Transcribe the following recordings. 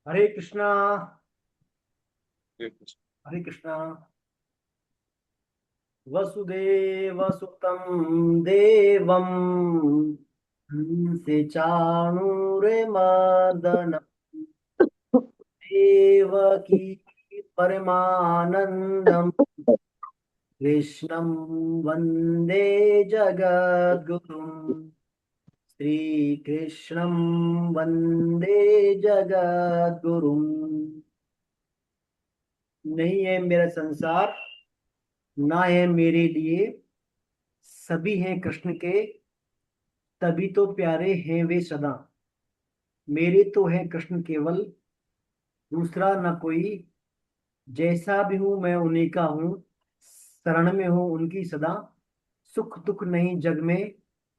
हरे कृष्णा। ठीक है। हरे कृष्णा। वसुदेव सुतं देवं से चाणूरमर्दनं देवकी परमानन्दं कृष्णं वन्दे जगद्गुरुं। श्रीकृष्णं वन्दे जगद्गुरुं। नहीं है मेरा संसार, ना है मेरे लिए, सभी हैं कृष्ण के, तभी तो प्यारे हैं वे सदा। मेरे तो है कृष्ण केवल, दूसरा न कोई। जैसा भी हूं मैं उन्हीं का हूँ, शरण में हूँ उनकी सदा। सुख दुख नहीं जग में,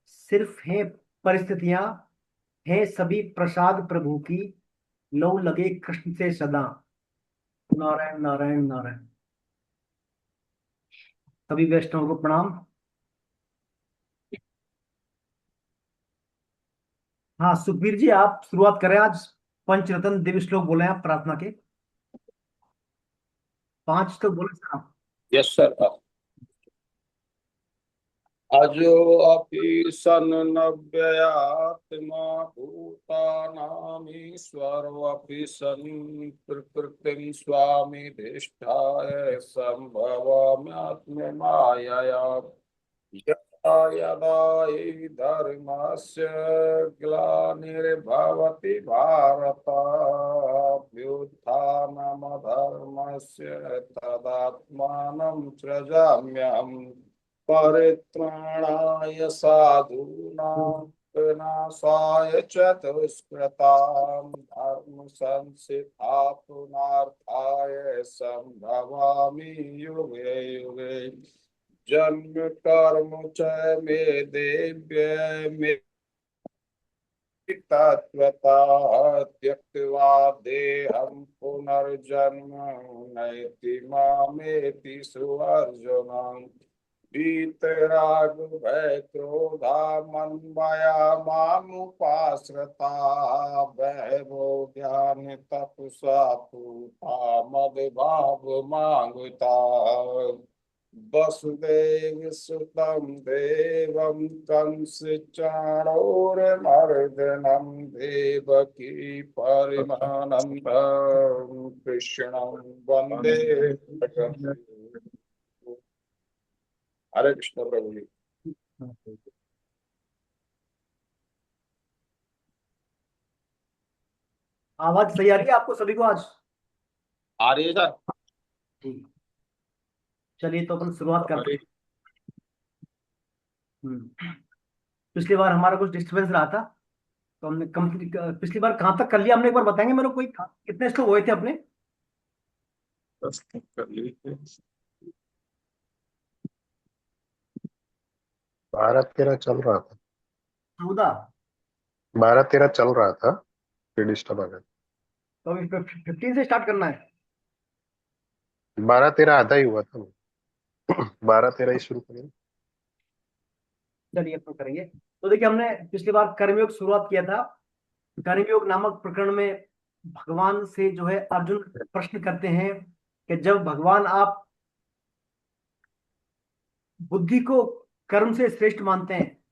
सिर्फ है परिस्थितियां, है सभी प्रसाद प्रभु की। लो लगे कृष्ण से सदा। नारायण नारायण नारायण। सभी वैष्णव को प्रणाम। हाँ सुखबीर जी, आप शुरुआत करें आज। पंचरत्न दिव्य श्लोक बोले आप प्रार्थना के। 5 तो बोले सर आप। Yes sir. अजो अपि सन्नव्ययात्मा भूतानामीश्वरोऽपि सन् प्रकृतिं स्वामिधिष्ठाय सम्भवाम्यात्ममायया यदा यदा हि धर्मस्य ग्लानिर्भवति भारत अभ्युत्थानमधर्मस्य तदात्मानं सृजाम्यहम् परित्राणाय साधूनां विनाशाय च दुष्कृतां धर्म संस्थापनार्थाय संभवामि युगे युगे जन्म कर्म च मे देव्य मे तत्वता त्यक्त्वा देहं पुनर्जन्म नैति मामेति सुअर्जुन वीतराग भय क्रोधा मन्मया मामुपाश्रिता वैभव ज्ञान तपसा पूता मद भाव मांगता वसुदेव सुतं देवं कंस चाणूरमर्दनं देवकी परिमानन्दं कृष्णं वन्दे जगद्गुरुं। हरे कृष्ण प्रभु जी। आवाज सही आ रही है आपको सभी को आज? आ रही है सर। ठीक। चलिए तो अपन शुरुआत करते हरे। हैं। पिछली बार हमारा कुछ डिस्टरबेंस रहा था, तो हमने कंप्लीट। पिछली बार कहाँ तक कर लिया हमने, एक बार बताएंगे मेरे को? कोई कितने स्लोक हुए थे अपने? बस कर ली। 12-13 चल रहा था। 14। 12-13 चल रहा था, फिर डिस्टर्ब आ गया। तो अभी 15 से स्टार्ट करना है। 12-13 आधा ही हुआ था। 12-13 ही शुरू करें। चलिए अपन करेंगे। तो देखिए, हमने पिछली बार कर्मयोग शुरुआत किया था। कर्मयोग नामक प्रकरण में भगवान से जो है अर्जुन प्रश्न करते हैं कि जब भगवान आप बुद्धि को कर्म से श्रेष्ठ मानते हैं,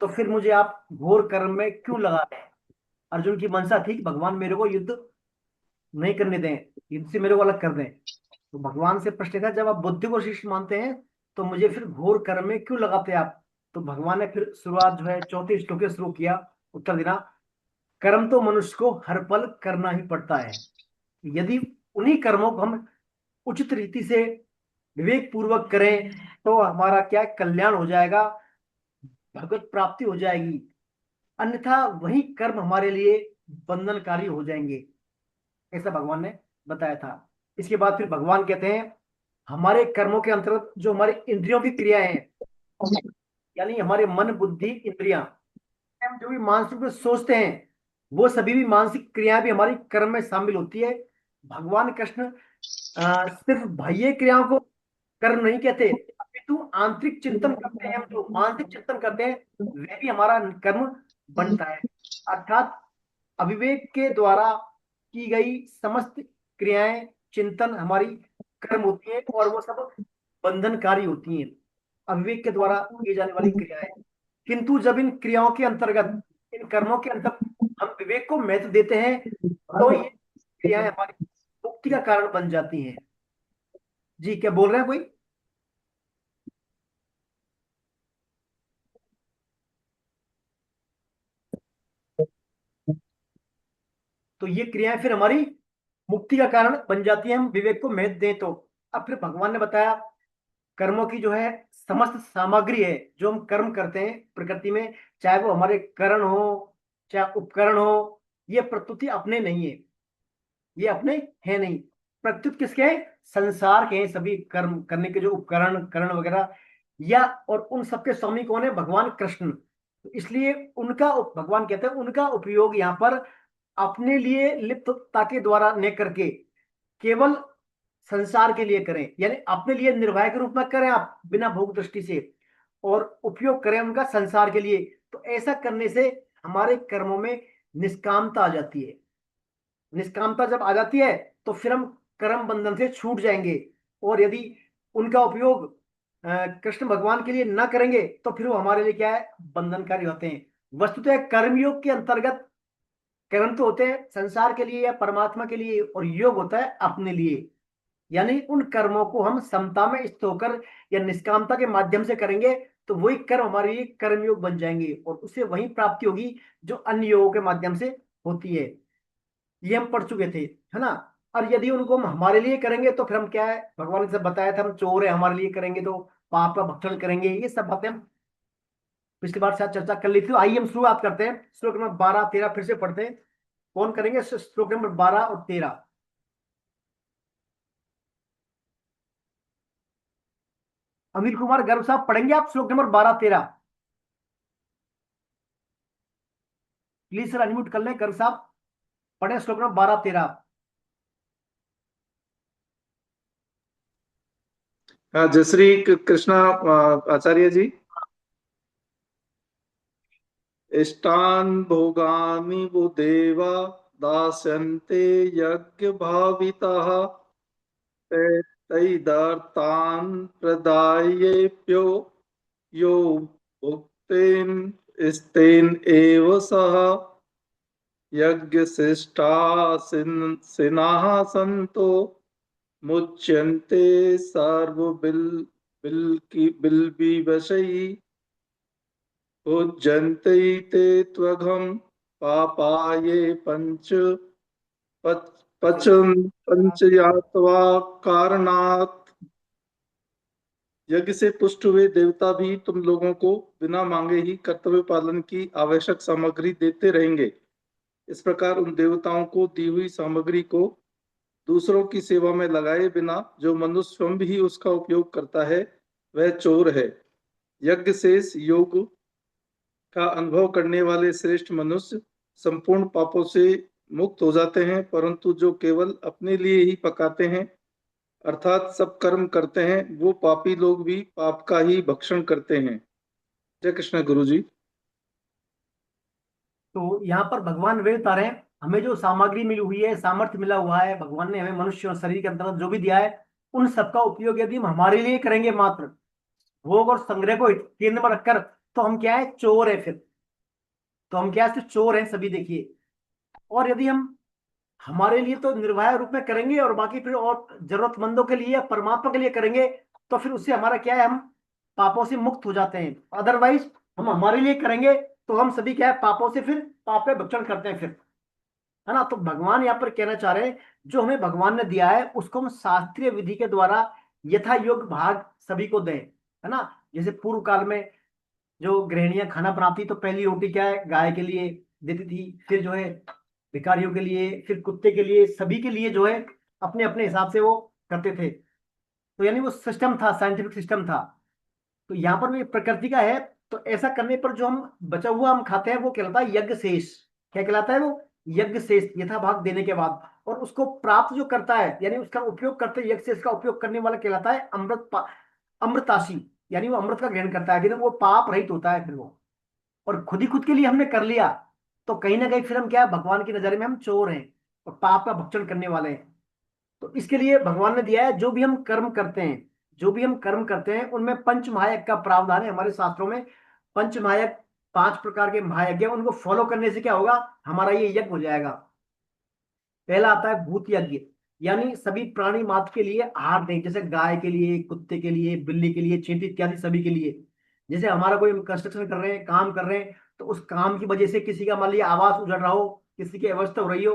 तो फिर मुझे आप घोर कर्म में क्यों लगा रहे हैं? अर्जुन की मंशा थी कि भगवान मेरे को युद्ध नहीं करने दें, युद्ध से मेरे को अलग कर दें। तो भगवान से प्रश्न था, जब आप बुद्धि को श्रेष्ठ मानते हैं तो मुझे फिर घोर कर्म में क्यों लगाते हैं आप? तो भगवान ने फिर शुरुआत जो है चौथे श्लोक से शुरू किया उत्तर देना। कर्म तो मनुष्य को हर पल करना ही पड़ता है। यदि उन्हीं कर्मों को हम उचित रीति से विवेक पूर्वक करें तो हमारा क्या कल्याण हो जाएगा, भगवत प्राप्ति हो जाएगी। अन्यथा वही कर्म हमारे लिए बंधनकारी हो जाएंगे, ऐसा भगवान ने बताया था। इसके बाद फिर भगवान कहते हैं, हमारे कर्मों के अंतर्गत जो हमारी इंद्रियों की क्रियाएं हैं, यानी हमारे मन बुद्धि इंद्रियां, हम जो भी मानसिक रूप से सोचते हैं, वो सभी भी मानसिक क्रियाएं भी हमारी कर्म में शामिल होती है। भगवान कृष्ण सिर्फ बाह्य क्रियाओं को कर्म नहीं कहते, अपितु आंतरिक चिंतन करते हैं, हम जो मानसिक चिंतन करते हैं वह भी हमारा कर्म बनता है। अर्थात अविवेक के द्वारा की गई समस्त क्रियाएं, चिंतन हमारी कर्म होती है, और वो सब बंधनकारी होती हैं, अविवेक के द्वारा की जाने वाली क्रियाएं। किंतु जब इन क्रियाओं के अंतर्गत, इन कर्मों के अंतर्गत हम विवेक को महत्व देते हैं, तो ये क्रियाएं हमारी मुक्ति का कारण बन जाती हैं। जी, क्या बोल रहे हैं कोई? तो ये क्रियाएं फिर हमारी मुक्ति का कारण बन जाती हैं, हम विवेक को महत्व दें तो। अब फिर भगवान ने बताया, कर्मों की जो है समस्त सामग्री है, जो हम कर्म करते हैं प्रकृति में, चाहे वो हमारे करण हो, चाहे उपकरण हो, ये प्रकृति अपने नहीं है, ये अपने है नहीं। प्रत्युत किसके हैं? संसार के हैं सभी कर्म करने के जो उपकरण, करण वगैरह। या और उन सबके स्वामी कौन है? भगवान कृष्ण। तो इसलिए उनका भगवान कहते हैं उनका उपयोग यहाँ पर अपने लिए लिप्तता के द्वारा न करके केवल संसार के लिए करें, यानी अपने लिए निर्वाह के रूप में करें आप बिना भोग दृष्टि से, और उपयोग करें उनका संसार के लिए। तो ऐसा करने से हमारे कर्मों में निष्कामता आ जाती है। निष्कामता जब आ जाती है तो फिर हम कर्म बंधन से छूट जाएंगे। और यदि उनका उपयोग कृष्ण भगवान के लिए ना करेंगे तो फिर वो हमारे लिए क्या है? बंधनकारी होते हैं। वस्तुतः कर्मयोग के अंतर्गत कर्म तो होते हैं संसार के लिए या परमात्मा के लिए, और योग होता है अपने लिए। यानी उन कर्मों को हम समता में स्थित होकर या निष्कामता के माध्यम से करेंगे तो वही कर्म हमारे लिए कर्मयोग बन जाएंगे, और उससे वही प्राप्ति होगी जो अन्य योगों के माध्यम से होती है। ये हम पढ़ चुके थे, है ना। और यदि उनको हम हमारे लिए करेंगे तो फिर हम क्या है, भगवान ने सब बताया था, हम चोर है, हमारे लिए करेंगे तो पाप का भक्षण करेंगे। ये सब बातें हम पिछली बार शायद चर्चा कर ली थी। आइए हम शुरुआत करते हैं, श्लोक नंबर 12 13 फिर से पढ़ते हैं। कौन करेंगे श्लोक नंबर 12 और 13? अनिल कुमार गर्ग साहब पढ़ेंगे आप श्लोक नंबर 12 13? प्लीज सर अनम्यूट कर लें, गर्ग साहब पढ़े श्लोक नंबर 12 13। हाँ, जय श्री कृष्णा आचार्य जी। इष्टान भोगानि वो देवा दास्यन्ते यज्ञ भाविताः तैर्तान् प्रदायेभ्यो यो भुक्तेन स्तेन एव सः यज्ञशिष्टासिनाः सन्तो मुच्यन्ते सर्वबिल बिल्विवशैः भुज्यन्ते ते त्वघं पापाये पचन पंचयात्वा कारणात्। यज्ञ से पुष्ट हुए देवता भी तुम लोगों को बिना मांगे ही कर्तव्य पालन की आवश्यक सामग्री देते रहेंगे। इस प्रकार उन देवताओं को दी हुई सामग्री को दूसरों की सेवा में लगाए बिना जो मनुष्य स्वयं भी उसका उपयोग करता है वह चोर है। यज्ञ शेष योग का अनुभव करने वाले श्रेष्ठ मनुष्य संपूर्ण पापों से मुक्त हो जाते हैं, परंतु जो केवल अपने लिए ही पकाते हैं अर्थात सब कर्म करते हैं वो पापी लोग भी पाप का ही भक्षण करते हैं। जय कृष्ण गुरु जी। तो यहाँ पर भगवान वे बता रहे हैं, हमें जो सामग्री मिली हुई है, सामर्थ्य मिला हुआ है, भगवान ने हमें मनुष्य और शरीर के अंतर्गत जो भी दिया है, उन सबका उपयोग यदि हम हमारे लिए करेंगे मात्र, भोग और संग्रह को केंद्र में रखकर, तो हम क्या है? चोर है फिर। तो हम क्या है? सिर्फ चोर हैं सभी, देखिए। और यदि हम हमारे लिए तो निर्वाह रूप में करेंगे, और बाकी फिर और जरूरतमंदों के लिए या परमात्मा के लिए करेंगे, तो फिर उससे हमारा क्या है? हम पापों से मुक्त हो जाते हैं। अदरवाइज हम हमारे लिए करेंगे तो हम सभी क्या है? पापों से फिर पाप का भक्षण करते हैं फिर, है ना। तो भगवान यहाँ पर कहना चाह रहे हैं, जो हमें भगवान ने दिया है उसको हम शास्त्रीय विधि के द्वारा यथा योग्य भाग सभी को दें, है ना। जैसे पूर्व काल में जो गृहिणियां खाना बनाती तो पहली रोटी क्या है? गाय के लिए देती थी, फिर जो है भिखारियों के लिए, फिर कुत्ते के लिए, सभी के लिए जो है अपने अपने हिसाब से वो करते थे। तो यानी वो सिस्टम था, साइंटिफिक सिस्टम था। तो यहाँ पर भी प्रकृति का है। तो ऐसा करने पर जो हम बचा हुआ हम खाते हैं वो कहलाता है यज्ञ शेष। क्या कहलाता है वो? यज्ञ शेष, यथा भाग देने के बाद। और उसको प्राप्त जो करता है, यानी उसका उपयोग करते यज्ञ शेष का उपयोग करने वाला कहलाता है अमृताशी। यानी वो अमृत का ग्रहण करता है, फिर वो पाप रहित होता है फिर वो। और खुद ही खुद के लिए हमने कर लिया तो कहीं ना कहीं फिर हम क्या है? भगवान की नजर में हम चोर हैं। और पाप का भक्षण करने वाले हैं। तो इसके लिए भगवान ने दिया है, जो भी हम कर्म करते हैं, जो भी हम कर्म करते हैं उनमें पंच महायज्ञ का प्रावधान है हमारे शास्त्रों में। पंच महायज्ञ, 5 प्रकार के महायज्ञ हैं, उनको फॉलो करने से क्या होगा, हमारा ये यज्ञ हो जाएगा। पहला आता है भूत यज्ञ, यानी सभी प्राणी मात्र के लिए आहार दें, जैसे गाय के लिए, कुत्ते के लिए, बिल्ली के लिए, चींटी इत्यादि सभी के लिए। जैसे हमारा कोई कंस्ट्रक्शन कर रहे हैं, काम कर रहे हैं, तो उस काम की वजह से किसी का मान लिया आवास उजड़ रहा हो, किसी की अवस्था हो रही हो,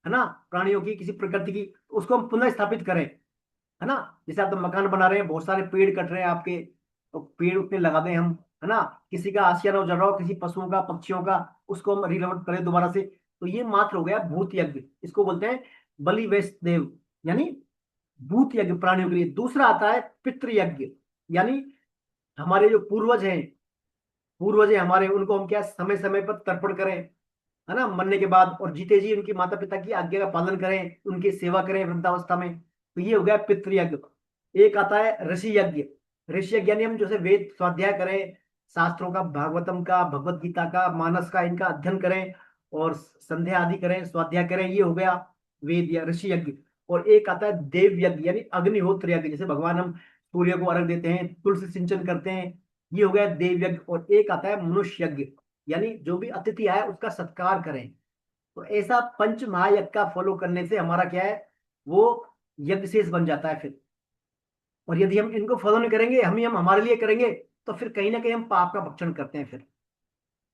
है ना, प्राणियों की, किसी प्रकृति की, तो उसको हम पुनः स्थापित करें, है ना। जैसे आप तो मकान बना रहे हैं, बहुत सारे पेड़ कट रहे हैं आपके, तो पेड़ उतने लगा दें हम, है ना। किसी का आशियाना उजड़ रहा हो, किसी पशुओं का, पक्षियों का, उसको हम रिलेवट करें दोबारा से। तो ये मात्र हो गया भूत यज्ञ, इसको बोलते हैं बलि वैष्णदेव, यानी भूत यज्ञ प्राणियों के लिए। दूसरा आता है पितृ यज्ञ, यानी हमारे जो पूर्वज हैं हमारे, उनको हम क्या समय समय पर तर्पण करें, है ना, मरने के बाद, और जीते जी उनकी माता पिता की आज्ञा का पालन करें, उनकी सेवा करें वृद्धावस्था में। तो ये हो गया पितृयज्ञ। एक आता है ऋषि यज्ञ। ऋषि यज्ञ यानी हम जैसे वेद स्वाध्याय करें, शास्त्रों का, भागवतम का, भगवत गीता का, मानस का, इनका अध्ययन करें और संध्या आदि करें, स्वाध्याय करें, ये हो गया वेद या ऋषि यज्ञ। और एक आता है देव यज्ञ, यानी अग्निहोत्र यज्ञ, जैसे भगवान हम सूर्य को अर्घ देते हैं, तुलसी सिंचन करते हैं, ये हो गया देव यज्ञ। और एक आता है मनुष्य यज्ञ, यानी जो भी अतिथि आए उसका सत्कार करें। तो ऐसा पंच महायज्ञ का फॉलो करने से हमारा क्या है, वो यज्ञ शेष बन जाता है फिर। और यदि हम इनको फॉलो नहीं करेंगे, हम हमारे लिए करेंगे, तो फिर कहीं ना कहीं हम पाप का भक्षण करते हैं फिर।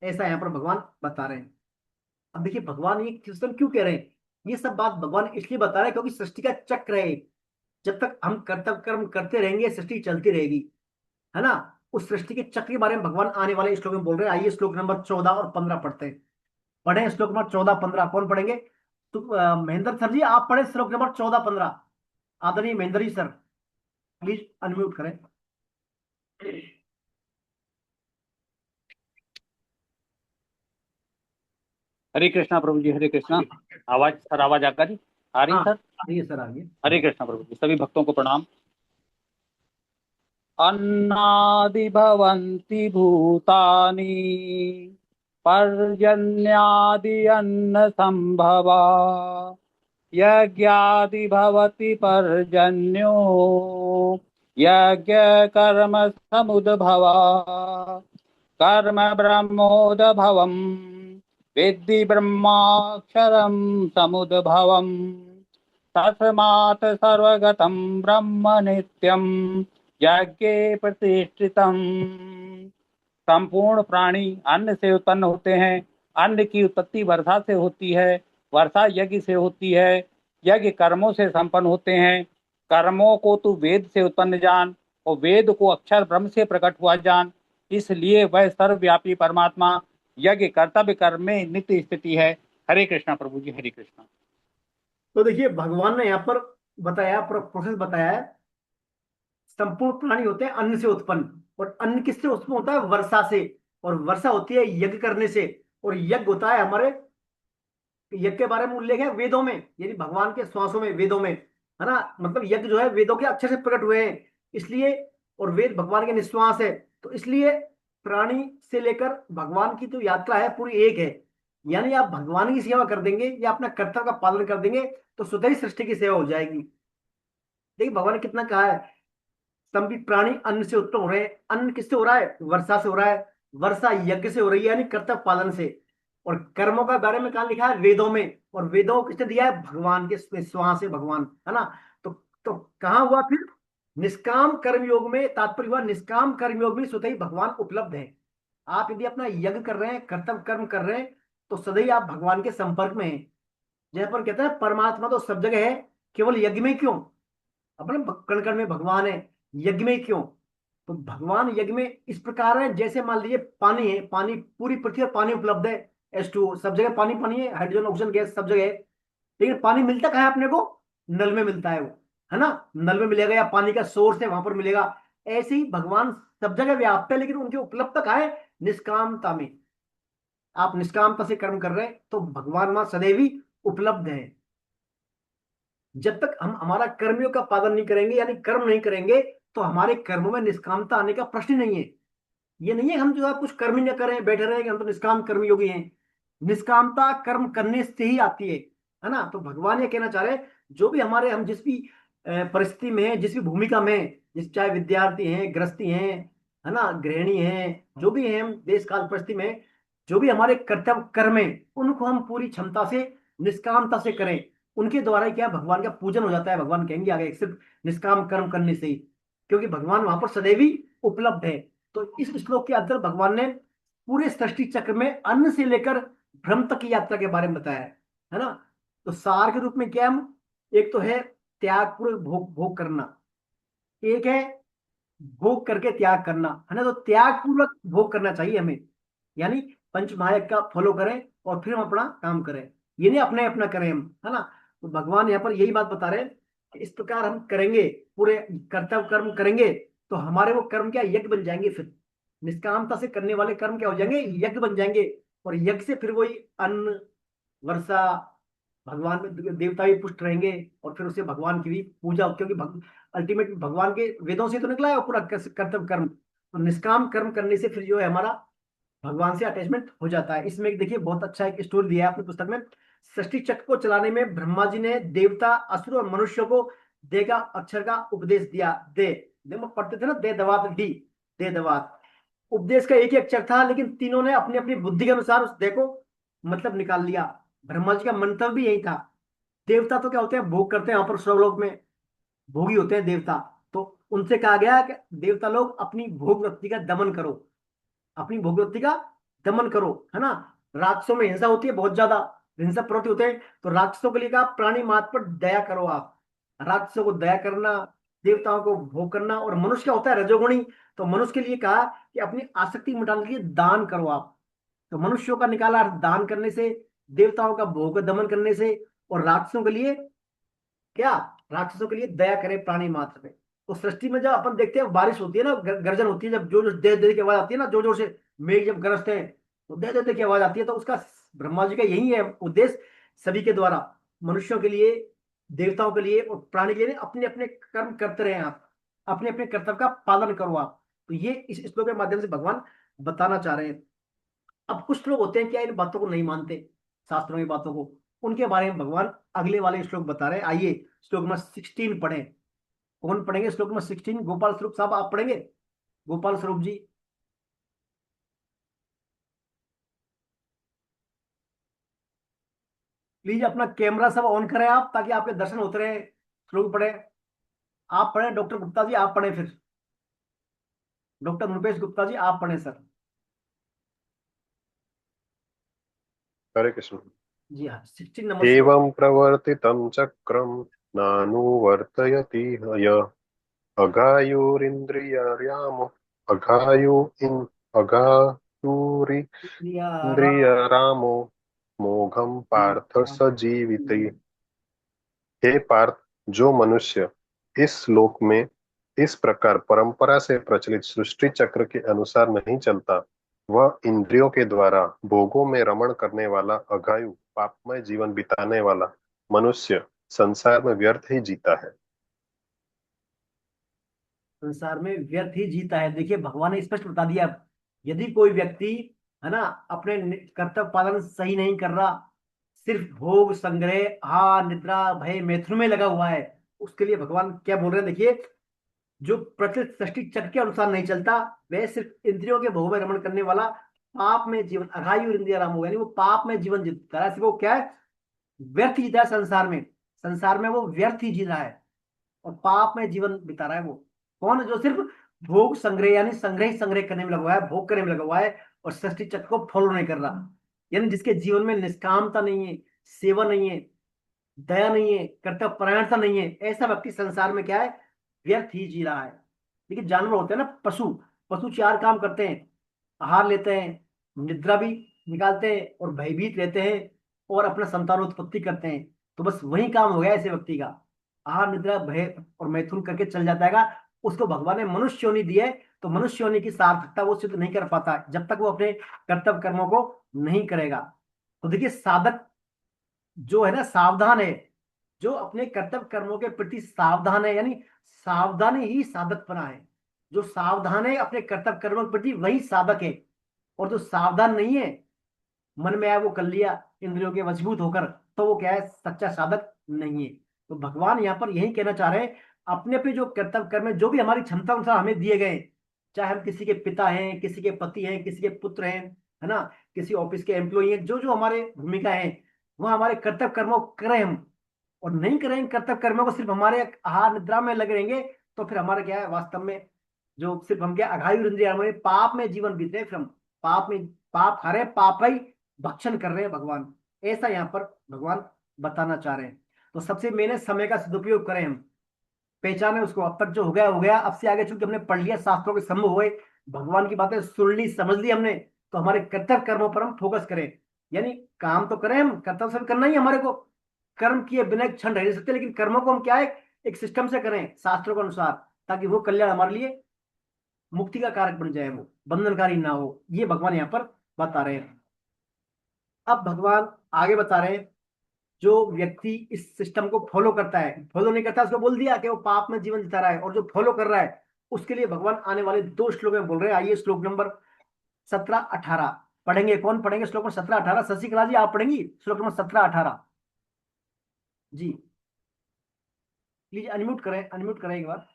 ऐसा यहाँ पर भगवान बता रहे हैं। अब देखिए भगवान ये सिस्टम क्यों कह रहे हैं, ये सब बात भगवान इसलिए बता रहे हैं क्योंकि सृष्टि का चक्र है। जब तक हम कर्तव्य कर्म करते रहेंगे, सृष्टि चलती रहेगी, है ना। उस सृष्टि के चक्र के बारे में भगवान आने वाले श्लोक में बोल रहे हैं। आइए श्लोक नंबर 14 और 15 पढ़ते हैं। पढ़े श्लोक नंबर 14 15, कौन पढ़ेंगे? तो महेंद्र सर जी आप पढ़े श्लोक नंबर 14 15। आदरणीय Mahendra ji sir, please unmute करें। हरे कृष्णा प्रभु जी, हरे कृष्णा। आवाज सर, आवाज आ रही हाँ सर? आइए सर, आइए। हरे कृष्णा प्रभु जी, सभी भक्तों को प्रणाम। अन्नादि भवन्ति भूतानि पर्जन्यादि अन्न संभवा यज्ञादि भवति पर्जन्यो यज्ञ कर्म समुद्भवा कर्म ब्रह्मोद्भवम् विद्धि ब्रह्माक्षरं समुद्भवम् तस्मात् सर्वगतं ब्रह्म नित्यं यज्ञे प्रतिष्ठितम्। संपूर्ण प्राणी अन्न से उत्पन्न होते हैं। अन्न की उत्पत्ति वर्षा से होती है, वर्षा यज्ञ से होती है, यज्ञ कर्मों से संपन्न होते हैं। कर्मों को तू वेद से उत्पन्न जान और वेद को अक्षर ब्रह्म से प्रकट हुआ जान। इसलिए वह सर्वव्यापी परमात्मा यज्ञ कर्तव्य कर्म में नित्य स्थिति है। हरे कृष्णा प्रभु जी, हरे कृष्णा। तो देखिए भगवान ने यहाँ पर बताया, प्रोसेस बताया है। संपूर्ण प्राणी होते हैं अन्न से उत्पन्न, और अन्न किससे उत्पन्न होता है? वर्षा से। और वर्षा होती है यज्ञ करने से, और यज्ञ होता है हमारे, यज्ञ के बारे में उल्लेख है वेदों में, यानी भगवान के श्वासों में, वेदों में, है ना। मतलब यज्ञ जो है वेदों के अक्षर से प्रकट हुए हैं, इसलिए। और वेद भगवान के निश्वास है, तो इसलिए प्राणी से लेकर भगवान की जो यात्रा है पूरी एक है। यानी आप भगवान की सेवा कर देंगे या अपना कर्तव्य का पालन कर देंगे, तो स्वतः ही सृष्टि की सेवा हो जाएगी। देखिए भगवान ने कितना कहा है, सभी प्राणी अन्न से उत्पन्न हो रहे हैं। अन्न किससे हो रहा है? वर्षा से हो रहा है। वर्षा यज्ञ से हो रही है, यानी कर्तव्य पालन से। और कर्मों का बारे में कहा लिखा है? वेदों में। और वेदों को किसने दिया है? भगवान के श्वास से, भगवान, है ना। तो तो कहाँ हुआ फिर? निष्काम कर्मयोग में। तात्पर्य हुआ निष्काम कर्मयोग में स्वतः ही भगवान उपलब्ध है। आप यदि अपना यज्ञ कर रहे हैं, कर्तव्य कर्म कर रहे हैं, तो सदैव आप भगवान के संपर्क में हैं। जैसे पर कहते हैं परमात्मा तो सब जगह है, केवल यज्ञ में क्यों? अपने कण कण में भगवान है, यज्ञ में क्यों? तो भगवान यज्ञ में इस प्रकार है, जैसे मान लीजिए पानी है, पानी पूरी पृथ्वी पर पानी उपलब्ध है, H2O सब जगह पानी पानी है, हाइड्रोजन ऑक्सीजन गैस सब जगह है। लेकिन पानी मिलता कहाँ है अपने को? नल में मिलता है वो, है ना। नल में मिलेगा, या पानी का सोर्स है वहां पर मिलेगा। ऐसे ही भगवान सब जगह व्याप्त है, लेकिन उनकी उपलब्धता कहाँ है? निष्कामता में। आप निष्कामता से कर्म कर रहे हैं, तो भगवान वहां सदैव ही उपलब्ध है। जब तक हम हमारा कर्मियों का पालन नहीं करेंगे, यानी कर्म नहीं करेंगे, तो हमारे कर्मों में निष्कामता आने का प्रश्न ही नहीं है। ये नहीं है हम जो है कुछ कर्म ही न करें, बैठे रहेंगे, हम तो निष्काम कर्मयोगी हैं। निष्कामता कर्म करने से ही आती है। है ना। तो भगवान ये कहना चाह रहे हैं, जो भी हमारे, हम जिस भी परिस्थिति में है, जिस भी भूमिका में हैं, जिस चाहे विद्यार्थी हैं, गृहस्थी हैं, है ना, गृहिणी हैं, जो भी हैं, हम देश काल परिस्थिति में जो भी हमारे कर्तव्य कर्म है, उनको हम पूरी क्षमता से, निष्कामता से करें। उनके द्वारा ही क्या है, भगवान का पूजन हो जाता है। भगवान कहेंगे आगे सिर्फ निष्काम कर्म करने से ही, क्योंकि भगवान वहां पर सदैव ही उपलब्ध है। तो इस श्लोक के अंदर भगवान ने पूरे सृष्टि चक्र में अन्न से लेकर ब्रह्म तक की यात्रा के बारे में बताया है ना। तो सार के रूप में क्या है, हम एक तो है त्याग पूर्वक भोग भोग करना, एक है भोग करके त्याग करना, है ना। तो त्याग पूर्वक भोग करना चाहिए हमें, यानी पंच महायज्ञ का फॉलो करें और फिर हम अपना काम करें, ये नहीं अपने अपना करें हम, है ना। तो भगवान यहाँ पर यही बात बता रहे हैं कि इस प्रकार हम करेंगे, पूरे कर्तव्य कर्म करेंगे, तो हमारे वो कर्म क्या यज्ञ बन जाएंगे। फिर निष्कामता से करने वाले कर्म क्या हो जाएंगे, यज्ञ बन जाएंगे। और यज्ञ से फिर वही अन्न वर्षा, भगवान में देवता भी पुष्ट रहेंगे, और फिर उससे भगवान की भी पूजा, क्योंकि अल्टीमेट भगवान के वेदों से तो निकला है वो पूरा कर्तव्य कर्म। तो निष्काम कर्म करने से फिर जो है हमारा भगवान से अटैचमेंट हो जाता है। इसमें एक देखिए बहुत अच्छा एक स्टोरी दिया है आपने पुस्तक में। सृष्टि चक्र को चलाने में ब्रह्मा जी ने देवता, असुर और मनुष्यों को दे का अक्षर का उपदेश दिया। दे देखो पढ़ते थे ना, दे दवात डी, दे दवात। उपदेश का एक ही अक्षर था, लेकिन तीनों ने अपनी अपनी बुद्धि के अनुसार उस दे को मतलब निकाल लिया। ब्रह्मा जी का मंतव्य भी यही था। देवता तो क्या होते हैं, भोग करते हैं, वहां पर स्वर्गलोक में भोगी होते हैं देवता। तो उनसे कहा गया कि देवता लोग अपनी भोग वृत्ति का दमन करो, अपनी भोग वृत्ति का दमन करो, है ना। राक्षसों में हिंसा होती है बहुत ज्यादा, हिंसा प्रवृत्ति होते हैं, तो राक्षसों के लिए कहा प्राणी मात्र पर दया करो आप। राक्षसों को दया करना, देवताओं को भोग करना। और मनुष्य क्या होता है, रजोगुणी, तो मनुष्य के लिए कहा कि अपनी आसक्ति मिटाने के लिए दान करो आप। तो मनुष्यों का निकाला अर्थ दान करने से, देवताओं का भोग दमन करने से, और राक्षसों के लिए क्या, राक्षसों के लिए दया करें प्राणी मात्र पे। तो सृष्टि में जब अपन देखते हैं बारिश होती है ना, गर्जन होती है, जब जोर जोर दे दे की आवाज आती है ना, जोर जोर से मेघ जब गरजते हैं तो दे दे की आवाज आती है, तो उसका ब्रह्मा जी का यही है उद्देश्य, सभी के द्वारा, मनुष्यों के लिए, देवताओं के लिए और प्राणी के लिए, अपने अपने कर्म करते रहे आप, अपने अपने कर्तव्य का पालन करो आप। तो ये इस श्लोक के माध्यम से भगवान बताना चाह रहे हैं। अब कुछ लोग होते हैं क्या, इन बातों को नहीं मानते, शास्त्रों की बातों को, उनके बारे में भगवान अगले वाले श्लोक बता रहे हैं। आइए श्लोक नंबर 16 पढ़े। कौन पढ़ेंगे श्लोक नंबर 16? गोपाल स्वरूप साहब आप पढ़ेंगे? गोपाल स्वरूप जी, प्लीज अपना कैमरा सब ऑन करें आप, ताकि आपके दर्शन होते रहे। श्लोक पढ़े, आप पढ़े, डॉक्टर गुप्ता जी आप पढ़े, फिर डॉक्टर रुपेश गुप्ता जी आप पढ़े सर। हरे कृष्ण। जी हाँ, 16 नंबर श्लोक। एवं प्रवर्तितं चक्रं नानुवर्तयति यः अघायुरिन्द्रियारामो या राम, अघायुरिन्द्रियारामो मोघम पार्थ स जीविते। हे पार्थ, जो मनुष्य इस श्लोक में इस प्रकार परंपरा से प्रचलित सृष्टि चक्र के अनुसार नहीं चलता, वह इंद्रियों के द्वारा भोगों में रमण करने वाला अघायु पापमय जीवन बिताने वाला मनुष्य संसार में व्यर्थ ही जीता है। संसार में व्यर्थ ही जीता है। देखिए भगवान ने स्पष्ट बता दिया, यदि कोई व्यक्ति, है ना, अपने कर्तव्य पालन सही नहीं कर रहा, सिर्फ भोग संग्रह, निद्रा, भय, मैथुन में लगा हुआ है, उसके लिए भगवान क्या बोल रहे हैं देखिए, जो प्रचलित सृष्टि चक्र के अनुसार नहीं चलता, वह सिर्फ इंद्रियों के भोग में रमण करने वाला पाप में जीवन, अघायु इंद्रिया राम हो, यानी वो पाप में जीवन जीता है। वो क्या है, व्यर्थ जीता है संसार में, संसार में वो व्यर्थ ही जी रहा है और पाप में जीवन बिता रहा है वो। कौन? जो सिर्फ भोग संग्रह, यानी संग्रह ही संग्रह करने में लगा हुआ है, भोग करने में लगा हुआ है, और सृष्टि चक्र को फॉलो नहीं कर रहा। यानी जिसके जीवन में निष्कामता नहीं है, सेवा नहीं है, दया नहीं है, कर्तव्य परायणता नहीं है, ऐसा व्यक्ति संसार में क्या है, व्यर्थ ही जी रहा है। देखिए जानवर होते हैं ना, पशु, पशु चार काम करते हैं, आहार लेते हैं, निद्रा भी निकालते हैं, और भयभीत रहते हैं, और अपना संतानोत्पत्ति करते हैं। तो बस वही काम हो गया ऐसे व्यक्ति का, आहार निद्रा भय और मैथुन करके चल जाता है। उसको भगवान ने मनुष्य योनि दी है, तो मनुष्य योनि की सार्थकता वो सिद्ध नहीं कर पाता जब तक वो अपने कर्तव्य कर्मों को नहीं करेगा। तो देखिए साधक जो है ना, सावधान है, जो अपने कर्तव्य कर्मों के प्रति सावधान है, यानी सावधानी ही साधक बना है। जो सावधान है अपने कर्तव्य कर्मों के प्रति, वही साधक है। और जो सावधान नहीं है, मन में आया वो कर लिया, इंद्रियों के वशीभूत होकर, तो वो क्या है, सच्चा साधक नहीं है। तो भगवान यहाँ पर यही कहना चाह रहे हैं, अपने अपने जो कर्तव्य कर्म है, जो भी हमारी क्षमता अनुसार हमें दिए गए, चाहे हम किसी के पिता हैं, किसी के पति हैं, किसी के पुत्र हैं, है ना, किसी ऑफिस के एम्प्लॉई हैं, जो जो हमारे भूमिका है, वह हमारे कर्तव्य कर्मों को करें हम, और नहीं करेंगे कर्तव्य कर्मों को, सिर्फ हमारे आहार निद्रा में लगे रहेंगे, तो फिर हमारा क्या है वास्तव में, जो सिर्फ हम क्या अघायु इंद्रिय हमारे पाप में जीवन बीत रहे हैं, फिर हम पाप में पाप खा रहे हैं, पाप का ही भक्षण कर रहे हैं भगवान। ऐसा यहाँ पर भगवान बताना चाह रहे हैं। तो सबसे मेन है समय का सदुपयोग करें हम, पहचाने उसको, अब तक जो हो गया, अब से आगे चूंकि हमने पढ़ लिया, शास्त्रों के सम्मुख हुए, भगवान की बातें सुन ली समझ ली हमने, तो हमारे कर्तव्य कर्मों पर हम फोकस करें। यानी काम तो करें, हम कर्तव्य सब करना ही है हमारे को, कर्म किए बिना एक क्षण रह नहीं सकते, लेकिन कर्मों को हम क्या है, एक सिस्टम से करें शास्त्रों के अनुसार, ताकि वो कल्याण हमारे लिए मुक्ति का कारक बन जाए, वो बंधनकारी ना हो। ये भगवान यहाँ पर बता रहे हैं। अब भगवान आगे बता रहे हैं, जो व्यक्ति इस सिस्टम को फॉलो करता है, फॉलो नहीं करता, उसको बोल दिया कि वो पाप में जीवन जिता रहा है, और जो फॉलो कर रहा है उसके लिए भगवान आने वाले 2 श्लोक में बोल रहे हैं। आइए श्लोक नंबर 17-18 पढ़ेंगे। कौन पढ़ेंगे श्लोक नंबर 17-18? शशिकला जी आप पढ़ेंगी श्लोक नंबर 17-18 जी। प्लीज अनम्यूट करें, अनम्यूट करें एक बार।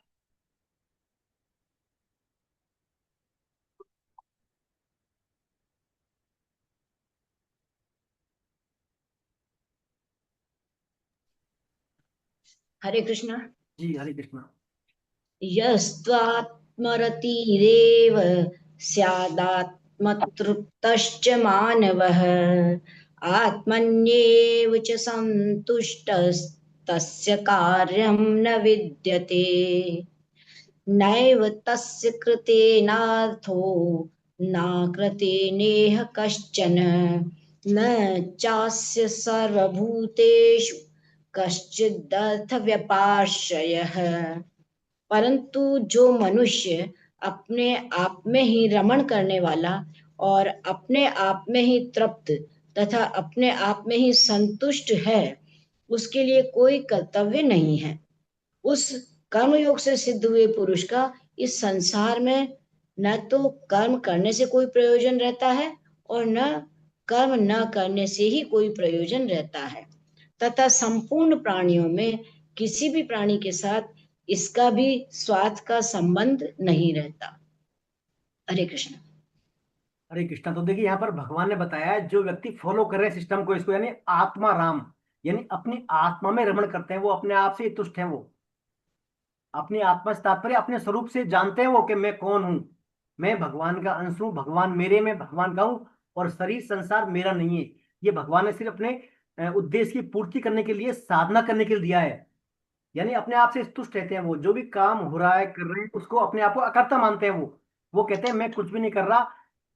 हरे कृष्णा। जी हरे कृष्णा। यस्त्वात्मरतिरेव स्यादात्मतृप्तश्च मानवः आत्मन्येव च सन्तुष्टस्तस्य कार्यं न विद्यते नैव तस्य कृतेनार्थो नाकृते नेह कश्चन न चास्य सर्वभूतेषु कश्चिदर्थ व्यपाश्रयः। परंतु जो मनुष्य अपने आप में ही रमण करने वाला और अपने आप में ही तृप्त तथा अपने आप में ही संतुष्ट है, उसके लिए कोई कर्तव्य नहीं है। उस कर्मयोग से सिद्ध हुए पुरुष का इस संसार में न तो कर्म करने से कोई प्रयोजन रहता है और न कर्म न करने से ही कोई प्रयोजन रहता है, तथा संपूर्ण प्राणियों में किसी भी प्राणी के साथ इसका भी स्वार्थ का संबंध नहीं रहता। हरे कृष्ण। हरे कृष्णा। तो देखिए यहाँ पर भगवान ने बताया है, जो व्यक्ति फॉलो कर रहे हैं सिस्टम को, इसको यानी आत्मा राम, यानी अपनी आत्मा में रमण करते हैं, वो अपने आप से ही तुष्ट हैं, वो अपनी आत्मा से तात्पर्य अपने स्वरूप से जानते हैं वो कि मैं कौन हूँ, मैं भगवान का अंश हूँ, भगवान मेरे में भगवान का हूँ, और शरीर संसार मेरा नहीं है। ये भगवान ने सिर्फ अपने उद्देश्य की पूर्ति करने के लिए, साधना करने के लिए दिया है। यानी अपने आप से तुष्ट रहते हैं वो, जो भी काम हो रहा है कर रहे हैं उसको अपने आप को अकर्ता मानते हैं वो कहते हैं मैं कुछ भी नहीं कर रहा,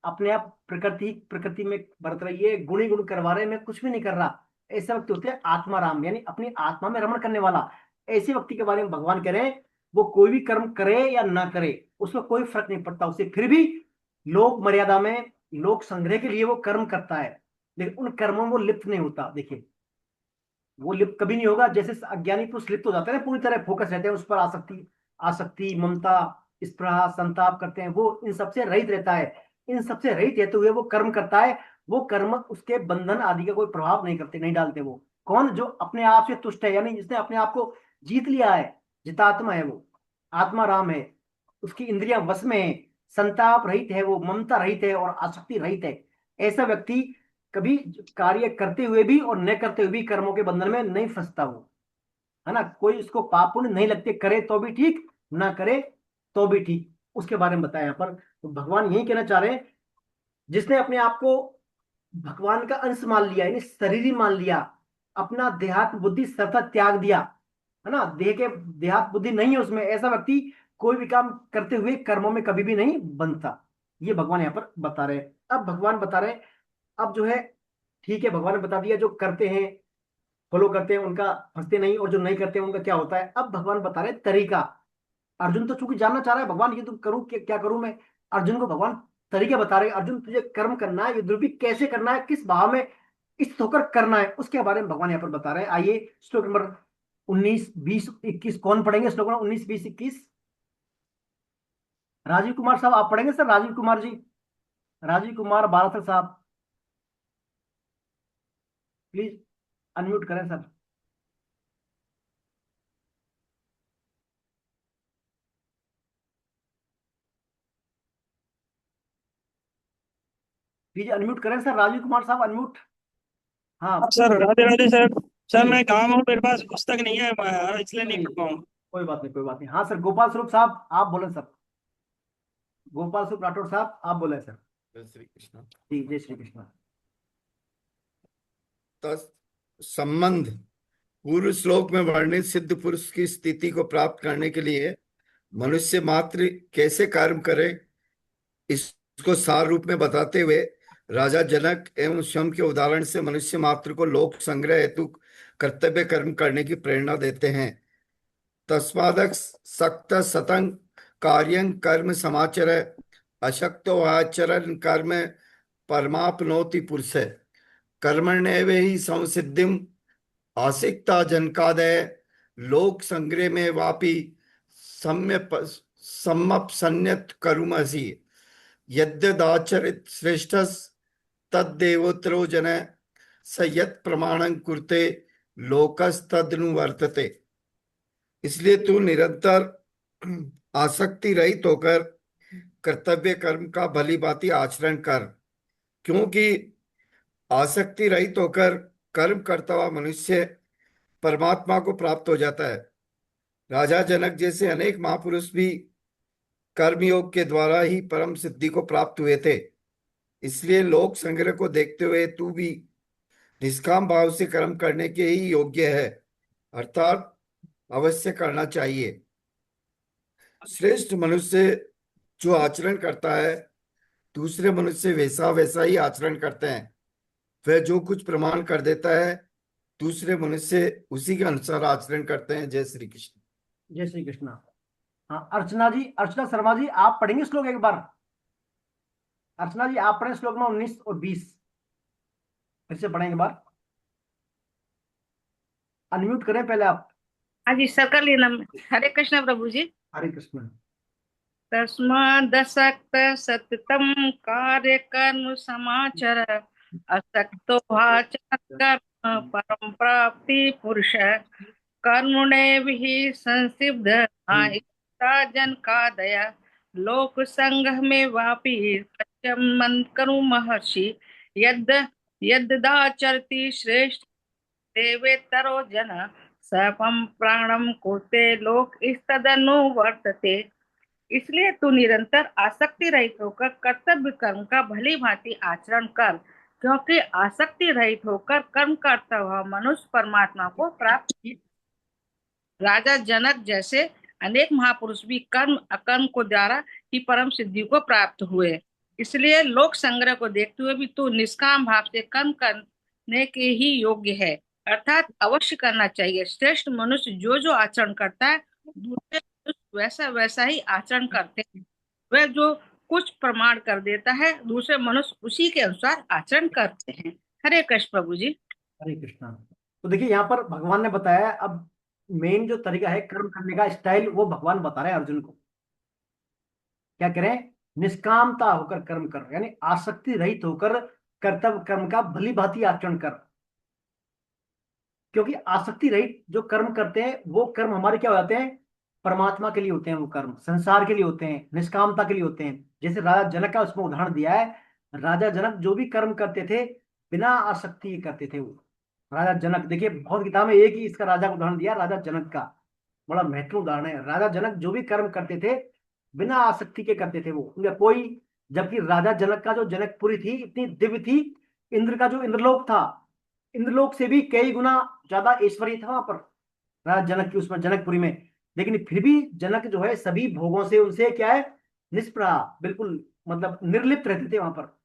अपने आप प्रकृति प्रकृति में बरत रही है, गुणी गुण करवा रहे हैं, मैं कुछ भी नहीं कर रहा। ऐसे व्यक्ति होते हैं आत्माराम, यानी अपनी आत्मा में रमण करने वाला। ऐसे व्यक्ति के बारे में भगवान कह रहे हैं, वो कोई भी कर्म करे या ना करे उसमें कोई फर्क नहीं पड़ता उसे, फिर भी लोक मर्यादा में, लोक संग्रह के लिए वो कर्म करता है, लेकिन उन कर्मों में वो लिप्त नहीं होता। देखिए वो लिप्त कभी नहीं होगा, जैसे अज्ञानी पुरुष लिप्त हो जाते हैं ना, पूरी तरह फोकस रहते हैं उस पर, आसक्ति आसक्ति ममता स्पृहा संताप करते हैं, वो इन सबसे रहित रहता है। इन सबसे रहित रहते हुए वो कर्म करता है, वो कर्म उसके बंधन आदि का कोई प्रभाव नहीं करते, नहीं डालते। वो कौन? जो अपने आप से तुष्ट है, यानी जिसने अपने आप को जीत लिया है, जितात्मा है वो, आत्मा राम है, उसकी इंद्रियां वश में है, संताप रहित है वो, ममता रहित है और आसक्ति रहित है। ऐसा व्यक्ति कभी कार्य करते हुए भी और न करते हुए भी कर्मों के बंधन में नहीं फंसता वो, है ना। कोई उसको पाप पुण्य नहीं लगते, करे तो भी ठीक, ना करे तो भी ठीक, उसके बारे में बताया यहाँ पर। तो भगवान यही कहना चाह रहे हैं, जिसने अपने आप को भगवान का अंश मान लिया, यानी शरीर ही मान लिया, अपना देहात्म बुद्धि सर्वथा त्याग दिया, है ना, देह के देहात्म बुद्धि नहीं है उसमें, ऐसा व्यक्ति कोई भी काम करते हुए कर्मों में कभी भी नहीं बनता। ये भगवान यहाँ पर बता रहे हैं। अब भगवान बता रहे हैं, अब जो है ठीक है, भगवान ने बता दिया जो करते हैं फॉलो करते हैं उनका फंसते नहीं, और जो नहीं करते हैं उनका क्या होता है। अब भगवान बता रहे हैं तरीका। अर्जुन तो चूंकि जानना चाह रहा है भगवान ये तो करूं, क्या करूं मैं, अर्जुन को भगवान तरीके बता रहे हैं। अर्जुन तुझे कर्म करना है, युद्ध भी कैसे करना है, किस भाव में स्थित होकर करना है, उसके बारे में भगवान यहाँ पर बता रहे हैं। आइए श्लोक नंबर 19, 20, 21 कौन पढ़ेंगे? श्लोक नंबर 19, 20, 21 राजीव कुमार साहब आप पढ़ेंगे? सर राजीव कुमार जी, राजीव कुमार बारासर साहब प्लीज। अनम्यूट करें सर। प्लीज अनम्यूट करें सर, राजीव कुमार साहब अनम्यूट। हाँ sir Radhe Radhe sir. Sir मैं काम हूँ, मेरे पास पुस्तक नहीं है, इसलिए नहीं नहीं, कर पाऊँ। कोई बात नहीं, कोई बात नहीं। हाँ सर, गोपाल स्वरूप साहब आप बोले सर, गोपाल स्वरूप राठौर साहब आप बोले सर। जय श्री कृष्ण। जी, जय श्री कृष्ण। संबंध पूर्व श्लोक में वर्णित सिद्ध पुरुष की स्थिति को प्राप्त करने के लिए मनुष्य मात्र कैसे कर्म करे, इसको सार रूप में बताते हुए राजा जनक एवं स्वयं के उदाहरण से मनुष्य मात्र को लोक संग्रह हेतु कर्तव्य कर्म करने की प्रेरणा देते हैं। तस्मादक सक्त सतंग कार्यं कर्म समाचर अशक्तो आचरण कर्म परमाप्नोति पुरुष कर्मण्येव हि संसिद्धिम आसिक्ता जनकादय लोक संग्रह में वापि सम्यप करुमसि यद्यदाचरित श्रेष्ठस तद्देवोत्तरो जन स यत् प्रमाणं कुरुते लोकस्तदनुवर्तते। इसलिए तू निरंतर आसक्ति रहित होकर कर्तव्य कर्म का भली भांति आचरण कर, क्योंकि आसक्ति रहित होकर कर्म करता हुआ मनुष्य परमात्मा को प्राप्त हो जाता है। राजा जनक जैसे अनेक महापुरुष भी कर्मयोग के द्वारा ही परम सिद्धि को प्राप्त हुए थे। इसलिए लोक संग्रह को देखते हुए तू भी निष्काम भाव से कर्म करने के ही योग्य है, अर्थात अवश्य करना चाहिए। श्रेष्ठ मनुष्य जो आचरण करता है दूसरे मनुष्य वैसा वैसा ही आचरण करते हैं। वह जो कुछ प्रमाण कर देता है दूसरे मनुष्य उसी के अनुसार आचरण करते हैं। जय श्री कृष्ण। जय श्री कृष्ण। हाँ अर्चना जी, अर्चना शर्मा जी आप पढ़ेंगे श्लोक एक बार। अर्चना जी आप पढ़ें श्लोक नंबर 19 और 20, फिर से पढ़ेंगे एक बार। अनम्यूट करें पहले आप। हाँ जी सर, कर लेना। हरे कृष्ण प्रभु जी। हरे कृष्ण। तस्मादसक्त सततम कार्य कर्म समाचर असक्तो कर्म परम प्राप्ति पुरुष कर्मुणे ही संसिद्ध जनकादय लोक संग में वापी मन करु महर्षि यद यदाचरति श्रेष्ठ देवेतरो जन सपम प्राणम कोते लोक इस्तदनु वर्तते। इसलिए तू निरंतर आसक्ति रहित होकर कर्तव्य कर्म का भली भांति आचरण कर, क्योंकि आसक्ति रहित होकर कर्म करता हुआ मनुष्य परमात्मा को प्राप्त। राजा जनक जैसे अनेक महापुरुष भी कर्म अकर्म को द्वारा ही परम सिद्धि को प्राप्त हुए। इसलिए लोक संग्रह को देखते हुए भी तू निष्काम भाव से कर्म करने के ही योग्य है, अर्थात अवश्य करना चाहिए। श्रेष्ठ मनुष्य जो जो आचरण करता है दूसरे मनुष्य वैसा वैसा ही आचरण करते हैं। वह जो कुछ प्रमाण कर देता है दूसरे मनुष्य उसी के अनुसार आचरण करते हैं। हरे कृष्ण प्रभु जी। हरे कृष्णा। तो देखिए यहाँ पर भगवान ने बताया, अब मेन जो तरीका है कर्म करने का स्टाइल वो भगवान बता रहे हैं अर्जुन को। क्या करें? निष्कामता होकर कर्म कर, यानी आसक्ति रहित होकर कर्तव्य कर्म का भली भांति आचरण कर। क्योंकि आसक्ति रहित जो कर्म करते हैं वो कर्म हमारे क्या हो जाते हैं? परमात्मा के लिए होते हैं। वो कर्म संसार के लिए होते हैं, निष्कामता के लिए होते हैं। जैसे राजा जनक का उसमें उदाहरण दिया है। राजा जनक जो भी कर्म करते थे बिना आसक्ति के करते थे। वो राजा जनक, देखिए बहुत किताब में एक ही इसका राजा का उदाहरण दिया, राजा जनक का बड़ा महत्वपूर्ण उदाहरण है। राजा जनक जो भी कर्म करते थे बिना आसक्ति के करते थे वो, उनका कोई, जबकि राजा जनक का जो जनकपुरी थी इतनी दिव्य थी, इंद्र का जो इंद्रलोक था, इंद्रलोक से भी कई गुना ज्यादा ऐश्वर्य था वहां पर राजा जनक की उसमें जनकपुरी में। लेकिन फिर भी जनक जो है सभी भोगों से उनसे क्या है? निष्प्रह, बिल्कुल मतलब निर्लिप्त रहते थे वहां पर।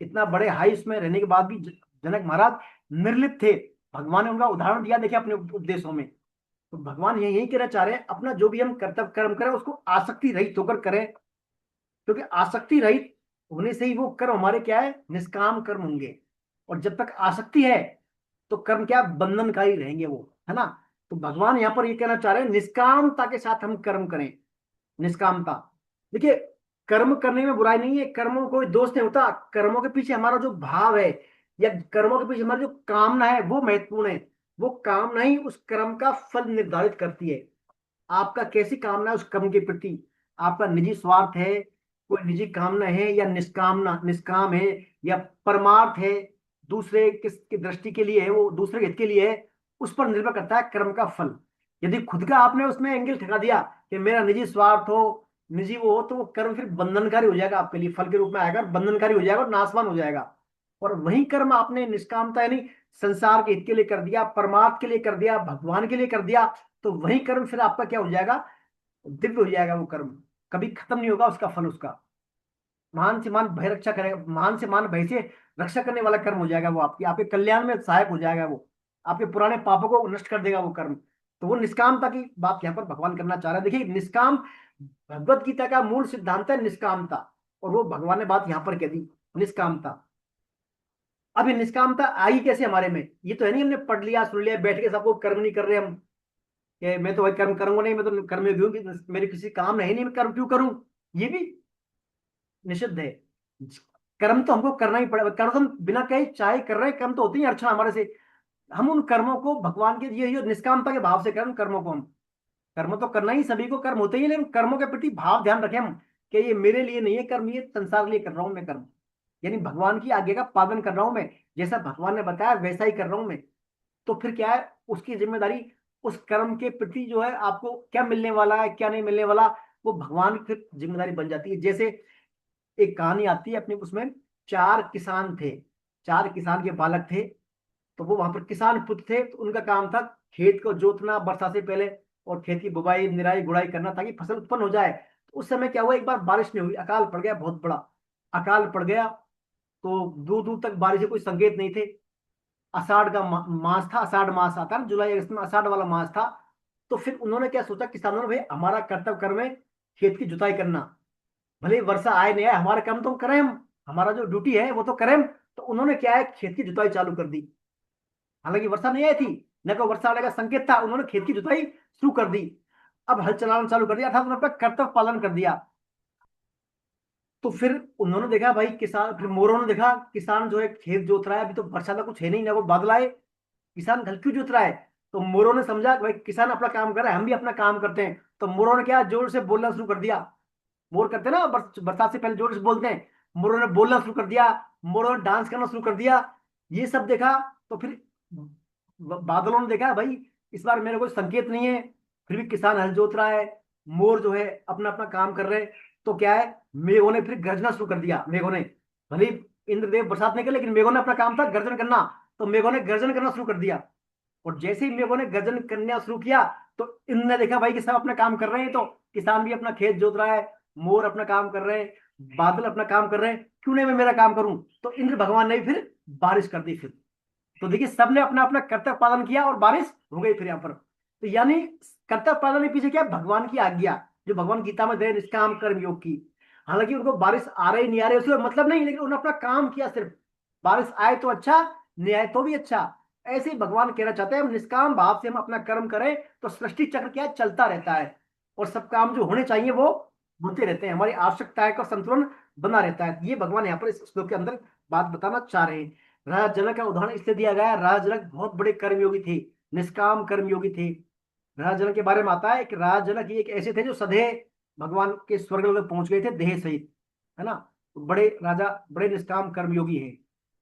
इतना बड़े हाई उसमें रहने के बाद भी जनक महाराज निर्लिप्त थे। भगवान ने उनका उदाहरण दिया, देखिए अपने उपदेशों में। तो भगवान यही कहना चाह रहे हैं, अपना जो भी हम कर्तव्य कर्म करें उसको आसक्ति रहित होकर करें, क्योंकि आसक्ति रहित होने से ही वो कर्म हमारे क्या है? निष्काम कर्म होंगे। और जब तक आसक्ति है तो कर्म क्या? बंधनकारी रहेंगे वो, है ना। तो भगवान यहाँ पर ये कहना चाह रहे हैं निष्कामता के साथ हम कर्म करें। निष्कामता, देखिए कर्म करने में बुराई नहीं है, कर्मों कोई दोष नहीं होता। कर्मों के पीछे हमारा जो भाव है, या कर्मों के पीछे हमारी जो कामना है वो महत्वपूर्ण है। वो कामना ही उस कर्म का फल निर्धारित करती है। आपका कैसी कामना है उस कर्म के प्रति, आपका निजी स्वार्थ है, कोई निजी कामना है, या निष्कामना निष्काम है, या परमार्थ है, दूसरे किसकी दृष्टि के लिए है, वो दूसरे हित के लिए है, उस पर निर्भर करता है कर्म का फल। यदि खुद का आपने उसमें एंगल ठगा दिया कि मेरा निजी स्वार्थ हो, निजी वो हो, तो वो कर्म फिर बंधनकारी हो जाएगा, आपके लिए फल के रूप में आएगा, और बंधनकारी हो जाएगा और नाशवान हो जाएगा। और वही कर्म आपने निष्कामता यानी संसार के हित के लिए कर दिया, परमार्थ के लिए कर दिया, भगवान के लिए कर दिया, तो वही कर्म फिर आपका क्या हो जाएगा, दिव्य हो जाएगा। वो कर्म कभी खत्म नहीं होगा उसका फल, उसका महान से महान भय रक्षा करेगा, महान से महान भय से रक्षा करने वाला कर्म हो जाएगा वो, आपकी आपके कल्याण में सहायक हो जाएगा वो, आपके पुराने पापों को नष्ट कर देगा वो कर्म। तो वो निष्कामता की बात यहाँ पर भगवान करना चाह रहे हैं। देखिए निष्काम, भगवत गीता का मूल सिद्धांत है निष्कामता, और वो भगवान ने बात यहाँ पर कह दी, निष्कामता। अब ये निष्कामता आई कैसे हमारे में, ये तो है नहीं हमने पढ़ लिया सुन लिया बैठ के सबको कर्म नहीं कर रहे हम, कि मैं तो भाई कर्म करूंगा नहीं, मैं तो कर्म में भी हूँ, मेरे किसी काम नहीं, मैं कर्म क्यों करूं, ये भी निषिद्ध है। कर्म तो हमको करना ही पड़ेगा, कर्म तो हम बिना कहे चाहे कर रहे हैं, कर्म तो होते ही अर्चना हमारे से। हम उन कर्मों को भगवान के ये निष्कामता के भाव से करें, उन कर्मों को हम, कर्म तो करना ही, सभी को कर्म होते ही, लेकिन कर्मों के प्रति भाव ध्यान रखें हम कि ये मेरे लिए नहीं है कर्म, ये संसार के लिए कर रहा हूं मैं कर्म, यानी भगवान की आज्ञा का पालन कर रहा हूं मैं, जैसा भगवान ने बताया वैसा ही कर रहा हूं मैं। तो फिर क्या है उसकी जिम्मेदारी, उस कर्म के प्रति जो है आपको क्या मिलने वाला है क्या नहीं मिलने वाला, वो भगवान की फिर जिम्मेदारी बन जाती है। जैसे एक कहानी आती है अपने, उसमें चार किसान थे, चार किसान के बालक थे, तो वो वहां पर किसान पुत्र थे, तो उनका काम था खेत को जोतना वर्षा से पहले, और खेत की बुवाई निराई गुड़ाई करना ताकि फसल उत्पन्न हो जाए। तो उस समय क्या हुआ, एक बार बारिश नहीं हुई, अकाल पड़ गया, बहुत बड़ा अकाल पड़ गया। तो दूर दूर तक बारिश के कोई संकेत नहीं थे। आषाढ़ का मास था, आषाढ़ मास आता है ना, जुलाई अगस्त में आषाढ़ वाला मास था। तो फिर उन्होंने क्या सोचा किसानों ने, भाई हमारा कर्तव्य कर्म है खेत की जुताई करना, भले ही वर्षा आए नहीं आए, हमारा काम तो हम करें, हम हमारा जो ड्यूटी है वो तो करें हम। तो उन्होंने क्या है खेत की जुताई चालू कर दी, हालांकि वर्षा नहीं आई थी, न कोई वर्षा आने का संकेत था, उन्होंने खेत की जुताई शुरू कर दी। अब हल चलाना चालू कर दिया, अर्थात उन्होंने अपना कर्तव्य पालन कर दिया। तो फिर उन्होंने देखा भाई किसान, फिर मोरों ने देखा किसान जो है खेत जोत रहा है, अभी तो वर्षा का कुछ है नहीं, ना कोई बादल आए, किसान घर क्यों जोत रहा है। तो मोरों ने समझा कि भाई किसान अपना काम कर रहा है, हम भी अपना काम करते हैं। तो मोरों ने क्या जोर से बोलना शुरू कर दिया, मोर करते हैं ना बरसात से पहले जोर से बोलते हैं, मोरों ने बोलना शुरू कर दिया, मोरों ने डांस करना शुरू कर दिया। ये सब देखा, तो फिर बादलों ने देखा भाई इस बार मेरे कोई संकेत नहीं है, फिर भी किसान हल जोत रहा है, मोर जो है अपना अपना काम कर रहे हैं। तो क्या है, मेघों ने फिर गर्जना शुरू कर दिया, मेघों ने, भले ही इंद्रदेव बरसात नहीं कर, लेकिन मेघों ने अपना काम था गर्जन करना, तो मेघों ने गर्जन करना शुरू कर दिया। और जैसे ही मेघों ने गर्जन करना शुरू किया, तो इनने देखा भाई कि सब अपना काम कर रहे हैं, तो किसान भी अपना खेत जोत रहा है, मोर अपना काम कर रहे हैं, बादल अपना काम कर रहे हैं, क्यों नहीं मैं मेरा काम करूं। तो इंद्र भगवान ने भी फिर बारिश कर दी फिर। तो देखिए सबने अपना अपना कर्तव्य पालन किया और बारिश हो गई फिर यहाँ पर। तो यानी कर्तव्य पालन के पीछे क्या है, भगवान की आज्ञा, जो भगवान गीता में दे निष्काम कर्म योग की। हालांकि उनको बारिश आ रही नहीं आ रही उसका मतलब नहीं, लेकिन उन्होंने अपना काम किया सिर्फ, बारिश आए तो अच्छा, नहीं आए तो भी अच्छा। ऐसे ही भगवान कहना चाहते हैं हम निष्काम भाव से हम अपना कर्म करें, तो सृष्टि चक्र क्या है, चलता रहता है, और सब काम जो होने चाहिए वो होते रहते हैं, हमारी आवश्यकताएं का संतुलन बना रहता है। ये भगवान यहाँ पर इस श्लोक के अंदर बात बताना चाह रहे हैं। राजा जनक का उदाहरण इसलिए दिया गया है, राजा जनक बहुत बड़े कर्मयोगी थे, निष्काम कर्मयोगी थे। राजा जनक के बारे में आता है कि राजा जनक एक ऐसे थे जो सधे भगवान के स्वर्ग में पहुंच गए थे देह सहित, है ना। तो बड़े राजा, बड़े निष्काम कर्मयोगी हैं,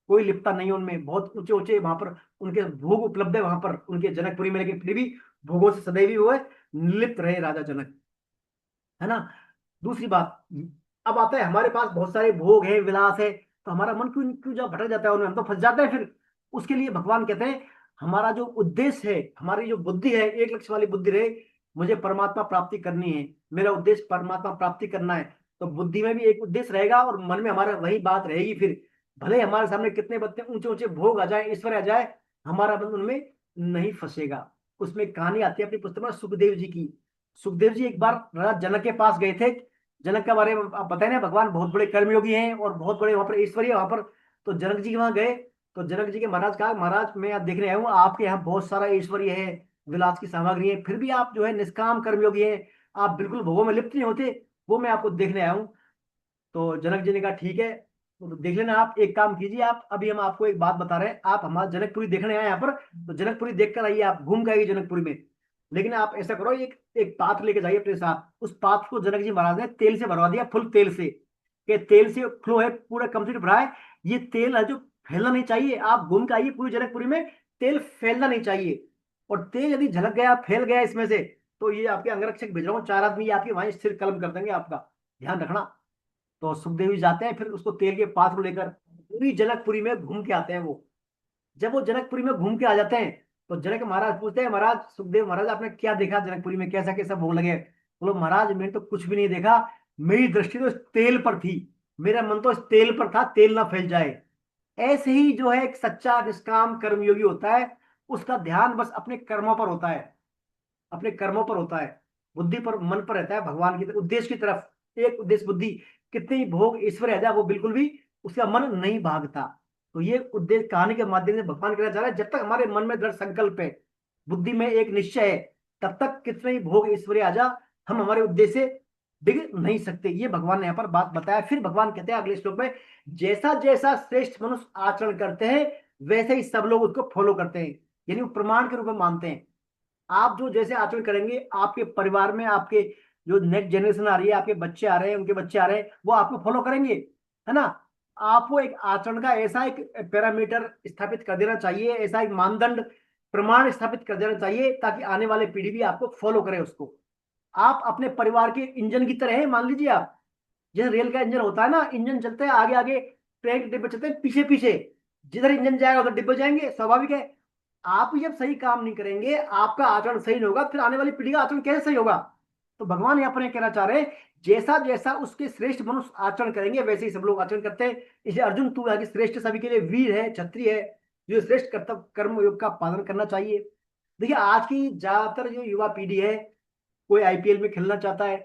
कोई लिप्तता नहीं है उनमें, बहुत ऊंचे ऊंचे वहां पर उनके भोग उपलब्ध है वहां पर उनके जनकपुरी में, लेकिन फिर भी भोगों से सदैव ही वो है लिप्त रहे राजा जनक, है ना। दूसरी बात, अब आता है हमारे पास बहुत सारे भोग है, विलास है, तो हमारा मन क्यों क्यों जब भटक जाता है उनमें, हम तो फंस जाते हैं फिर। उसके लिए भगवान कहते हैं हमारा जो उद्देश्य है, हमारी जो बुद्धि है, एक लक्ष्य वाली बुद्धि रहे, मुझे परमात्मा प्राप्ति करनी है, मेरा उद्देश्य परमात्मा प्राप्ति करना है। तो बुद्धि में भी एक उद्देश्य रहेगा और मन में हमारा वही बात रहेगी फिर, भले हमारे सामने कितने बच्चे ऊंचे ऊंचे भोग आ जाए, ईश्वर आ जाए, हमारा मन उनमें नहीं फंसेगा। उसमें एक कहानी आती है अपनी पुस्तक में सुखदेव जी की। सुखदेव जी एक बार राजा जनक के पास गए थे, जनक के बारे में आप बताए ना, भगवान बहुत बड़े कर्मयोगी हैं और बहुत बड़े वहां पर ईश्वरीय है वहां पर। तो जनक जी वहां गए, तो जनक जी के महाराज कहा, महाराज मैं यहाँ देखने आया हूँ आपके यहाँ बहुत सारा ऐश्वर्य है, विलास की सामग्री है, फिर भी आप जो है निष्काम कर्मयोगी हैं, आप बिल्कुल भोगों में लिप्त नहीं होते, वो मैं आपको देखने आया हूँ। तो जनक जी ने कहा ठीक है, तो देख लेना आप। एक काम कीजिए आप, अभी हम आपको एक बात बता रहे हैं, आप हमारा जनकपुरी देखने आए यहाँ पर, तो जनकपुरी देख कर आइए, आप घूम के आइए जनकपुरी में। लेकिन आप ऐसा करो, एक एक पात्र लेके जाइए अपने साथ। उस पात्र को जनक जी महाराज ने तेल से भरवा दिया, फुल तेल से, कि तेल से फ्लो है, पूरा कंप्लीट भरा है। ये तेल है जो फैलना नहीं चाहिए। आप घूम के आइए पूरी जनकपुरी में, तेल फैलना नहीं चाहिए। और तेल यदि झलक गया, फैल गया इसमें से, तो ये आपके अंगरक्षक भेज रहा हूँ, 4 आदमी, ये आपके वहां स्थिर कलम कर देंगे आपका, ध्यान रखना। तो सुखदेव जी जाते हैं, फिर उसको तेल के पात्र को लेकर पूरी जनकपुरी में घूम के आते हैं वो। जब वो जनकपुरी में घूम के आ जाते हैं, तो जनक महाराज पूछते हैं, महाराज सुखदेव महाराज आपने क्या देखा जनकपुरी में, कैसा कैसा भोग लगे? बोलो महाराज मैंने तो कुछ भी नहीं देखा, मेरी दृष्टि तो इस तेल पर थी, मेरा मन तो इस तेल पर था, तेल ना फैल जाए। ऐसे ही जो है एक सच्चा निष्काम कर्मयोगी होता है, उसका ध्यान बस अपने कर्मों पर होता है, अपने कर्मों पर होता है, बुद्धि पर, मन पर रहता है, भगवान की उद्देश्य की तरफ, एक उद्देश्य बुद्धि। कितने ही भोग ईश्वर है जाए, वो बिल्कुल भी उसका मन नहीं भागता। तो ये उद्देश्य कहानी के माध्यम से भगवान कहना चाह रहा है, जब तक हमारे मन में दृढ़ संकल्प है, बुद्धि में एक निश्चय है, तब तक कितने ही भोग ईश्वरीय आ जा, हम हमारे उद्देश्य से डिग नहीं सकते। ये भगवान ने यहाँ पर बात बताया। फिर भगवान कहते हैं अगले श्लोक में, जैसा जैसा श्रेष्ठ मनुष्य आचरण करते हैं, वैसे ही सब लोग उसको फॉलो करते हैं, यानी वो प्रमाण के रूप में मानते हैं। आप जो जैसे आचरण करेंगे, आपके परिवार में, आपके जो नेक्स्ट जनरेशन आ रही है, आपके बच्चे आ रहे हैं, उनके बच्चे आ रहे हैं, वो आपको फॉलो करेंगे, है ना। आपको एक आचरण का ऐसा एक पैरामीटर स्थापित कर देना चाहिए, ऐसा एक मानदंड, प्रमाण स्थापित कर देना चाहिए, ताकि आने वाले पीढ़ी भी आपको फॉलो करे उसको। आप अपने परिवार के इंजन की तरह हैं, मान लीजिए आप, जैसे रेल का इंजन होता है ना, इंजन चलते हैं आगे आगे, ट्रेन के डिब्बे चलते हैं पीछे पीछे, जिधर इंजन जाएगा उधर डिब्बे जाएंगे, स्वाभाविक है। आप जब सही काम नहीं करेंगे, आपका आचरण सही नहीं होगा, फिर आने वाली पीढ़ी का आचरण कैसे सही होगा? तो भगवान यहाँ पर ये कहना चाह रहे हैं, जैसा जैसा उसके श्रेष्ठ मनुष्य आचरण करेंगे, वैसे ही सब लोग आचरण करते हैं। इसलिए अर्जुन तू आगे श्रेष्ठ सभी के लिए वीर है, क्षत्रिय है, जो श्रेष्ठ कर्तव्य कर्म योग का पालन करना चाहिए। देखिए आज की ज्यादातर जो युवा पीढ़ी है, कोई आईपीएल में खेलना चाहता है,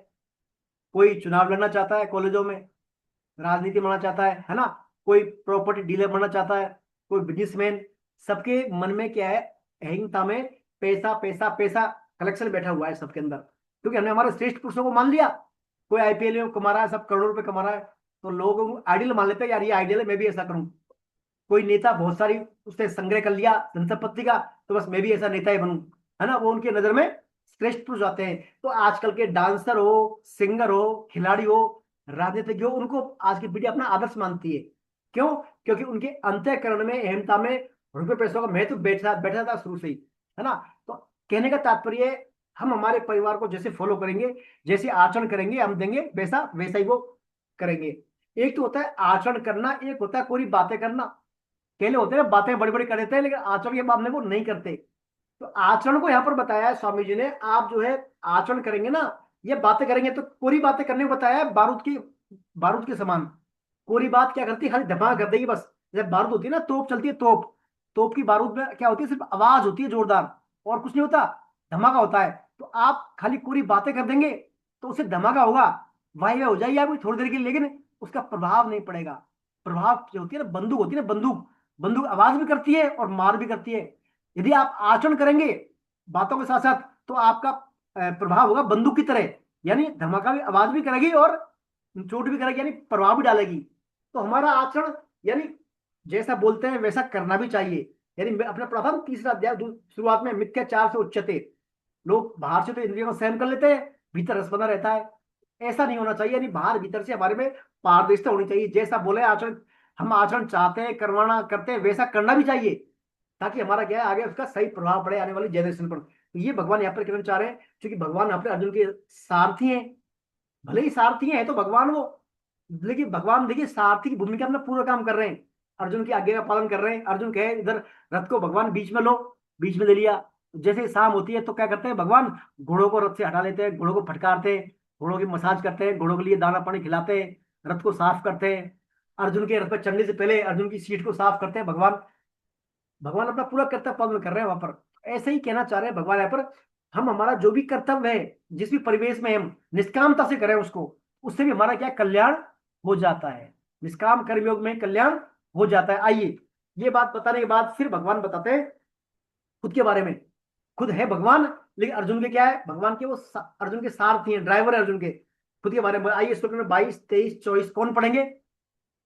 कोई चुनाव लड़ना चाहता है, कॉलेजों में राजनीति बनना चाहता है ना, कोई प्रॉपर्टी डीलर बनना चाहता है, कोई बिजनेसमैन। सबके मन में क्या है, अहिंसा में पैसा पैसा पैसा कलेक्शन बैठा हुआ है सबके अंदर, क्योंकि हमने हमारे श्रेष्ठ पुरुषों को मान लिया। कोई आईपीएल में कमा रहा है, सब करोड़ों रुपए कमा रहा है, तो लोग आइडियल मान लेते हैं, यार ये आइडियल है, मैं भी ऐसा करूं। कोई नेता बहुत सारी उसने संग्रह कर लिया धन संपत्ति का, तो बस मैं भी ऐसा नेता ही बनूं, है ना, वो उनके नजर में श्रेष्ठ पुरुष आते हैं। तो आजकल के डांसर हो, सिंगर हो, खिलाड़ी हो, राजनीतिज्ञ हो, उनको आज की पीढ़ी अपना आदर्श मानती है। क्यों? क्योंकि उनके अंतःकरण में, अहमता में रुपए पैसों का महत्व बैठा बैठा था शुरू से ही, है ना। तो कहने का तात्पर्य है, हम हमारे परिवार को जैसे फॉलो करेंगे, जैसे आचरण करेंगे, हम देंगे वैसा वैसा ही वो करेंगे। एक तो होता है आचरण करना, एक होता है कोई बातें करना। पहले होते हैं बातें बड़ी बड़ी कर देते हैं, लेकिन आचरण के मामले वो नहीं करते। तो आचरण को यहाँ पर बताया है स्वामी जी ने, आप जो है आचरण करेंगे ना, ये बातें करेंगे, तो कोरी बातें करने को बताया है, बारूद के समान। कोरी बात क्या करती है, खाली धमाका कर देगी बस। जब बारूद होती है ना, तोप चलती है, तोप, तोप की बारूद में क्या होती है, सिर्फ आवाज होती है जोरदार, और कुछ नहीं होता, धमाका होता है। तो आप खाली कोरी बातें कर देंगे, तो उससे धमाका होगा, वाही हो जाएगी आपकी थोड़ी देर के लिए, लेकिन उसका प्रभाव नहीं पड़ेगा। प्रभाव जो होती है ना, बंदूक होती है ना, बंदूक, बंदूक आवाज भी करती है और मार भी करती है। यदि आप आचरण करेंगे बातों के साथ साथ, तो आपका प्रभाव होगा बंदूक की तरह, यानी धमाका भी, आवाज भी करेगी और चोट भी करेगी, यानी प्रभाव भी डालेगी। तो हमारा आचरण यानी जैसा बोलते हैं वैसा करना भी चाहिए। यानी अपने पढ़ा था तीसरा अध्याय शुरुआत में, मिथ्याचार से उच्चते। लोग बाहर से तो इंद्रियों को सहन कर लेते हैं, भीतर रस बना रहता है। ऐसा नहीं होना चाहिए, यानी बाहर भीतर से हमारे में पारदर्शिता होनी चाहिए। जैसा बोले आचरण, हम आचरण चाहते हैं, करवाना करते हैं, वैसा करना भी चाहिए, ताकि हमारा क्या है, आगे उसका सही प्रभाव पड़े आने वाली जनरेशन पर। तो ये भगवान यहाँ पर कहना चाह रहे हैं, क्योंकि भगवान यहाँ पर अर्जुन के सारथी हैं। भले ही सारथी हैं तो भगवान वो, लेकिन भगवान देखिए सारथी की भूमिका अपना पूरा काम कर रहे हैं, अर्जुन की आज्ञा का पालन कर रहे हैं। अर्जुन कहे इधर रथ को, भगवान बीच में लो, बीच में ले लिया। जैसे शाम होती है तो क्या करते हैं भगवान, घोड़ों को रथ से हटा लेते हैं, घोड़ों को फटकारते हैं, घोड़ों की मसाज करते हैं, घोड़ों के लिए दाना पानी खिलाते हैं, रथ को साफ करते हैं। अर्जुन के रथ पर चढ़ने से पहले अर्जुन की सीट को साफ करते हैं भगवान। भगवान अपना पूरा कर्तव्य पालन कर रहे हैं वहां पर। ऐसे ही कहना चाह रहे हैं भगवान यहाँ पर, हम हमारा जो भी कर्तव्य है, जिस भी परिवेश में हम निष्कामता से करें उसको, उससे भी हमारा क्या कल्याण हो जाता है। निष्काम कर्मयोग में कल्याण हो जाता है। आइए, ये बात बताने के बाद फिर भगवान बताते हैं खुद के बारे में। खुद है भगवान, लेकिन अर्जुन के क्या है, भगवान के वो अर्जुन के सारथी हैं, ड्राइवर है अर्जुन के। खुद के बारे में आइए, श्लोक नंबर 22, 23, 24 कौन पढ़ेंगे?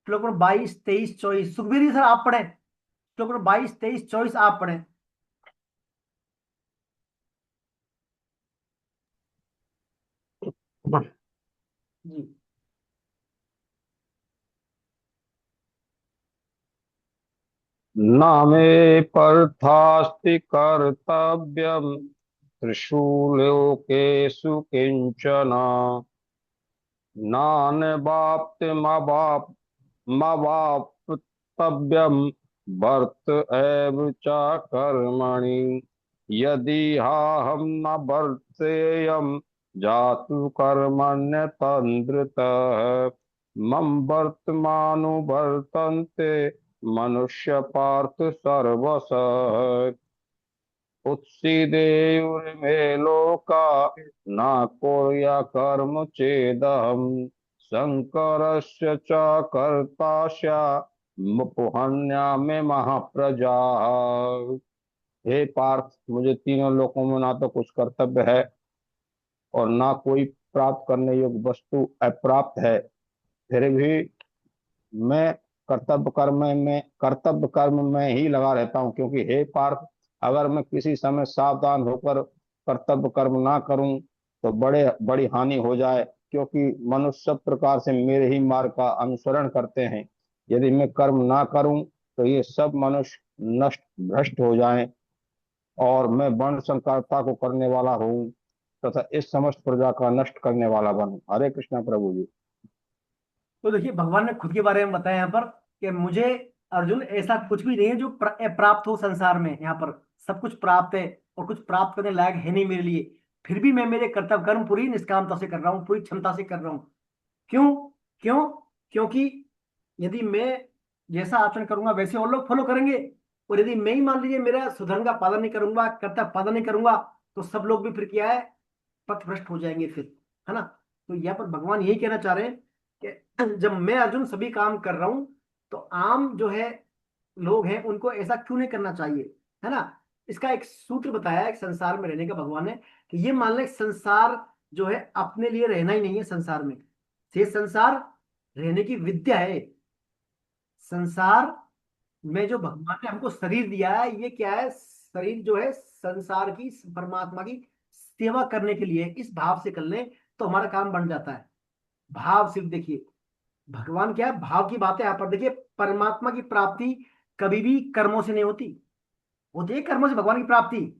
श्लोक नंबर 22, 23, 24। सुखबीर जी सर आप पढ़े श्लोक नंबर 22, 23, 24 आप पढ़े। जी। न मे पार्थास्ति कर्तव्यम् त्रिषु लोकेषु किंचन नान्यवाप्तिमवाप्तव्यम् वर्त एव च कर्मणि यदि हाहं न वर्तेयम् जातु कर्मण्यतन्द्रितः मम वर्तमानुवर्तन्ते मनुष्य पार्थ सर्वशः उत्सीदेयुर्मे लोका न कुर्या कर्म चेदहम् शंकरस्य च कर्ता स्यामुपहन्यामि महाप्रजा। हे पार्थ, मुझे तीनों लोकों में ना तो कुछ कर्तव्य है और ना कोई प्राप्त करने योग्य वस्तु अप्राप्त है, फिर भी मैं कर्तव्य कर्म में ही लगा रहता हूँ। क्योंकि हे पार्थ, अगर मैं किसी समय सावधान होकर कर्तव्य कर्म ना करूं तो बड़ी हानि हो जाए, क्योंकि मनुष्य सब प्रकार से मेरे ही मार्ग का अनुसरण करते हैं। यदि मैं कर्म ना करूं तो ये सब मनुष्य नष्ट भ्रष्ट हो जाएं और मैं वर्ण संकरता को करने वाला हूँ तथा इस समस्त प्रजा का नष्ट करने वाला बनूं। हरे कृष्णा प्रभु जी। तो देखिए भगवान ने खुद के बारे में बताया यहाँ पर कि मुझे अर्जुन ऐसा कुछ भी नहीं है जो प्राप्त हो संसार में। यहाँ पर सब कुछ प्राप्त है और कुछ प्राप्त करने लायक है नहीं मेरे लिए। फिर भी मैं मेरे कर्तव्य कर्म पूरी निष्कामता से कर रहा हूँ, पूरी क्षमता से कर रहा हूँ। क्यों? क्यों? क्योंकि यदि मैं जैसा आचरण करूंगा वैसे और लोग फॉलो करेंगे, और यदि मैं ही मान लीजिए मेरा सुधर्म का पालन नहीं करूंगा, कर्तव्य पालन नहीं करूंगा, तो सब लोग भी फिर क्या है, पथभ्रष्ट हो जाएंगे फिर, है ना। तो यहाँ पर भगवान यही कहना चाह रहे हैं कि जब मैं अर्जुन सभी काम कर रहा हूं तो आम जो है लोग हैं उनको ऐसा क्यों नहीं करना चाहिए, है ना। इसका एक सूत्र बताया है एक संसार में रहने का भगवान ने, कि ये मान लें संसार जो है अपने लिए रहना ही नहीं है। संसार में से संसार रहने की विद्या है। संसार में जो भगवान ने हमको शरीर दिया है, ये क्या है, शरीर जो है संसार की परमात्मा की सेवा करने के लिए। इस भाव से कर लें तो हमारा काम बन जाता है। भाव सिर्फ देखिए, भगवान क्या है, भाव की बात है यहाँ पर। देखिए परमात्मा की प्राप्ति कभी भी कर्मों से नहीं होती, होती है कर्मों से भगवान की प्राप्ति।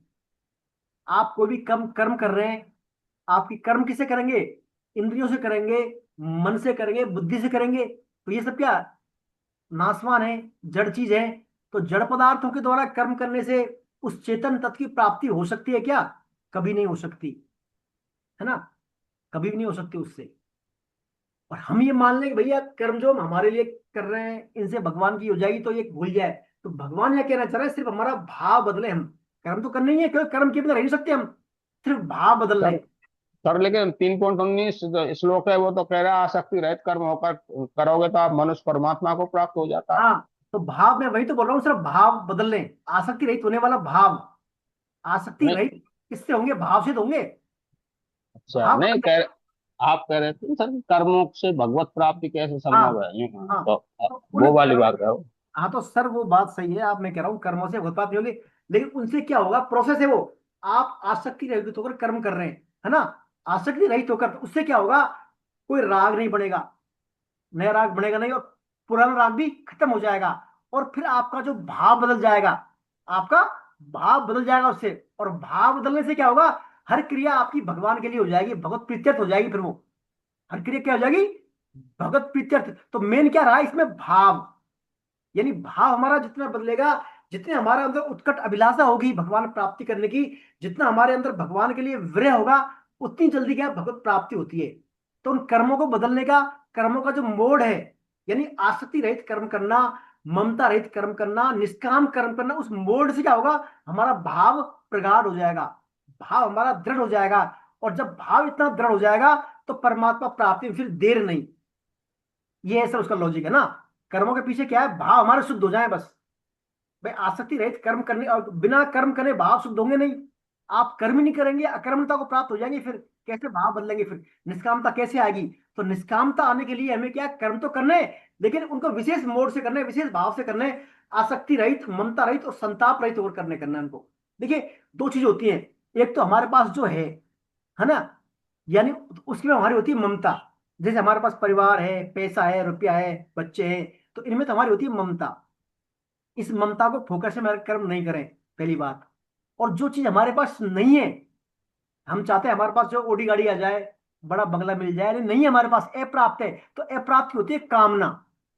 आप कोई भी कम कर्म कर रहे हैं, आपकी कर्म किससे करेंगे, इंद्रियों से करेंगे, मन से करेंगे, बुद्धि से करेंगे, तो ये सब क्या नासवान है, जड़ चीज है। तो जड़ पदार्थों के द्वारा कर्म करने से उस चेतन तत्व की प्राप्ति हो सकती है क्या? कभी नहीं हो सकती, है ना, कभी भी नहीं हो सकती उससे। और हम ये मान लें कि भैया कर्म जो हम हमारे लिए कर रहे हैं इनसे भगवान की हो जाएगी, तो ये भूल जाए। तो भगवान यह कहना चाह रहे हैं सिर्फ हमारा भाव बदले। हम कर्म तो करने ही है, क्योंकि कर्म के बिना रह नहीं सकते हम, सिर्फ भाव बदल सर लें। सर लेकिन 3.19 श्लोक है, वो तो कह रहा है आसक्ति रहित कर्म होकर करोगे तो आप मनुष्य परमात्मा को प्राप्त हो जाता है। हाँ, तो भाव मैं वही तो बोल रहा हूँ, सिर्फ भाव बदल लें। आसक्ति रहित होने वाला भाव, आसक्ति नहीं, रहित किससे होंगे, भाव से तो होंगे। अच्छा भाव नहीं बदल कह आप कह रहे थे सर कर्मों से भगवत प्राप्ति कैसे हाँ संभव है, यूं हाँ, तो तो उन वो वाली कर्म बात है। हाँ तो सर वो बात सही है, आप मैं कह रहा हूँ कर्मों से बहुत बात नहीं होगी, लेकिन उनसे क्या होगा, प्रोसेस है वो। आप आसक्ति रहित होकर कर्म कर रहे हैं, है ना, आसक्ति रहित होकर, तो उससे क्या होगा, कोई राग नहीं बनेगा, नया राग बनेगा नहीं, और पुराना राग भी खत्म हो जाएगा। और फिर आपका जो भाव बदल जाएगा, आपका भाव बदल जाएगा उससे। और भाव बदलने से क्या होगा, हर क्रिया आपकी भगवान के लिए हो जाएगी, भगवत प्रीत्यर्थ हो जाएगी। फिर वो हर क्रिया क्या हो जाएगी, भगवत प्रीत्यर्थ। तो मेन क्या रहा इसमें, भाव। यानी भाव हमारा जितना बदलेगा, जितने हमारे अंदर उत्कट अभिलाषा होगी भगवान प्राप्ति करने की, जितना हमारे अंदर भगवान के लिए विरह होगा, उतनी जल्दी क्या भगवत प्राप्ति होती है। तो उन कर्मों को बदलने का, कर्मों का जो मोड है, यानी आसक्ति रहित कर्म करना, ममता रहित कर्म करना, निष्काम कर्म करना, उस मोड से क्या होगा, हमारा भाव प्रगाढ़ हो जाएगा, भाव हमारा दृढ़ हो जाएगा। और जब भाव इतना दृढ़ हो जाएगा तो परमात्मा प्राप्ति में फिर देर नहीं। ये है सर उसका लॉजिक, है ना। कर्मों के पीछे क्या है, भाव हमारे शुद्ध हो जाए बस। भाई आसक्ति रहित कर्म करने, और बिना कर्म करे भाव शुद्ध होंगे नहीं। आप कर्म ही नहीं करेंगे, अकर्मता को प्राप्त हो जाएंगे, फिर कैसे भाव बदलेंगे, फिर निष्कामता कैसे आएगी। तो निष्कामता आने के लिए हमें क्या कर्म तो करने हैं, लेकिन उनको विशेष मोड से करने, विशेष भाव से करने, आसक्ति रहित, ममता रहित और संताप रहित होकर करने करना है उनको। देखिए दो चीज होती है, एक तो हमारे पास जो है ना, यानी उसकी में हमारी होती है ममता। जैसे हमारे पास परिवार है, पैसा है, रुपया है, बच्चे हैं, तो इनमें तो हमारी होती है ममता। इस ममता को फोकस में कर्म नहीं करें, पहली बात। और जो चीज हमारे पास नहीं है, हम चाहते हैं हमारे पास जो ओडी गाड़ी आ जाए, बड़ा बंगला मिल जाए, नहीं है हमारे पास, अप्राप्त है, तो अप्राप्त की होती है कामना।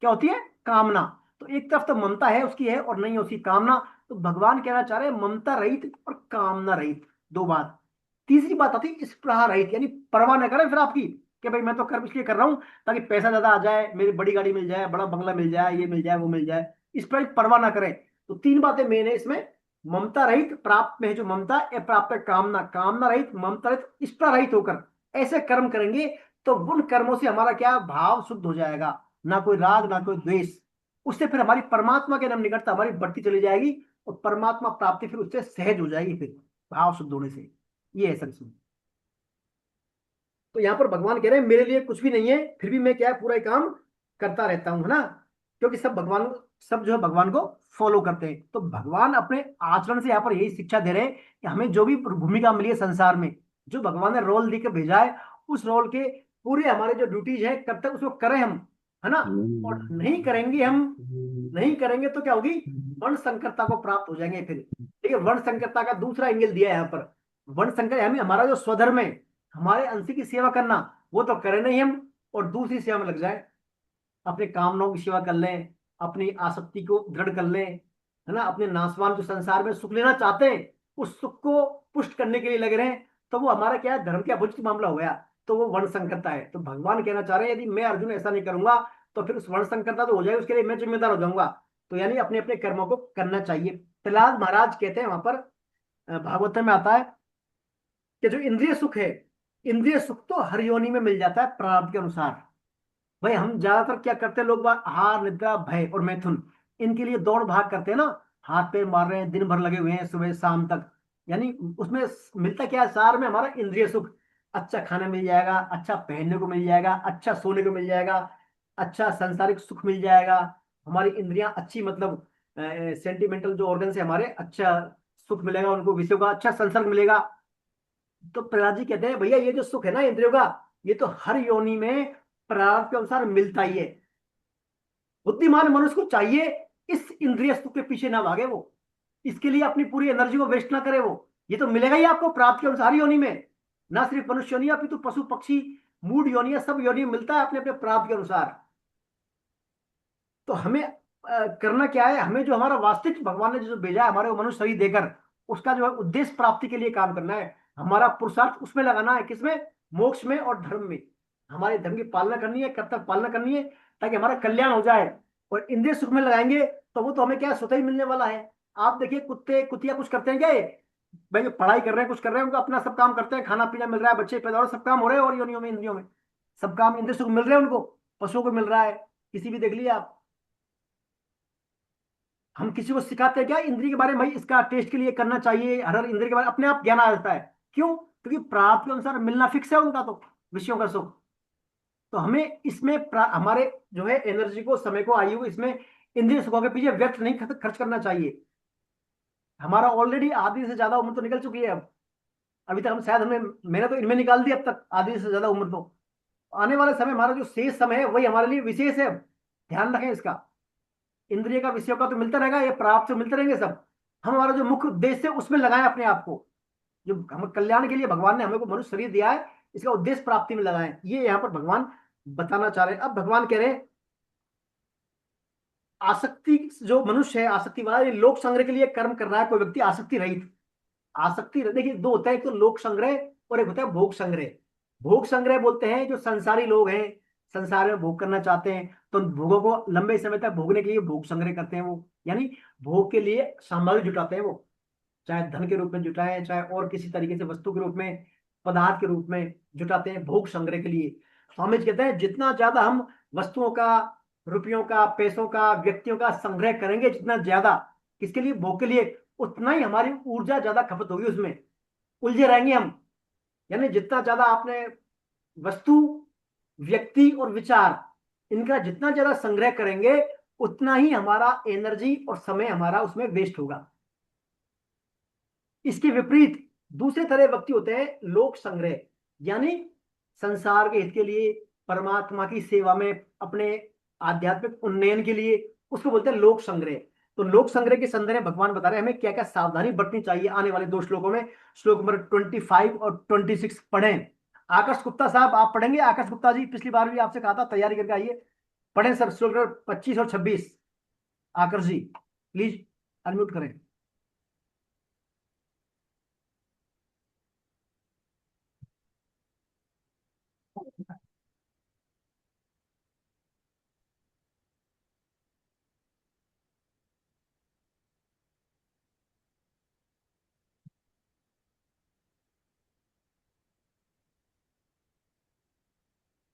क्या होती है? कामना। तो एक तरफ तो ममता है उसकी है और नहीं है उसकी कामना। तो भगवान कहना चाह रहे हैं ममता रहित और कामना रहित, दो बात। तीसरी बात आती है स्पृहा रहित, यानी परवाह न करें फिर आपकी, कि भाई मैं तो कर्म इसलिए कर रहा हूं ताकि पैसा ज्यादा आ जाए, मेरी बड़ी गाड़ी मिल जाए, बड़ा बंगला मिल जाए, ये मिल जाए, वो मिल जाए, इस पर परवाह ना करें। तो तीन बातें मेन है इसमें, ममता रहित, प्राप्त में है जो ममता, अप्राप्त है कामना, कामना रहित, ममता रहित, इष्टा रहित होकर ऐसे कर्म करेंगे तो उन कर्मों से हमारा क्या भाव शुद्ध हो जाएगा, ना कोई राग ना कोई द्वेष। उससे फिर हमारी परमात्मा के नाम निकटता हमारी बढ़ती चली जाएगी और परमात्मा प्राप्ति फिर उससे सहज हो जाएगी, फिर भाव शुद्ध होने से। ये है सर इसमें। तो यहाँ पर भगवान कह रहे हैं मेरे लिए कुछ भी नहीं है, फिर भी मैं क्या है पूरा ही काम करता रहता हूं, है ना, क्योंकि सब जो है भगवान को फॉलो करते हैं। तो भगवान अपने आचरण से यहाँ पर यही शिक्षा दे रहे हैं कि हमें जो भी भूमिका मिली है संसार में, जो भगवान ने रोल देकर भेजा है, उस रोल के पूरे हमारे जो ड्यूटीज है कर्तव्य उसको करें हम, है ना। और नहीं करेंगे हम, नहीं करेंगे तो क्या होगी, वर्ण संकरता को प्राप्त हो जाएंगे फिर। ठीक है, वर्ण संकरता का दूसरा एंगल दिया है यहाँ पर। वर्ण संकर हमें हमारा जो स्वधर्म है, हमारे अंश की सेवा करना, वो तो करें नहीं हम, और दूसरी सेवा में लग जाए, अपने कामनाओं की सेवा कर लें, अपनी आसक्ति को दृढ़ कर लें, है ना, अपने नासवान जो संसार में सुख लेना चाहते हैं उस सुख को पुष्ट करने के लिए लग रहे हैं, तो वो हमारा क्या है, धर्म के अभुचित मामला हो गया, तो वो वर्ण संकरता है। तो भगवान कहना चाह रहे हैं यदि मैं अर्जुन ऐसा नहीं करूंगा तो फिर उस वर्ण संकरता तो हो जाएगी, उसके लिए मैं जिम्मेदार हो जाऊंगा। तो यानी अपने अपने कर्मों को करना चाहिए। प्रहलाद महाराज कहते हैं वहां पर, भागवत में आता है कि जो इंद्रिय सुख है, इंद्रिय सुख तो हर योनि में मिल जाता है प्रारब्ध के अनुसार। भाई हम ज्यादातर क्या करते हैं लोग, आहार, निद्रा, भय और मैथुन, इनके लिए दौड़ भाग करते हैं ना, हाथ पैर मार रहे हैं, दिन भर लगे हुए हैं सुबह शाम तक। यानी उसमें मिलता क्या है, सार में हमारा इंद्रिय सुख, अच्छा खाना मिल जाएगा, अच्छा पहनने को मिल जाएगा, अच्छा सोने को मिल जाएगा, अच्छा सांसारिक सुख मिल जाएगा, हमारी इंद्रियां अच्छी, मतलब सेंटिमेंटल जो ऑर्गन है हमारे, अच्छा सुख मिलेगा उनको, विषयों का अच्छा संसर्ग मिलेगा। तो प्रहलाद जी कहते हैं भैया ये जो सुख है ना इंद्रियों का, ये तो हर योनि में प्रारब्ध के अनुसार मिलता ही है। बुद्धिमान मनुष्य को चाहिए इस इंद्रिय सुख के पीछे ना भागे वो, इसके लिए अपनी पूरी एनर्जी को वेस्ट ना करे वो। ये तो मिलेगा ही आपको प्राप्त के अनुसार योनि में, ना सिर्फ मनुष्य योनि, अपितु पशु पक्षी मूड योनि, सब योनि में मिलता है अपने अपने प्राप्त के अनुसार। तो हमें करना क्या है, हमें जो हमारा वास्तविक भगवान ने जो भेजा है हमारे को मनुष्य शरीर देकर, उसका जो है उद्देश्य प्राप्ति के लिए काम करना है, हमारा पुरुषार्थ उसमें लगाना है, किसमें, मोक्ष में और धर्म में। हमारे धर्म की पालना करनी है, कर्तव्य पालना करनी है, ताकि हमारा कल्याण हो जाए। और इंद्रिय सुख में लगाएंगे तो वो तो हमें क्या स्वतः ही मिलने वाला है। आप देखिए कुत्ते कुतिया कुछ करते हैं क्या, ये भाई जो पढ़ाई कर रहे हैं कुछ कर रहे हैं, उनका अपना सब काम करते हैं, खाना पीना मिल रहा है, बच्चे पैदा हो रहे हैं, सब काम हो रहे हैं, और योनियों में इंद्रियों में सब काम इंद्रिय सुख मिल रहे हैं उनको, पशुओं को मिल रहा है, किसी भी देख लिया आप। हम किसी को सिखाते हैं क्या इंद्रिय के बारे में, भाई इसका टेस्ट के लिए करना चाहिए, हर हर इंद्रिय के बारे में अपने आप ज्ञान आ जाता है। क्यों? क्योंकि प्राप्त के अनुसार मिलना फिक्स है उनका, तो विषयों का सुख। तो हमें इसमें हमारे जो है एनर्जी को, समय को, आयु को इसमें इंद्रिय सुखों के पीछे व्यर्थ नहीं खर्च करना चाहिए। हमारा ऑलरेडी आधी से ज्यादा उम्र तो निकल चुकी है अब, अभी तक हम शायद हमने, मैंने तो इनमें निकाल दी अब तक आधी से ज्यादा उम्र। तो आने वाले समय हमारा जो शेष समय है वही हमारे लिए विशेष है, ध्यान रखें इसका। इंद्रिय का विषयों का तो मिलता रहेगा, ये प्राप्त से मिलते रहेंगे सब। हम हमारा जो मुख्य उद्देश्य है उसमें लगाएं अपने आप को, जो हम कल्याण के लिए भगवान ने हमें को मनुष्य शरीर दिया है, इसका उद्देश्य प्राप्ति में लगाएं, ये यहाँ पर भगवान बताना चाह रहे हैं। अब भगवान कह रहे हैं आसक्ति, जो मनुष्य है आसक्ति वाला, ये लोक संग्रह के लिए कर्म कर रहा है कोई व्यक्ति आसक्ति रहित। आसक्ति देखिए दो होता है, एक तो लोक संग्रह और एक होता है भोग संग्रह। भोग संग्रह बोलते हैं जो संसारी लोग हैं, संसार में भोग करना चाहते हैं, तो भोगों को लंबे समय तक भोगने के लिए भोग संग्रह करते हैं वो, यानी भोग के लिए सामग्री जुटाते हैं वो, चाहे धन के रूप में जुटाएं, चाहे और किसी तरीके से वस्तु के रूप में, पदार्थ के रूप में जुटाते हैं भोग संग्रह के लिए। स्वामी जी कहते हैं जितना ज्यादा हम वस्तुओं का, रुपयों का, पैसों का, व्यक्तियों का संग्रह करेंगे, जितना ज्यादा किसके लिए, भोग के लिए, उतना ही हमारी ऊर्जा ज्यादा खपत होगी, उसमें उलझे रहेंगे हम। यानी जितना ज्यादा आपने वस्तु व्यक्ति और विचार, इनका जितना ज्यादा संग्रह करेंगे उतना ही हमारा एनर्जी और समय हमारा उसमें वेस्ट होगा। इसके विपरीत दूसरे तरह व्यक्ति होते हैं लोक संग्रह, यानी संसार के हित के लिए, परमात्मा की सेवा में, अपने आध्यात्मिक उन्नयन के लिए, उसको बोलते हैं लोक संग्रह। तो लोक संग्रह के संदर्भ में भगवान बता रहे हैं हमें क्या क्या सावधानी बरतनी चाहिए आने वाले 2 श्लोकों में। श्लोक नंबर 25 और 26 पढ़ें। आकाश गुप्ता साहब आप पढ़ेंगे? आकाश गुप्ता जी, पिछली बार भी आपसे कहा था तैयारी करके आइए, पढ़ें सर श्लोक नंबर 25 और 26। आकाश जी प्लीज अनम्यूट करें।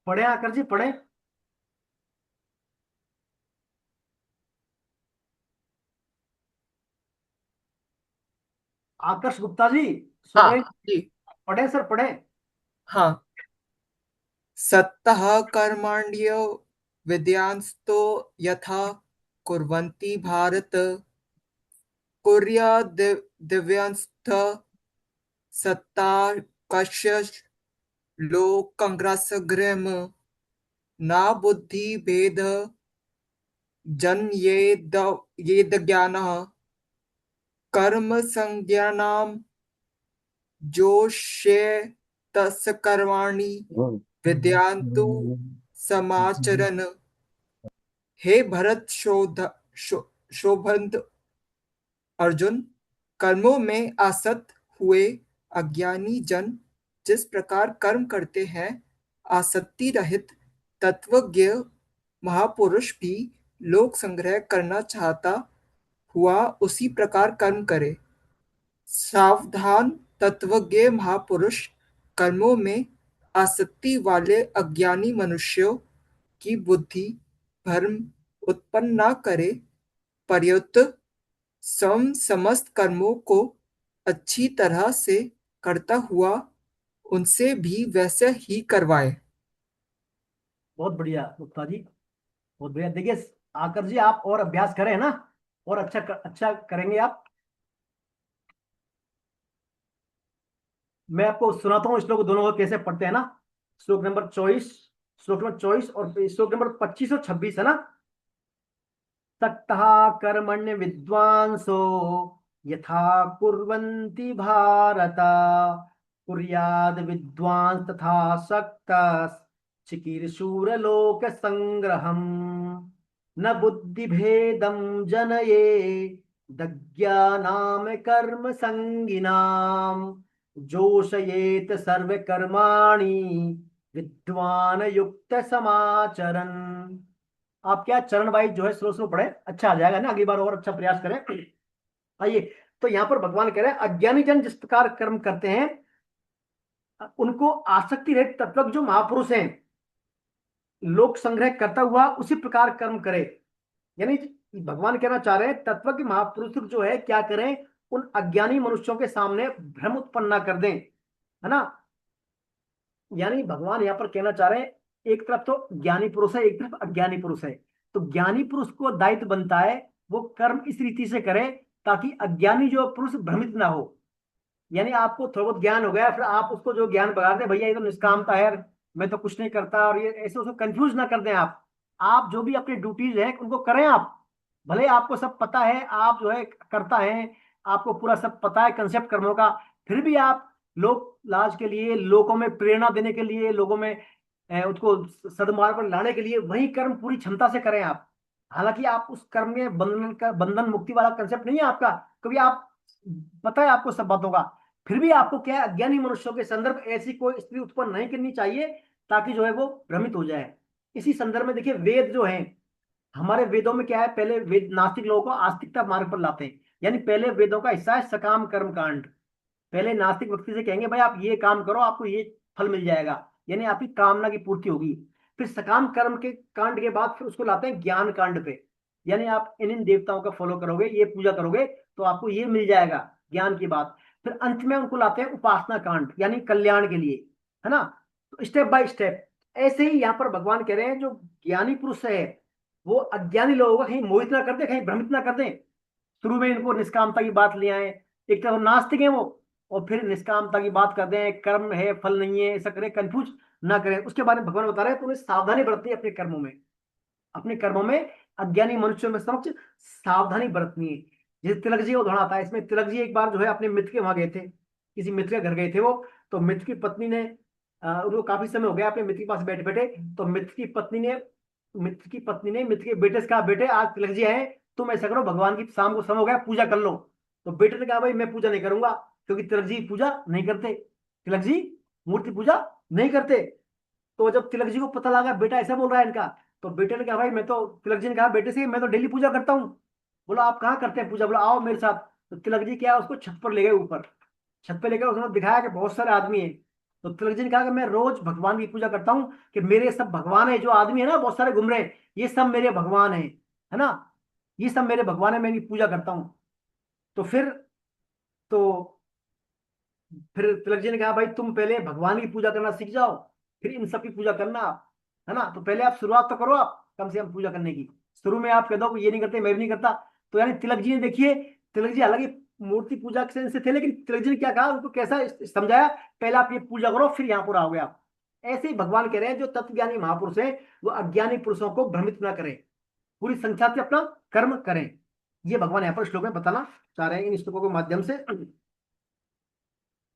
पढ़े आकाश जी, पढ़े। आकाश गुप्ता जी सुन रहे हाँ हैं? जी। पढ़े सर, पढ़े। हाँ। सत्तः कर्मण्यो विद्यांस्तो यथा कुर्वन्ति भारत कुर्याद् दिव्यांस्तः सत्ता कश्य लोकंग्रासगृहम् न बुद्धि भेद जन्येद्ज्ञानः कर्म संज्ञानां जोष्ये कर्माणि विद्यान्तु समाचरन्। हे भरत शोभंत अर्जुन, कर्मों में आसक्त हुए अज्ञानी जन जिस प्रकार कर्म करते हैं, आसक्ति रहित तत्वज्ञ महापुरुष भी लोक संग्रह करना चाहता हुआ उसी प्रकार कर्म करे। सावधान तत्वज्ञ महापुरुष कर्मों में आसक्ति वाले अज्ञानी मनुष्यों की बुद्धि भ्रम उत्पन्न न करे, पर्युत समस्त कर्मों को अच्छी तरह से करता हुआ उनसे भी वैसे ही करवाए। बहुत बढ़िया गुप्ता जी, बहुत बढ़िया। देखिए आकर जी आप और अभ्यास करें ना, और अच्छा करेंगे आप। मैं आपको सुनाता हूँ श्लोक दोनों को कैसे पढ़ते हैं ना। श्लोक नंबर 24, श्लोक नंबर 24 और श्लोक नंबर 25 और 26 है ना। सक्तः कर्मण्य विद्वांसो यथा कुर्वन्ति भारत कुर्याद् विद्वांस तथा सक्तः चिकीर्षूरलोक संग्रहम् न बुद्धिभेदं जनये दज्ञानां कर्म संगिनाम् जोषयेत सर्वकर्माणि विद्वान युक्त समाचरन्। आप क्या चरण वाइज जो है स्लो स्लो पढ़े, अच्छा आ जाएगा ना, अगली बार और अच्छा प्रयास करें। आइए, तो यहाँ पर भगवान कह रहे हैं अज्ञानी जन जिस प्रकार कर्म करते हैं उनको आसक्ति रहित तत्व जो महापुरुष हैं लोक संग्रह करता हुआ उसी प्रकार कर्म करे। यानी भगवान कहना चाह रहे हैं तत्व के महापुरुष जो है क्या करें, उन अज्ञानी मनुष्यों के सामने भ्रम उत्पन्न ना कर दें, है ना। यानी भगवान यहाँ पर कहना चाह रहे हैं एक तरफ तो ज्ञानी पुरुष है, एक तरफ अज्ञानी पुरुष है। तो ज्ञानी पुरुष को दायित्व बनता है वो कर्म इस रीति से करे ताकि अज्ञानी जो पुरुष भ्रमित ना हो। यानी आपको थोड़ा बहुत ज्ञान हो गया, फिर आप उसको जो ज्ञान बता दें भैया ये तो निष्कामता है, मैं तो कुछ नहीं करता, और ये ऐसे उसको कंफ्यूज ना कर दें। आप जो भी अपनी ड्यूटीज हैं उनको करें। आप भले आपको सब पता है, आप जो है करता है, आपको पूरा सब पता है कंसेप्ट कर्मों का, फिर भी आप लोक लाज के लिए, लोगों में प्रेरणा देने के लिए, लोगों में उसको सदमार्ग पर लाने के लिए वही कर्म पूरी क्षमता से करें आप। हालांकि आप उस कर्म में बंधन मुक्ति वाला कंसेप्ट नहीं है आपका, कभी आप पता है आपको सब बातों का, फिर भी आपको क्या है अज्ञानी मनुष्यों के संदर्भ ऐसी कोई स्थिति उत्पन्न नहीं करनी चाहिए ताकि जो है वो भ्रमित हो जाए। इसी संदर्भ में देखिए वेद जो है हमारे वेदों में क्या है, पहले वेद नास्तिक लोगों को आस्तिकता मार्ग पर लाते हैं। यानी पहले वेदों का हिस्सा है सकाम कर्म कांड। पहले नास्तिक व्यक्ति से कहेंगे भाई आप ये काम करो आपको ये फल मिल जाएगा, यानी आपकी कामना की पूर्ति होगी। फिर सकाम कर्म के कांड के बाद फिर उसको लाते हैं ज्ञान कांड पे, यानी आप इन देवताओं का फॉलो करोगे, ये पूजा करोगे तो आपको ये मिल जाएगा ज्ञान की बात। फिर अंत में उनको लाते हैं उपासना कांड, यानी कल्याण के लिए, है ना। तो स्टेप बाय स्टेप ऐसे ही यहाँ पर भगवान कह रहे हैं जो ज्ञानी पुरुष है वो अज्ञानी लोगों को कहीं मोहित ना कर दे, कहीं भ्रमित ना कर दे। शुरू में इनको निष्कामता की बात ले आए, एक तरफ नास्तिक है वो, और फिर निष्कामता की बात कर दें, कर्म है फल नहीं है, ऐसा करें, कंफ्यूज ना करें। उसके बारे में भगवान बता रहे हैं तो उन्हें सावधानी बरतनी है अपने कर्मों में, अपने कर्मों में अज्ञानी मनुष्यों में समक्ष सावधानी बरतनी है। जैसे तिलक जी का उदाहरण आता है इसमें। तिलक जी एक बार जो है अपने मित्र के वहां गए थे, किसी मित्र के घर गए थे वो। तो मित्र की पत्नी ने उनको काफी समय हो गया अपने मित्र के पास बैठे बैठे। तो मित्र के बेटे से कहा, बेटे आज तिलक जी आए, तुम ऐसा करो, भगवान की शाम को समय हो गया, पूजा कर लो। तो बेटे ने कहा, भाई मैं पूजा नहीं करूंगा, क्योंकि तिलक जी पूजा नहीं करते, तिलक जी मूर्ति पूजा नहीं करते। तो जब तिलक जी को पता लगा बेटा ऐसा बोल रहा है इनका, तो बेटे ने कहा, भाई मैं तो, तिलक जी ने कहा बेटे से, मैं तो डेली पूजा करता हूँ। बोला आप कहाँ करते हैं पूजा? बोला आओ मेरे साथ। तो तिलक जी क्या, उसको छत पर ले गए, ऊपर छत पे लेकर उसने दिखाया कि बहुत सारे आदमी हैं। तो तिलक जी ने कहा कि मैं रोज भगवान की पूजा करता हूँ, कि मेरे सब भगवान है, जो आदमी है ना बहुत सारे घूम रहे हैं, ये सब मेरे भगवान है ना, ये सब मेरे भगवान है, मैं इनकी पूजा करता हूँ। तो तो फिर तिलक जी ने कहा, भाई तुम पहले भगवान की पूजा करना सीख जाओ, फिर इन सब की पूजा करना आप, है ना। तो पहले आप शुरुआत तो करो, आप कम से कम पूजा करने की। शुरू में आप कह दो कि ये नहीं करते, मैं भी नहीं करता। तो यानी तिलक जी ने, देखिए तिलक जी हालांकि मूर्ति पूजा से थे, लेकिन तिलक जी ने क्या कहा, उनको कैसा समझाया, पहले आप ये पूजा करो फिर यहाँ पर आओगे आप। ऐसे ही भगवान कह रहे हैं जो तत्वज्ञानी महापुरुष हैं वो अज्ञानी पुरुषों को भ्रमित ना करें, पूरी संख्या से अपना कर्म करें। ये भगवान यहाँ पर श्लोक में बताना चाह रहे हैं इन श्लोकों के माध्यम से।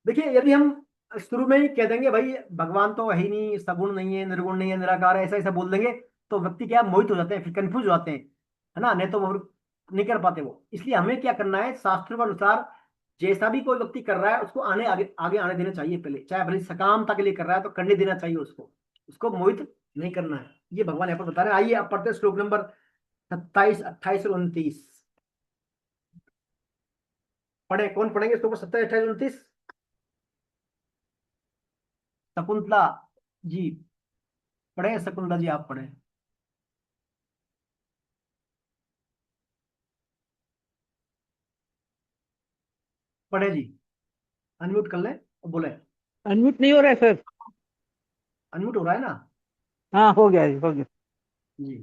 देखिए यदि हम शुरू में ही कह देंगे भाई भगवान तो है ही नहीं, सगुण नहीं है, निर्गुण नहीं है, निराकार है, ऐसा ऐसा बोल देंगे, तो व्यक्ति क्या मोहित हो जाते हैं, फिर कंफ्यूज हो जाते हैं, है ना, नहीं तो वो नहीं कर पाते वो। इसलिए हमें क्या करना है, शास्त्रों के अनुसार जैसा भी कोई व्यक्ति कर रहा है उसको आने आगे आगे आने देना चाहिए पहले, चाहे भले सकामता के लिए कर रहा है तो करने देना चाहिए उसको, उसको मोहित नहीं करना है। ये भगवान यहाँ पर बता रहे हैं। आइए अब पढ़ते हैं श्लोक नंबर 27, 28 और 29। पढ़े, कौन पढ़ेंगे श्लोक 27, 28, 29? शकुंतला जी पढ़े, शकुंतला जी आप पढ़े। पढ़े जी, अनम्यूट कर ले और बोले। अनम्यूट नहीं हो रहा है सर। अनम्यूट हो रहा है ना? हाँ हो गया जी, हो गया। जी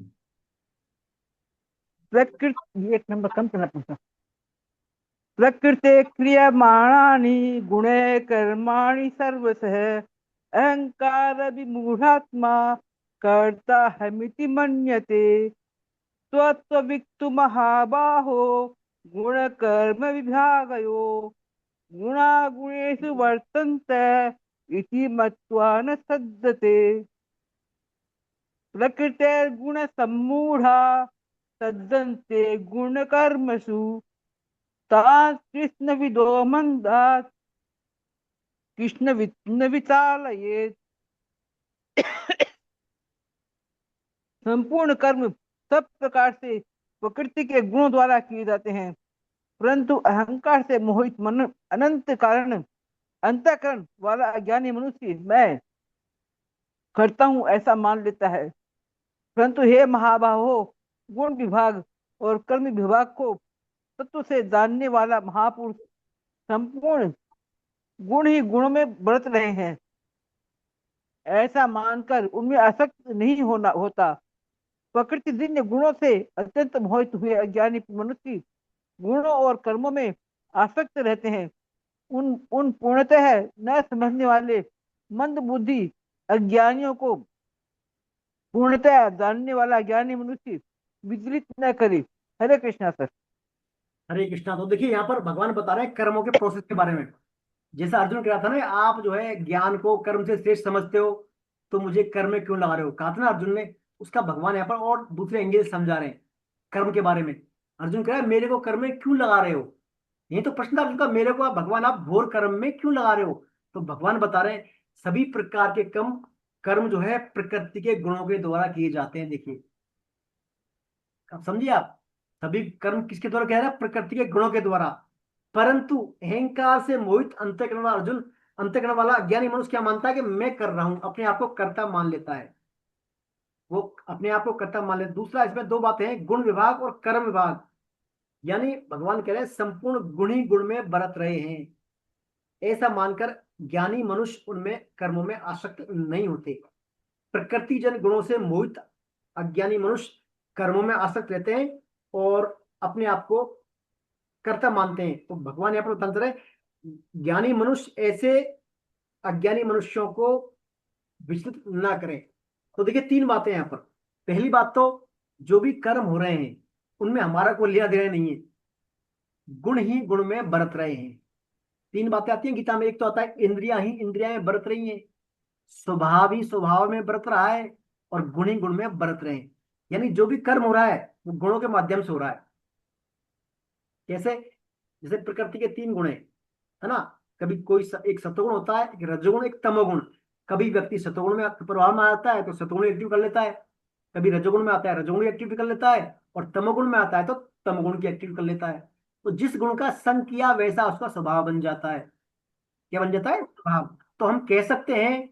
प्रकृति, एक नंबर कम करना पड़ता। प्रकृते क्रियमाणानि गुणे कर्माणि सर्वशः अहंकार विमूढ़ात्मा कर्ता हमिति मन्यते त्वत्विक्तु महाबाहो गुण कर्म विभागयो गुणा गुणेषु वर्तन्ते इति मत्वा न सद्यते प्रकृतेर्गुण सम्मूढ़ा सज्जन्ते गुण कर्मसु तान् कृष्ण विदो मंदात् कृष्ण न विचालयेत्। संपूर्ण कर्म सब प्रकार से प्रकृति के गुणों द्वारा किए जाते हैं, परंतु अहंकार से मोहित मन अनंत कारण अंतःकरण वाला अज्ञानी मनुष्य मैं करता हूँ ऐसा मान लेता है। परंतु हे महाबाहो, गुण विभाग और कर्म विभाग को तत्व से जानने वाला महापुरुष संपूर्ण गुण ही गुणों में बरत रहे हैं, ऐसा मानकर उनमें आसक्त नहीं होना होता। प्रकृति जन्य गुणों से अत्यंत मोहित हुए अज्ञानी मनुष्य गुणों और कर्मों में आसक्त रहते हैं। उन उन पूर्णतः न समझने वाले मंद बुद्धि अज्ञानियों को पूर्णतः जानने वाला ज्ञानी मनुष्य विचलित न करे। हरे कृष्णा सर। हरे कृष्णा। तो देखिए यहाँ पर भगवान बता रहे हैं कर्मों के प्रोसेस के बारे में। जैसा अर्जुन कह रहा था ना, आप जो है ज्ञान को कर्म से श्रेष्ठ समझते हो, तो मुझे कर्म में क्यों लगा रहे हो, कहा था ना अर्जुन ने। उसका भगवान यहाँ पर और दूसरे एंगल से समझा रहे हैं कर्म के बारे में। अर्जुन कह रहा है मेरे को कर्म में क्यों लगा रहे हो, यही तो प्रश्न था अर्जुन का, मेरे को आप भगवान आप घोर कर्म में क्यों लगा रहे हो। तो भगवान बता रहे हैं सभी प्रकार के कर्म कर्म जो है प्रकृति के गुणों के द्वारा किए जाते हैं। देखिए अब समझिए आप, सभी कर्म किसके द्वारा कह रहा है, प्रकृति के गुणों के द्वारा। परंतु अहंकार से मोहित अंतःकरण वाला अर्जुन, अंतःकरण वाला अज्ञानी मनुष्य क्या मानता है कि मैं कर रहा हूं, अपने आप को कर्ता मान लेता है, वो अपने आप को कर्ता मान लेता। दूसरा इसमें दो बातें हैं, गुण विभाग और कर्म विभाग। यानी भगवान कह रहे हैं संपूर्ण गुण ही गुण में बरत रहे हैं, ऐसा मानकर ज्ञानी मनुष्य उनमें कर्मों में आसक्त नहीं होते। प्रकृति जन गुणों से मोहित अज्ञानी मनुष्य कर्मों में आसक्त रहते हैं और अपने आप को कर्ता मानते हैं। तो भगवान यहाँ पर बताते रहे ज्ञानी मनुष्य ऐसे अज्ञानी मनुष्यों को विचलित ना करें। तो देखिए तीन बातें यहाँ पर। पहली बात तो जो भी कर्म हो रहे हैं उनमें हमारा कोई लेना देना नहीं है, गुण ही गुण में बरत रहे हैं। तीन बातें आती हैं गीता में। एक तो आता है इंद्रियां ही इंद्रियां में बरत रही हैं, स्वभाव ही स्वभाव में बरत रहा है, और गुण ही गुण में बरत रहे हैं। यानी जो भी कर्म हो रहा है वो गुणों के माध्यम से हो रहा है। कैसे? जैसे प्रकृति के तीन गुण है ना। कभी कोई एक सत्वगुण होता है, एक रजोगुण, एक तमोगुण। कभी व्यक्ति सत्वगुण में प्रभाव में आता है तो सत्वगुण एक्टिव कर लेता है, कभी रजोगुण में आता है रजोगुण एक्टिव कर लेता है, और तमोगुण में आता है तो तमोगुण की एक्टिव कर लेता है। तो जिस गुण का संग किया वैसा उसका स्वभाव बन जाता है। क्या बन जाता है? स्वभाव। तो हम कह सकते हैं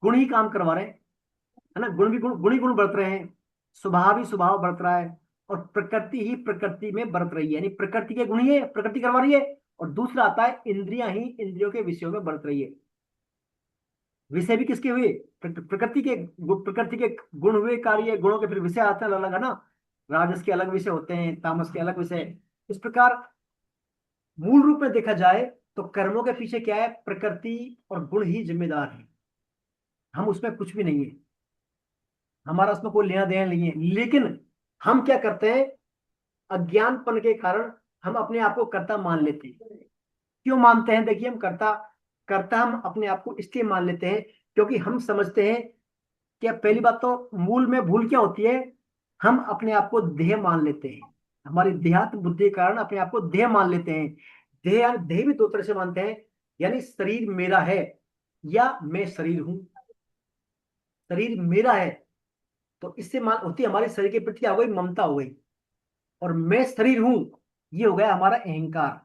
गुण ही काम करवा रहे हैं, है ना। गुण ही गुण बरत रहे हैं, स्वभाव ही स्वभाव बरत रहा है, और प्रकृति ही प्रकृति में बरत रही है। यानी प्रकृति के गुण ही है, प्रकृति करवा रही है। और दूसरा आता है इंद्रियां ही इंद्रियों के विषयों में बरत रही है। विषय भी किसके हुए? प्रकृति के गुण हुए, कार्य गुणों के फिर विषय आते हैं अलग अलग, है ना। राजस के अलग विषय होते हैं, तामस के अलग विषय। इस प्रकार मूल रूप में देखा जाए तो कर्मों के पीछे क्या है? प्रकृति और गुण ही जिम्मेदार है। हम उसमें कुछ भी नहीं है, हमारा उसमें कोई लेना देना नहीं है। लेकिन हम क्या करते हैं? अज्ञानपन के कारण हम अपने आप को कर्ता मान लेते हैं। क्यों मानते हैं? देखिए, हम कर्ता कर्ता हम अपने आप को इसलिए मान लेते हैं क्योंकि हम समझते हैं कि पहली बात तो मूल में भूल क्या होती है? हम अपने आप को देह मान लेते हैं। हमारी देहात्म बुद्धि के कारण अपने आप को देह मान लेते हैं। देह देह भी दो तरह से मानते हैं, यानी शरीर मेरा है या मैं शरीर हूं। शरीर मेरा है तो इससे मान होती है हमारे शरीर के प्रति आ गई ममता हो गई, और मैं शरीर हूं ये हो गया हमारा अहंकार।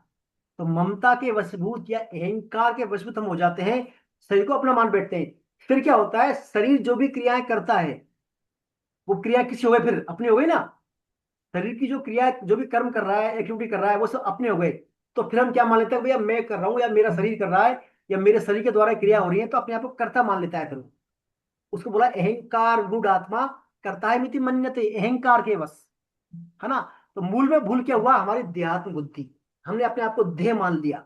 तो ममता के वशभूत या अहंकार के वशभूत हम हो जाते हैं, शरीर को अपना मान बैठते हैं। फिर क्या होता है? शरीर जो भी क्रियाएं करता है वो क्रिया किसी हो गई, फिर अपनी हो गई ना। शरीर की जो क्रिया जो भी कर्म कर रहा है, एक्टिविटी कर रहा है, वो सब अपने हो गए। तो फिर हम क्या मान लेते हैं? भैया मैं कर रहा हूँ या मेरा शरीर कर रहा है या मेरे शरीर के द्वारा क्रिया हो रही है, तो अपने आप को कर्ता मान लेता है। फिर उसको बोला अहंकार रूढ़ आत्मा करता है मिति मन्यते, अहंकार के वश, है ना। तो मूल में भूल क्या हुआ? हमारी देहात्म बुद्धि, हमने अपने आप को देह मान लिया।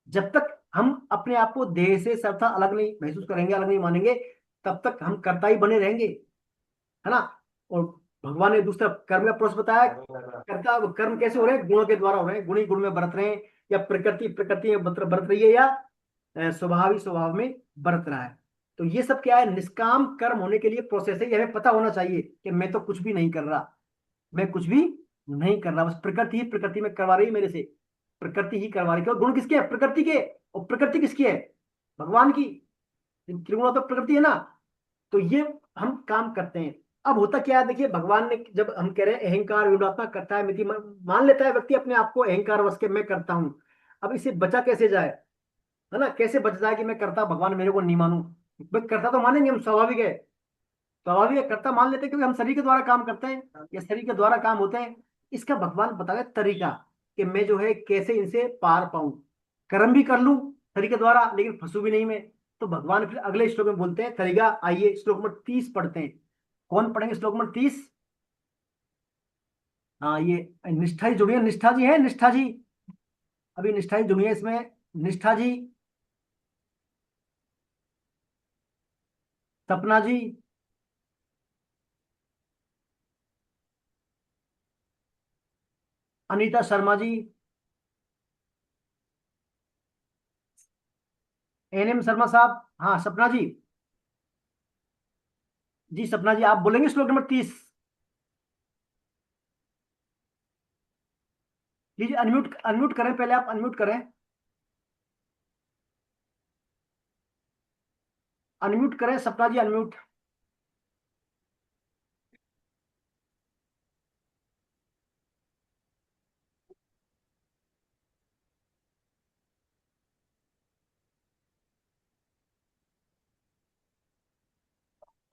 जब तक हम अपने आप को देह से सर्वथा अलग नहीं महसूस करेंगे, अलग नहीं मानेंगे, तब तक हम कर्ता ही बने रहेंगे, है ना। और भगवान ने दूसरा कर्म का प्रोसेस बताया। कर्ता कर्म कैसे हो रहे हैं? गुणों के द्वारा हो रहे हैं, गुण ही गुण में बरत रहे हैं, या प्रकृति प्रकृति में बरत रही है, या स्वभाव ही स्वभाव में बरत रहा है। तो ये सब क्या है? निष्काम कर्म होने के लिए प्रोसेस है। ये हमें पता होना चाहिए कि मैं तो कुछ भी नहीं कर रहा, मैं कुछ भी नहीं कर रहा, बस प्रकृति ही प्रकृति में करवा रही है मेरे से। प्रकृति ही करवा रही है। गुण किसके हैं? प्रकृति के। और प्रकृति किसकी है? भगवान की। त्रिगुण तो प्रकृति है ना। तो ये हम काम करते हैं। अब होता क्या है? देखिए, भगवान ने जब हम कह रहे हैं अहंकार विरोधात्मा करता है मिति, मान लेता है व्यक्ति अपने आप को अहंकार वश के मैं करता हूं। अब इसे बचा कैसे जाए, है ना। कैसे बच जाए कि मैं करता भगवान मेरे को नहीं मानूं? भाई करता तो मानेंगे हम, स्वाभाविक है। स्वाभाविक है, कर्ता मान लेते हैं क्योंकि हम शरीर के द्वारा काम करते हैं या शरीर के द्वारा काम होते हैं। इसका भगवान बता रहे तरीका कि मैं जो है कैसे इनसे पार पाऊं। कर्म भी कर लूं शरीर के द्वारा लेकिन फंसू भी नहीं मैं। तो भगवान फिर अगले श्लोक में बोलते हैं तरीका। आइए श्लोक नंबर 30 पढ़ते हैं। कौन पढ़ेंगे श्लोक नंबर 30? हाँ, ये निष्ठा जी जुड़िए। निष्ठा जी है? निष्ठा जी, अभी निष्ठा जी जुड़िए इसमें। निष्ठा जी, सपना जी, अनीता शर्मा जी, एनएम शर्मा साहब, हाँ सपना जी। जी सपना जी, आप बोलेंगे श्लोक नंबर 30। प्लीज अनम्यूट अनम्यूट करें, पहले आप अनम्यूट करें। अनम्यूट करें सपना जी, अनम्यूट।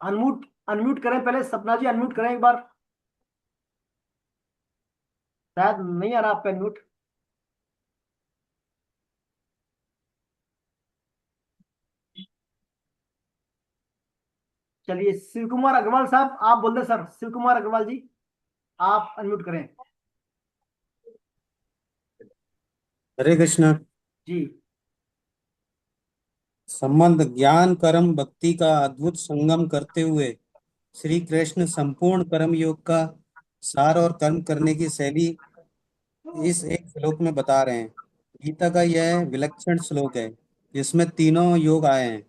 अनम्यूट अनम्यूट करें पहले, सपना जी अनम्यूट करें एक बार। शायद नहीं आ रहा आपका अनम्यूट। चलिए शिव कुमार अग्रवाल साहब आप बोल रहे सर, शिव कुमार अग्रवाल जी आप अनम्यूट करें। हरे कृष्ण। जी। संबंध ज्ञान कर्म भक्ति का अद्भुत संगम करते हुए श्री कृष्ण संपूर्ण कर्म योग का सार और कर्म करने की शैली इस एक श्लोक में बता रहे हैं। गीता का यह विलक्षण श्लोक है जिसमें तीनों योग आए हैं।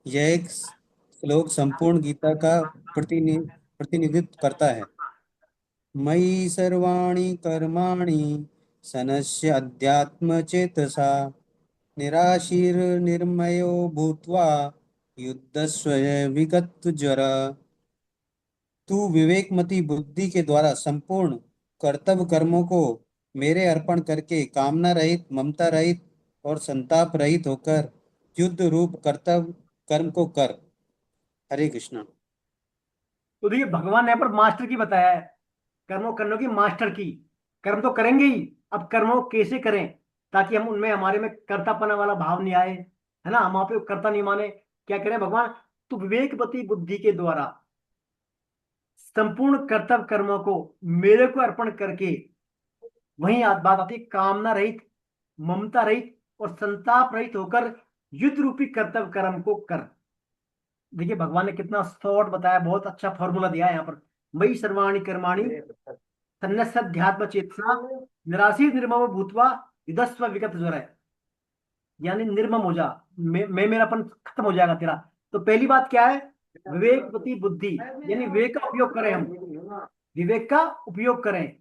यह एक श्लोक संपूर्ण गीता का प्रतिनिधित्व करता है। मयि सर्वाणि कर्माणि सनस्य अध्यात्म चेतसा निराशीर्निर्मयो भूत्वा युद्धस्व विगत ज्वर। तू विवेकमती बुद्धि के द्वारा संपूर्ण कर्तव्य कर्मों को मेरे अर्पण करके कामना रहित, ममता रहित और संताप रहित होकर युद्ध रूप कर्तव्य कर्म को कर। हरे कृष्णा। तो देखिए भगवान ने यहाँ पर मास्टर की बताया है, कर्मों करने की मास्टर की। कर्म तो करेंगे ही, अब कर्मों को कैसे करें ताकि हम उनमें हमारे में कर्तापना वाला भाव नहीं आए, है ना, हम वहां पे कर्ता नहीं माने। क्या करें भगवान? तो विवेकवती बुद्धि के द्वारा संपूर्ण कर्तव्य कर्मों को मेरे को अर्पण करके, वही बात आती है कामना रहित, ममता रहित और संताप रहित होकर युद्ध रूपी कर्तव्य कर्म को कर। देखिए भगवान ने कितना शॉर्ट बताया, बहुत अच्छा फॉर्मूला दिया है यहाँ पर। मयि सर्वाणि कर्माणि सन्न्यस्याध्यात्म चेतसा निराशी निर्मम भूत्वा युधस्व विगत ज्वर है, यानी निर्मम हो जा, मैं मेरापन खत्म हो जाएगा तेरा। तो पहली बात क्या है? विवेकवती बुद्धि, यानी विवेक का उपयोग करें हम, विवेक का उपयोग करें।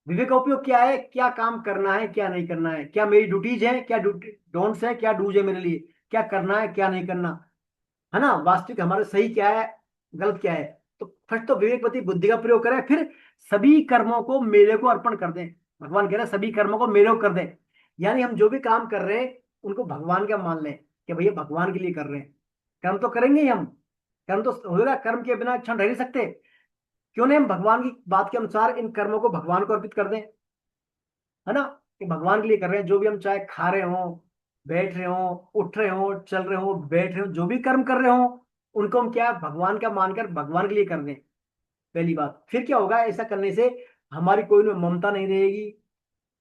विवेक का उपयोग क्या है? क्या काम करना है, क्या नहीं करना है, क्या मेरी ड्यूटीज है, क्या डोंट्स है, क्या डूज है मेरे लिए, क्या करना है क्या नहीं करना, है ना, वास्तविक हमारा सही क्या है गलत क्या है। तो फर्स्ट तो विवेकवती बुद्धि का प्रयोग करें, फिर सभी कर्मों को मेरे को अर्पण कर दें। भगवान कह रहे हैं सभी कर्मों को मेरे को कर दें, यानी हम जो भी काम कर रहे हैं उनको भगवान का मान लें कि भैया भगवान के लिए कर रहे हैं। कर्म तो करेंगे ही हम, कर्म तो होगा, कर्म के बिना क्षण रह नहीं सकते। क्यों नहीं हम भगवान की बात के अनुसार इन कर्मों को भगवान को अर्पित कर दें, है ना, कि भगवान के लिए कर रहे हैं। जो भी हम चाहे खा रहे हो, बैठ रहे हो, उठ रहे हो, चल रहे हो, बैठ रहे हो, जो भी कर्म कर रहे हो उनको हम क्या भगवान का मानकर भगवान के लिए कर दें। पहली बात। फिर क्या होगा? ऐसा करने से हमारी कोई में ममता नहीं रहेगी,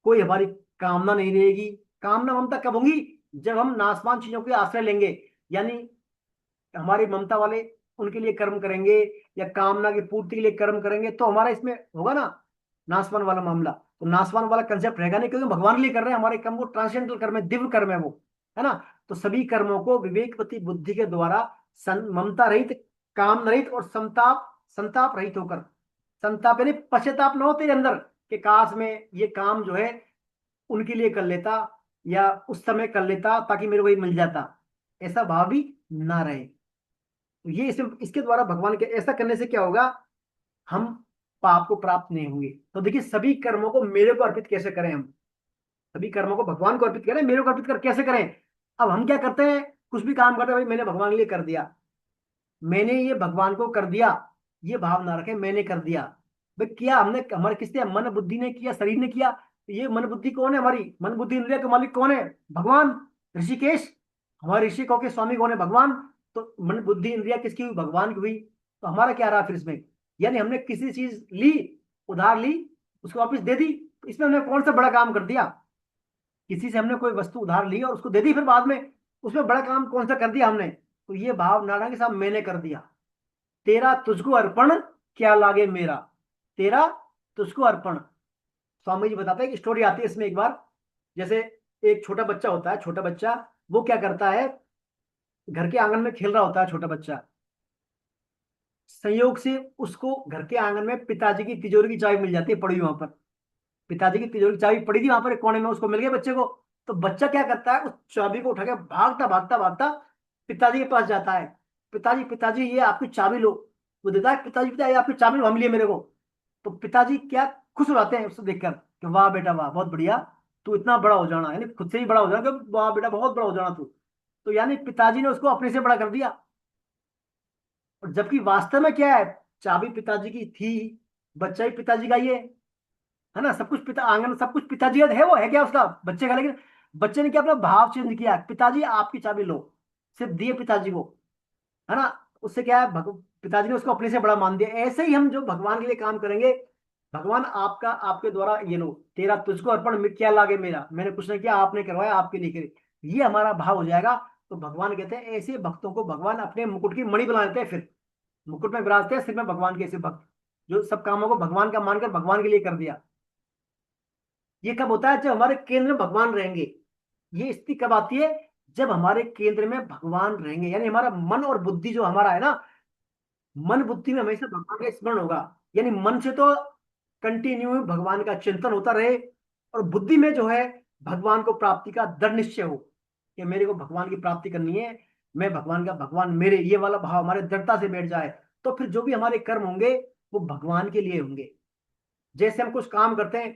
कोई हमारी कामना नहीं रहेगी। कामना ममता कब होगी? जब हम नाशवान चीजों के आश्रय लेंगे, यानी हमारी ममता वाले उनके लिए कर्म करेंगे या कामना की पूर्ति के लिए कर्म करेंगे, तो हमारा इसमें होगा ना नाशवान वाला मामला। तो नाशवान वाला कंसेप्ट रहेगा नहीं, क्योंकि भगवान के लिए कर रहे हैं। हमारे कर्म वो ट्रांसेंडेंटल कर्म है, दिव्य कर्म है वो, है ना। तो सभी कर्मों को विवेकवती बुद्धि के द्वारा ममता रहित, काम रहित और संताप संताप रहित होकर, संताप यानी पश्चाताप न हो तेरे अंदर कि काश में ये काम जो है उनके लिए कर लेता या उस समय कर लेता ताकि मेरे को ये मिल जाता, ऐसा भाव भी ना रहे। तो ये इसके द्वारा भगवान के ऐसा करने से क्या होगा? हम पाप को प्राप्त नहीं होंगे। तो देखिए सभी कर्मों को मेरे को अर्पित कैसे करें? हम सभी कर्मों को भगवान को अर्पित करें, मेरे को अर्पित कर कैसे करें? अब हम क्या करते हैं, कुछ भी काम करते हैं, भाई मैंने भगवान के लिए कर दिया, मैंने ये भगवान को कर दिया, ये भाव ना रखें मैंने कर दिया। भाई किया हमने, हमारे किसने? मन बुद्धि ने किया, शरीर ने किया। तो ये मन बुद्धि कौन है? हमारी मन बुद्धि इंद्रिय का मालिक कौन है? भगवान। ऋषिकेश, हमारे ऋषिकों के स्वामी कौन है? भगवान। तो मन बुद्धि इंद्रिया किसकी हुई? भगवान की हुई। तो हमारा क्या रहा फिर इसमें? यानी हमने किसी चीज ली, उधार ली, उसको वापस दे दी, तो इसमें हमने कौन सा बड़ा काम कर दिया? किसी से हमने कोई वस्तु उधार ली और उसको दे दी, फिर बाद में उसमें बड़ा काम कौन सा कर दिया हमने? तो ये भाव नारायण के साथ मैंने कर दिया, तेरा तुझको अर्पण क्या लागे मेरा, तेरा तुझको अर्पण। स्वामी जी बताते हैं कि स्टोरी आती है इसमें एक बार। जैसे एक छोटा बच्चा होता है, छोटा बच्चा वो क्या करता है, घर के आंगन में खेल रहा होता है छोटा बच्चा। संयोग से उसको घर के आंगन में पिताजी की तिजोरी की चाबी मिल जाती है, पड़ी हुई वहां पर। पिताजी की तिजोरी की चाबी पड़ी थी वहां पर एक कोने में, उसको मिल गया बच्चे को। तो बच्चा क्या करता है, उस चाबी को उठा के भागता भागता भागता पिताजी के पास जाता है। पिताजी पिताजी ये आपकी चाबी लो। वो देता है, पिताजी पिताजी आपकी चाबी लो, हम लिए मेरे को। तो पिताजी क्या खुश हो जाते हैं उसको देखकर कि वाह बेटा वाह, बहुत बढ़िया, तू इतना बड़ा हो जाना, यानी खुद से ही बड़ा हो जाना कि वाह बेटा बहुत बड़ा हो जाना तू। तो यानी पिताजी ने उसको अपने से बड़ा कर दिया। और जबकि वास्तव में क्या है, चाबी पिताजी की थी, बच्चा ही पिताजी का ही है ना, सब कुछ पिता, आंगन में सब कुछ पिताजी का है, वो है क्या उसका? बच्चे का। लेकिन बच्चे ने क्या अपना भाव चेंज किया, पिताजी आपकी चाबी लो, सिर्फ दिए पिताजी को, है ना। उससे क्या है, पिताजी ने उसको अपने से बड़ा मान दिया। ऐसे ही हम जो भगवान के लिए काम करेंगे, भगवान आपका आपके द्वारा, ये लो तेरा तुझको अर्पण, क्या लागे मेरा, मैंने कुछ नहीं किया, आपने करवाया, आपके लिए करे, ये हमारा भाव हो जाएगा। तो भगवान कहते हैं ऐसे भक्तों को भगवान अपने मुकुट की मणि बना देते हैं, फिर मुकुट में विराजते हैं सिर में भगवान के, ऐसे भक्त जो सब कामों को भगवान का मानकर भगवान के लिए कर दिया। ये कब होता है? जब हमारे केंद्र में भगवान रहेंगे। ये स्थिति कब आती है? जब हमारे केंद्र में भगवान रहेंगे, यानी हमारा मन और बुद्धि जो हमारा है ना, मन बुद्धि में हमेशा भगवान का स्मरण होगा। यानी मन से तो कंटिन्यू भगवान का चिंतन होता रहे, और बुद्धि में जो है भगवान को प्राप्ति का दृढ़ निश्चय हो कि मेरे को भगवान की प्राप्ति करनी है, मैं भगवान का, भगवान मेरे, ये वाला भाव हमारे दृढ़ता से बैठ जाए, तो फिर जो भी हमारे कर्म होंगे वो भगवान के लिए होंगे। जैसे हम कुछ काम करते हैं,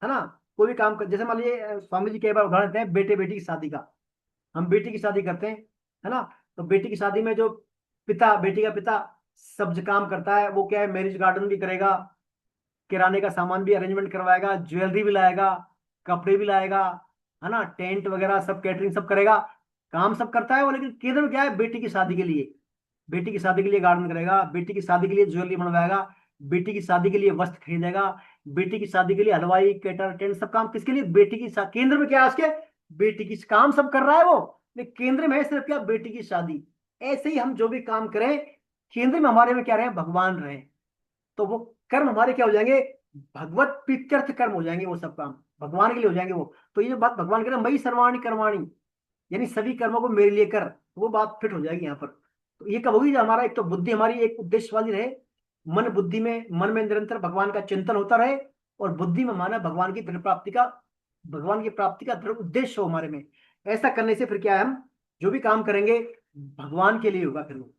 है ना, कोई भी काम कर, जैसे मान लीजिए स्वामी जी कई बार उदाहरण देते हैं बेटे बेटी की शादी का। हम बेटी की शादी करते हैं, है ना, तो बेटी की शादी में जो पिता, बेटी का पिता सब जो काम करता है, वो क्या है, मैरिज गार्डन भी करेगा, किराने का सामान भी अरेंजमेंट करवाएगा, ज्वेलरी भी लाएगा, कपड़े भी लाएगा, है ना, टेंट वगैरह सब, कैटरिंग सब करेगा, काम सब करता है वो। लेकिन केंद्र में क्या है? बेटी की शादी के लिए, बेटी की शादी के लिए गार्डन करेगा, बेटी की शादी के लिए ज्वेलरी बनवाएगा, बेटी की शादी के लिए वस्त्र खरीदेगा, बेटी की शादी के लिए हलवाई, केटर, टेंट, सब काम किसके लिए? बेटी की केंद्र में क्या है उसके? बेटी की काम सब कर रहा है वो, लेकिन केंद्र में है सिर्फ क्या? बेटी की शादी। ऐसे ही हम जो भी काम करें, केंद्र में हमारे में क्या रहे? भगवान रहे, तो वो कर्म हमारे क्या हो जाएंगे? भगवत प्रीत्यर्थ कर्म हो जाएंगे, वो सब काम भगवान के लिए हो जाएंगे वो। तो ये जो बात भगवान कह रहे हैं, मई सर्वाणी कर्माणी, यानी सभी कर्मों को मेरे लिए कर, वो बात फिट हो जाएगी यहाँ पर। तो ये कब होगी? जब हमारा एक तो बुद्धि हमारी एक उद्देश्य वाली रहे, मन बुद्धि में, मन में निरंतर भगवान का चिंतन होता रहे, और बुद्धि में माना भगवान की दृढ़ प्राप्ति का, भगवान की प्राप्ति का दृढ़ उद्देश्य हो हमारे में। ऐसा करने से फिर क्या है, हम जो भी काम करेंगे भगवान के लिए होगा, फिर वो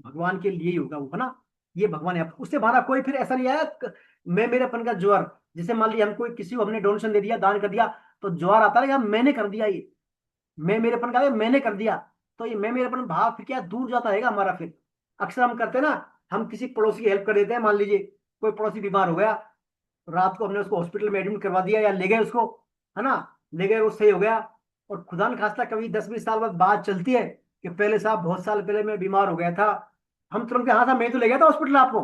भगवान के लिए ही होगा वो, है ना। ये भगवान है, उससे हमारा कोई फिर ऐसा नहीं आया मैं मेरेपन का ज्वर। जैसे मान लिया हम कोई किसी को हमने डोनेशन दे दिया, दान कर दिया, तो ज्वर आता है मैंने कर दिया, ये मैं मेरेपन का है, मैंने कर दिया, तो ये मैं मेरेपन भाव फिर क्या दूर जाता है हमारा। फिर अक्सर हम करते हैं ना, हम किसी पड़ोसी की हेल्प कर देते हैं। मान लीजिए कोई पड़ोसी बीमार हो गया, रात को हमने उसको हॉस्पिटल में एडमिट करवा दिया, या ले गए उसको, है ना, ले गए, वो सही हो गया, और खुदा न खास्ता कभी 10-20 साल बाद बात चलती है कि पहले साहब बहुत साल पहले मैं बीमार हो गया था, हम तुरंत हाँ साहब मैं तो ले गया था हॉस्पिटल आपको,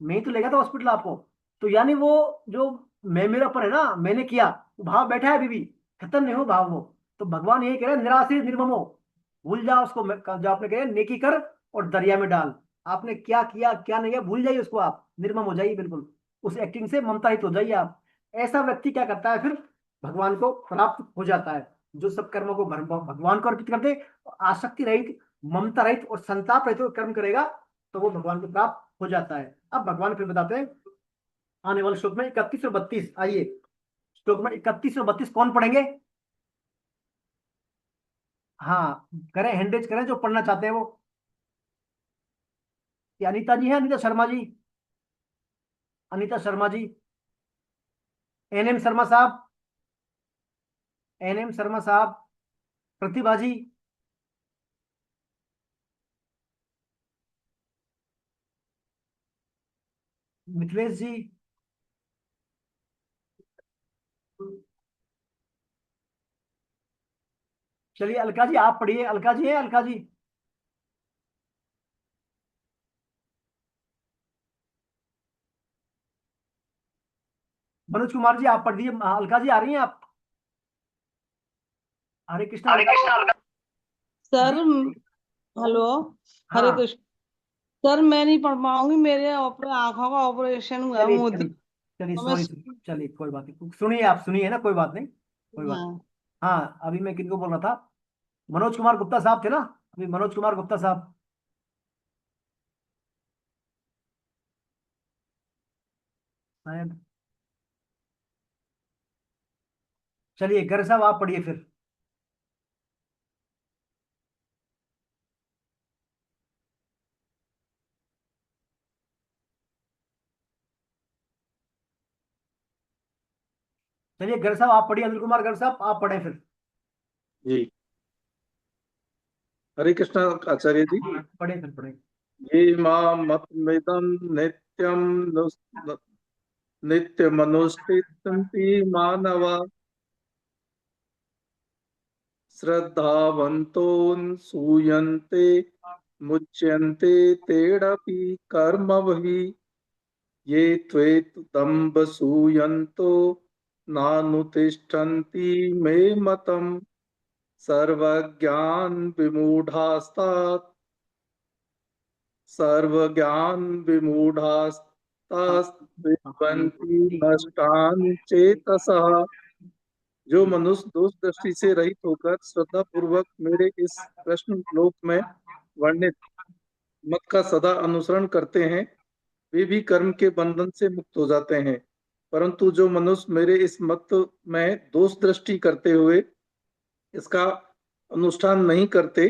मैं ही तो ले गया था हॉस्पिटल आपको। तो यानी वो जो मैं मेरा पर है ना, मैंने किया, वो भाव बैठा है अभी भी, खत्म नहीं हो भाव वो। तो भगवान यही कह रहे हैं, निराश्रित निर्ममो, भूल जाओ उसको, जो आपने कहा नेकी कर और दरिया में डाल, आपने क्या किया क्या नहीं किया भूल जाइए उसको, आप निर्मम हो जाइए बिल्कुल, उस एक्टिंग से ममता हित हो जाइए आप। ऐसा व्यक्ति क्या करता है फिर? भगवान को प्राप्त हो जाता है, जो सब कर्मों को भगवान को अर्पित कर दे, आसक्ति रहित, ममता रहित और संताप रहित कर्म करेगा, तो वो भगवान को प्राप्त हो जाता है। अब भगवान फिर बताते हैं आने वाले श्लोक में 31 और 32। आइए श्लोक में 31 और 32 कौन पढ़ेंगे? हाँ करें, हैंड रेज करें जो पढ़ना चाहते हैं वो। ये अनीता जी है, अनीता शर्मा जी, अनीता शर्मा जी, एनएम शर्मा साहब, एनएम शर्मा साहब, प्रतिभा जी, मिथिलेश जी, चलिए अलका जी आप पढ़िए। अलका जी है, अलका जी, मनोज कुमार जी आप पढ़ दिए। अलका जी आ रही हैं आप? हरे कृष्णा हरे अलका कृष्णा सर। जी। हेलो। हरे हाँ कृष्ण। सर मैं नहीं पढ़ पाऊंगी, मेरे आंखों का ऑपरेशन हुआ है चलिए मोदी। चलिए चलिए, तो मैं सॉरी, चलिए कोई बात नहीं, सुनिए आप, सुनिए ना, कोई बात नहीं, कोई बात। हाँ। हाँ अभी मैं किनको बोल रहा था? मनोज कुमार गुप्ता साहब थे ना, अभी मनोज कुमार गुप्ता साहब शायद। चलिए गर्ग साहब आप पढ़िए फिर। चलिए गर्ग साहब आप पढ़िए, अनिल कुमार गर्ग साहब आप पढ़े फिर। जी। हरे कृष्णा आचार्य जी। पढ़े फिर, पढ़े। ये मां मतमिदं नित्यं नित्यमनुष्ठितन्ति मानवा श्रद्धावन्तो सूयन्ते मुच्यन्ते तेऽपि कर्मभिः ये त्वेतदम्ब सूयन्तो नानुतिष्ठन्ति मे मतम् सर्वज्ञान विमूढास्तात् सर्वज्ञान विमूढास्तास्विद्वन्ति नष्टान् चेतसः। जो मनुष्य दोष दृष्टि से रहित होकर श्रद्धा पूर्वक मेरे इस प्रश्न श्लोक में वर्णित मत का सदा अनुसरण करते हैं वे भी कर्म के बंधन से मुक्त हो जाते हैं। परंतु जो मनुष्य मेरे इस मत में दोष दृष्टि करते हुए इसका अनुष्ठान नहीं करते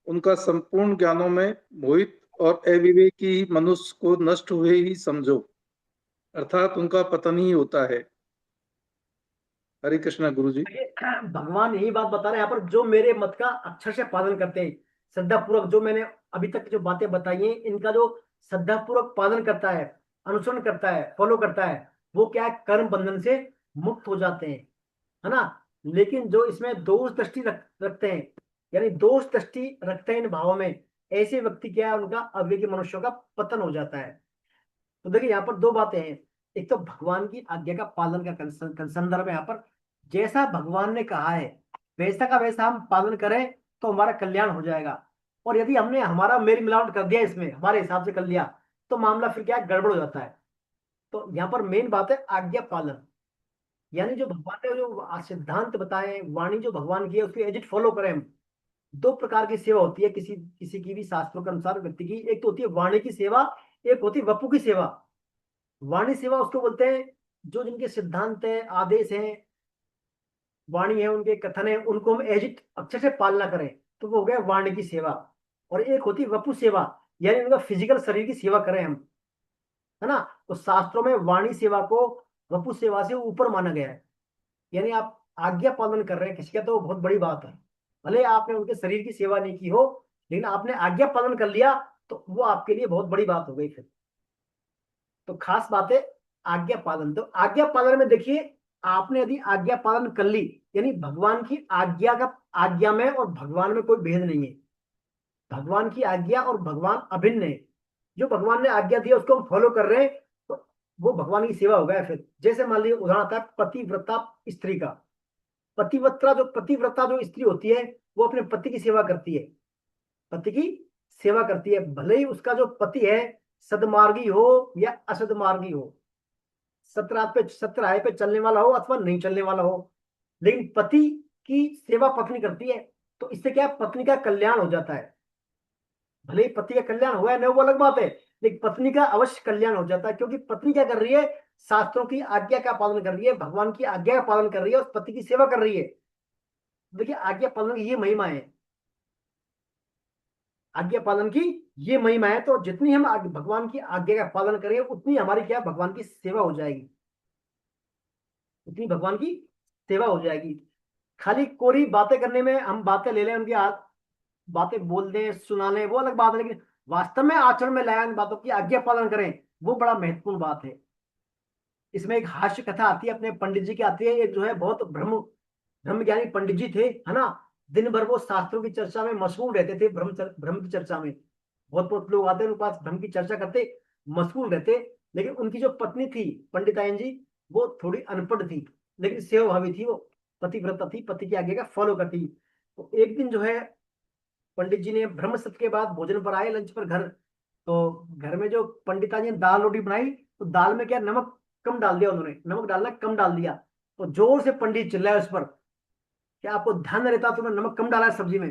उनका संपूर्ण ज्ञानों में मोहित और अविवेकी मनुष्य को नष्ट हुए ही समझो, अर्थात उनका पतन ही होता है। हरे कृष्णा गुरु जी। भगवान यही बात बता रहे हैं यहाँ पर, जो मेरे मत का अक्षर से पालन करते हैं श्रद्धा पूर्वक, जो मैंने अभी तक जो बातें बताई हैं इनका जो श्रद्धा पूर्वक पालन करता है, अनुसरण करता है, फॉलो करता है, वो क्या है, कर्म बंधन से मुक्त हो जाते हैं, है ना। लेकिन जो इसमें दोष दृष्टि रखते हैं, यानी दोष दृष्टि रखते हैं इन भावों में, ऐसे व्यक्ति क्या है, उनका अविवेकी मनुष्यों का पतन हो जाता है। तो देखिए यहाँ पर दो बातें हैं, एक तो भगवान की आज्ञा का पालन का संदर्भ है यहाँ पर, जैसा भगवान ने कहा है वैसा का वैसा हम पालन करें तो हमारा कल्याण हो जाएगा। और यदि हमने हमारा मेल मिलावट कर दिया, इसमें हमारे हिसाब से कर लिया, तो मामला फिर क्या है, गड़बड़ हो जाता है। तो यहाँ पर मेन बात है आज्ञा पालन, यानी जो भगवान ने जो सिद्धांत बताए, वाणी जो भगवान की है उसको एज इट फॉलो करें हम। दो प्रकार की सेवा होती है किसी किसी की भी शास्त्रों के अनुसार व्यक्ति की, एक तो होती है वाणी की सेवा, एक होती है वपु की सेवा। वाणी सेवा उसको बोलते हैं जो जिनके सिद्धांत है, आदेश है, वाणी है, उनके कथन है, उनको हम एज इट अक्षर से पालना करें, तो वो हो गया वाणी की सेवा। और एक होती है वपु सेवा, यानी उनका फिजिकल शरीर की सेवा करें हम, है ना। तो शास्त्रों में वाणी सेवा को वपु सेवा से ऊपर माना गया है, यानी आप आज्ञा पालन कर रहे हैं किसी का, तो बहुत बड़ी बात है। भले आपने उनके शरीर की सेवा नहीं की हो, लेकिन आपने आज्ञा पालन कर लिया तो वो आपके लिए बहुत बड़ी बात हो गई फिर। तो खास बात है आज्ञा पालन। तो आज्ञा पालन में देखिए, आपने यदि आज्ञा पालन कर ली, यानी भगवान की आज्ञा में और भगवान में कोई भेद नहीं है। भगवान की आज्ञा और भगवान अभिन्न है। जो भगवान ने आज्ञा दी उसको हम फॉलो कर रहे हैं तो वो भगवान की सेवा हो गया। फिर जैसे मान लीजिए उदाहरण आता है पतिव्रता स्त्री का। पतिव्रता जो स्त्री होती है वो अपने पति की सेवा करती है, पति की सेवा करती है, भले ही उसका जो पति है सदमार्गी हो या असदमार्गी हो, सतराह पे चलने वाला हो अथवा नहीं चलने वाला हो, लेकिन पति की सेवा पत्नी करती है। तो इससे क्या है, पत्नी का कल्याण हो जाता है। भले ही पति का कल्याण हुआ है नहीं वो अलग बात है, लेकिन पत्नी का अवश्य कल्याण हो जाता है, क्योंकि पत्नी क्या कर रही है, शास्त्रों की आज्ञा का पालन कर रही है, भगवान की आज्ञा का पालन कर रही है और पति की सेवा कर रही है। देखिए आज्ञा पालन की ये महिमा है, आज्ञा पालन की ये महिमा है। तो जितनी हम भगवान की आज्ञा का पालन करेंगे उतनी हमारी क्या, भगवान की सेवा हो जाएगी, उतनी भगवान की सेवा हो जाएगी। खाली कोरी बातें करने में हम बातें ले लें, उनकी बातें बोल दें, सुना लें, वो अलग बात है, लेकिन वास्तव में आचरण में लाया इन बातों की आज्ञा पालन करें, वो बड़ा महत्वपूर्ण बात है। इसमें एक हास्य कथा आती है, अपने पंडित जी की आती है। एक जो है बहुत ब्रह्म ज्ञानी पंडित जी थे, है ना। दिन भर वो शास्त्रों की चर्चा में मशगूल रहते थे, ब्रह्म की चर्चा में। बहुत बहुत लोग आते हैं उनके पास, ब्रह्म की चर्चा करते, मशगूल रहते। लेकिन उनकी जो पत्नी थी पंडितायन जी, वो थोड़ी अनपढ़ थी, लेकिन सेवाभावी थी, वो पतिव्रता थी, पति की आज्ञा का फॉलो करती। तो एक दिन जो है पंडित जी ने ब्रह्म सत्र के बाद भोजन पर आए, लंच पर घर। तो घर में जो पंडिता जी ने दाल रोटी बनाई, तो दाल में क्या नमक कम डाल दिया, उन्होंने नमक डालना कम डाल दिया। तो जोर से पंडित चिल्लाए उस पर, क्या आपको ध्यान रहता, तुमने नमक कम डाला है सब्जी में,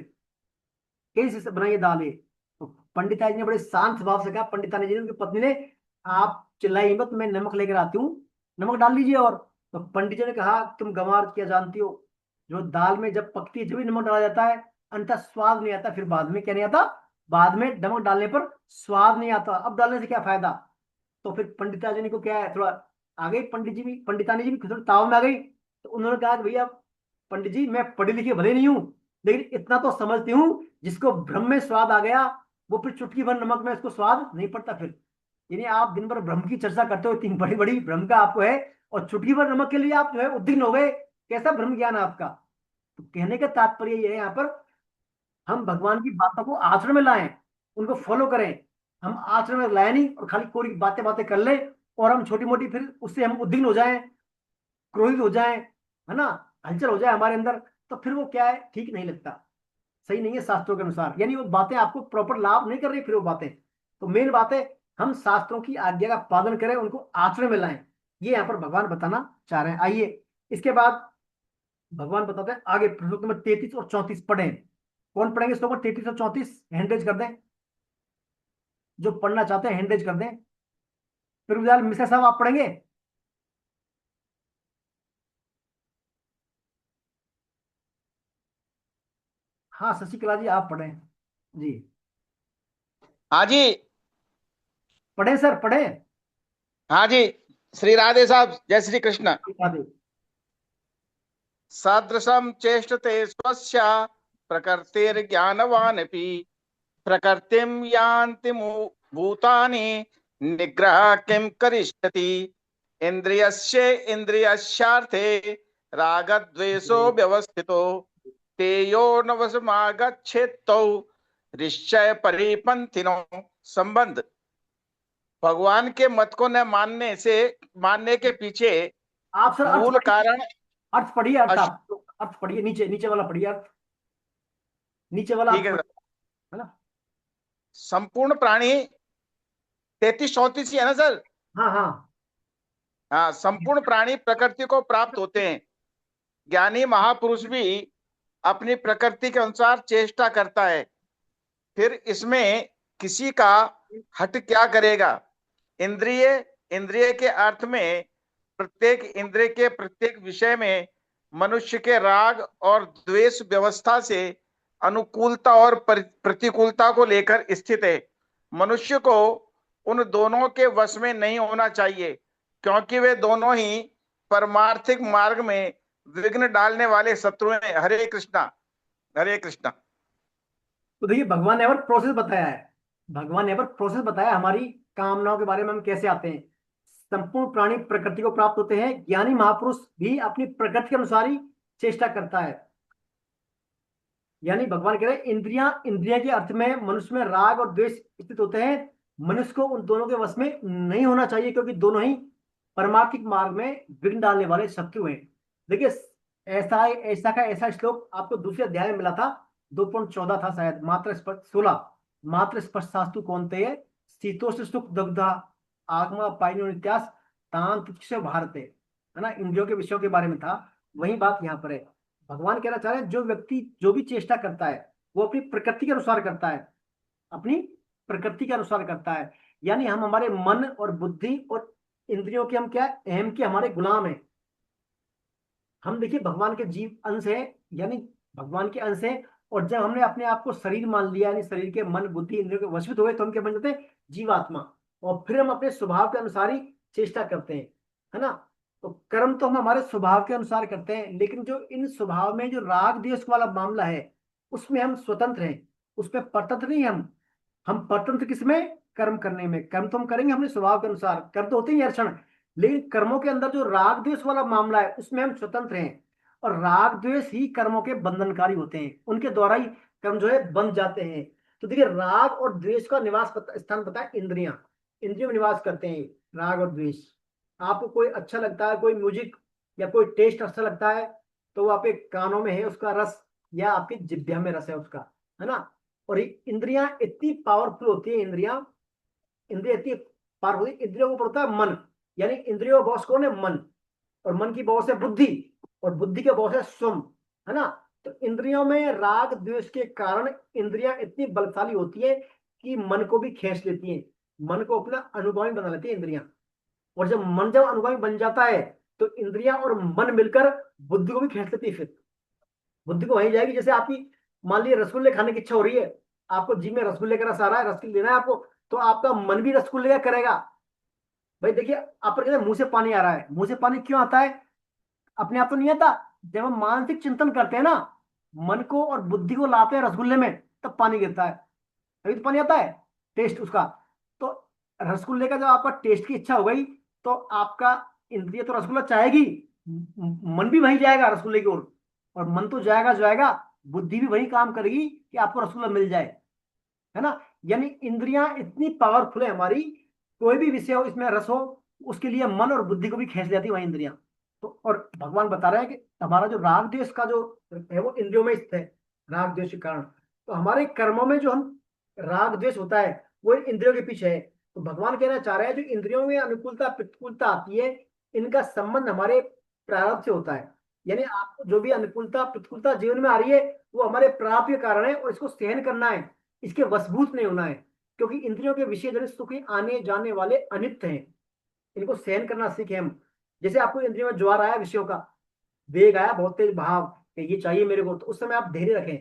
कैसे बनाइए दाल ये। तो पंडिता जी ने बड़े शांत भाव से कहा, पंडितानी जी ने, उनकी पत्नी ने, आप चिल्लाइए मत, मैं नमक लेकर आती हूँ, नमक डाल लीजिए। और तो पंडित जी ने कहा, तुम गंवार क्या जानती हो, जो दाल में जब पकती है जब भी नमक डाला जाता है, अंततः स्वाद नहीं आता, फिर बाद में क्या नहीं आता, बाद में नमक डालने पर स्वाद नहीं आता, अब डालने से क्या फायदा। तो फिर पंडिता जी को क्या है, थोड़ा आ गई, पंडितानी जी भी थोड़ा ताव में आ गई। तो उन्होंने कहा कि भैया पंडित जी, मैं पढ़ी लिखी भले नहीं हूँ, लेकिन इतना तो समझती हूँ, जिसको ब्रह्म में स्वाद आ गया वो फिर चुटकी भर नमक में उसको स्वाद नहीं पड़ता। फिर यानी आप दिन भर ब्रह्म की चर्चा करते हो, इतनी बड़ी बड़ी ब्रह्म का आपको है, और चुटकी भर नमक के लिए आप जो है उद्विग्न हो गए, कैसा ब्रह्म ज्ञान है आपका। तो कहने का तात्पर्य यह है, यहाँ पर हम भगवान की बातों को आचरण में लाएं, उनको फॉलो करें। हम आचरण में लाए नहीं और खाली कोरी बातें बातें कर ले, और हम छोटी मोटी फिर उससे हम उद्विग्न हो जाएं, क्रोधित हो जाएं, है ना, हलचल हो जाए हमारे अंदर, तो फिर वो क्या है, ठीक नहीं लगता, सही नहीं है शास्त्रों के अनुसार। यानी वो बातें आपको प्रॉपर लाभ नहीं कर रही फिर वो बातें। तो मेन बात है हम शास्त्रों की आज्ञा का पालन करें, उनको आचरण में लाएं, ये यहाँ पर भगवान बताना चाह रहे हैं। आइए इसके बाद भगवान बताते हैं आगे, श्लोक नंबर 33 और 34 पढ़ें। कौन पढ़ेंगे श्लोक नंबर 33 और 34? हैंड रेज कर दें, जो पढ़ना चाहते हैं हैंड रेज कर दें। प्रभुदयाल मिश्रा साहब आप पढ़ेंगे? हाँ शशिकला जी आप पढ़ें जी। हाँ जी। पढ़ें सर पढ़ें। हाँ जी। श्री राधे साहब, जय श्री कृष्ण। राधे। सदृशं चेष्टते स्वस्य प्रकृतिर्ज्ञानवानपि प्रकृतिं यान्ति भूतानि निग्रह किं करिष्यति इंद्रियस्य इंद्रियस्यार्थे रागद्वेषो व्यवस्थितो तेयो नवसमागच्छेत्तौ निश्चय परिपंथिनो। संबंध। भगवान के मत को न मानने के पीछे आप सर मूल कारण अर्थ पढ़िए, अर्थ पढ़िए, नीचे नीचे वाला पढ़िए अर्थ, नीचे वाला ठीक है ना। संपूर्ण प्राणी 33-34 ही है ना सर? हाँ हाँ हाँ। संपूर्ण प्राणी प्रकृति को प्राप्त होते हैं। ज्ञानी महापुरुष भी अपनी प्रकृति के अनुसार चेष्टा करता है, फिर इसमें किसी का हट क्या करेगा। इंद्रिय के अर्थ में प्रत्येक इंद्रिय के प्रत्येक विषय में मनुष्य के राग और द्वेष व्यवस्था से अनुकूलता और प्रतिकूलता को लेकर स्थित है। मनुष्य को उन दोनों के वश में नहीं होना चाहिए, क्योंकि वे दोनों ही परमार्थिक मार्ग में विघ्न डालने वाले शत्रु हैं। हरे कृष्णा हरे कृष्णा। तो देखिए भगवान ने यहाँ पर प्रोसेस बताया है, भगवान ने यहाँ पर प्रोसेस बताया हमारी कामनाओं के बारे में, हम कैसे आते हैं। संपूर्ण प्राणी प्रकृति को प्राप्त होते हैं, ज्ञानी महापुरुष भी अपनी प्रकृति के अनुसार ही चेष्टा करता है। यानी भगवान कह रहे हैं इंद्रिया के अर्थ में मनुष्य में राग और द्वेष स्थित होते हैं। मनुष्य को उन दोनों के वश में नहीं होना चाहिए, क्योंकि दोनों ही परमार्थिक मार्ग में विघ्न डालने वाले शत्रु हैं। देखिए ऐसा का ऐसा श्लोक आपको दूसरे अध्याय में मिला था, 2.14 था शायद, मात्र स्पष्ट 16, मात्र स्पष्ट शास्तु कौनते शीतोष्ण सुख दग्धा आगमा पाइनो नित्यास तान तुच्छ भारत है ना, इंद्रियों के विषयों के बारे में था। वही बात यहाँ पर है। भगवान कहना चाह रहे हैं जो व्यक्ति जो भी चेष्टा करता है वो अपनी प्रकृति के अनुसार करता है, अपनी प्रकृति के अनुसार करता है। यानी हम हमारे मन और बुद्धि और इंद्रियों के हम क्या अहम के हमारे गुलाम है। हम देखिए भगवान के जीव अंश है, यानी भगवान के अंश है, और जब हमने अपने आप को शरीर मान लिया, यानी शरीर के मन बुद्धि इंद्रियों के वशीभूत हो गए, तो हम क्या बन जाते हैं, जीवात्मा। और फिर हम अपने स्वभाव के अनुसार ही चेष्टा करते हैं, है ना। तो कर्म तो हम हमारे स्वभाव के अनुसार करते हैं, लेकिन जो इन स्वभाव में जो राग द्वेष वाला मामला है उसमें हम स्वतंत्र हैं, उसमें परतंत्र नहीं। हम परतंत्र किसमें, कर्म करने में। कर्म तो हम करेंगे अपने स्वभाव के अनुसार, कर्म तो होते ही हर क्षण, लेकिन कर्मों के अंदर जो राग द्वेष वाला मामला है उसमें हम स्वतंत्र हैं। और राग द्वेष ही कर्मों के बंधनकारी होते हैं, उनके द्वारा ही कर्म जो है बंध जाते हैं। तो देखिए राग और द्वेष का निवास स्थान पता है, इंद्रियां, इंद्रियों में निवास करते हैं राग और द्वेष। आपको कोई अच्छा लगता है, कोई म्यूजिक या कोई टेस्ट अच्छा लगता है, तो वो आपके कानों में है उसका रस, या आपकी जिह्वा में रस है उसका, है ना। और इंद्रियां इतनी पावरफुल होती है, इंद्रियां इतनी पावरफुल, इंद्रियों के ऊपर होता है मन, यानी इंद्रियों का बॉस कौन है, मन। और मन की बॉस है बुद्धि, और बुद्धि के बॉस है स्वम, है ना। तो इंद्रियों में राग द्वेष के कारण इंद्रियां इतनी बलशाली होती है कि मन को भी खींच लेती हैं, मन को अपना अनुभवी बना लेती है इंद्रियां। और जब अनुभवी बन जाता है तो इंद्रियां और मन मिलकर बुद्धि को भी खींच लेती है। फिर बुद्धि को वहीं जाएगी, जैसे आपकी मान लीजिए रसगुल्ले खाने की इच्छा हो रही है, आपको जीभ में रसगुल्ले का रस आ रहा है, रसगुल्ले लेना है आपको, तो आपका मन भी रसगुल्ले का करेगा। भाई देखिए आप कहते हैं मुंह से पानी आ रहा है, मुंह से पानी क्यों आता है, अपने आप तो नहीं आता। जब हम मानसिक चिंतन करते हैं ना, मन को और बुद्धि को लाते हैं रसगुल्ले में, तब पानी गिरता है, तभी तो पानी आता है, टेस्ट उसका। तो रसगुल्ले का जब आपका टेस्ट की इच्छा हो गई, तो आपका इंद्रिय तो रसगुल्ला चाहेगी, मन भी वहीं जाएगा रसगुल्ले की ओर, और मन तो जाएगा, बुद्धि भी वही काम करेगी कि आपको रसगुल्ला मिल जाए, है ना। यानी इंद्रियां इतनी पावरफुल है हमारी, कोई भी विषय हो, इसमें रस हो, उसके लिए मन और बुद्धि को भी खींच लेती वही इंद्रियां। तो और भगवान बता रहे हैं कि हमारा जो राग द्वेष का जो है वो इंद्रियों में स्थित है, राग द्वेष के कारण। तो हमारे कर्मों में जो हम राग द्वेष होता है वो इंद्रियों के पीछे है। तो भगवान कहना चाह रहे हैं जो इंद्रियों में अनुकूलता प्रतिकूलता आती है, इनका संबंध हमारे प्रारब्ध से होता है। यानी आपको जो भी अनुकूलता प्रतिकूलता जीवन में आ रही है वो हमारे प्रारब्ध के कारण है, और इसको सहन करना है, इसके वशभूत नहीं होना है। क्योंकि इंद्रियों के विषय जो सुख आने जाने वाले अनित्य हैं, इनको सहन करना सीखे हम। जैसे आपको इंद्रियों में ज्वार आया विषयों का, वेग आया, बहुत तेज भाव कि ये चाहिए मेरे को, तो उस समय आप धैर्य रखें,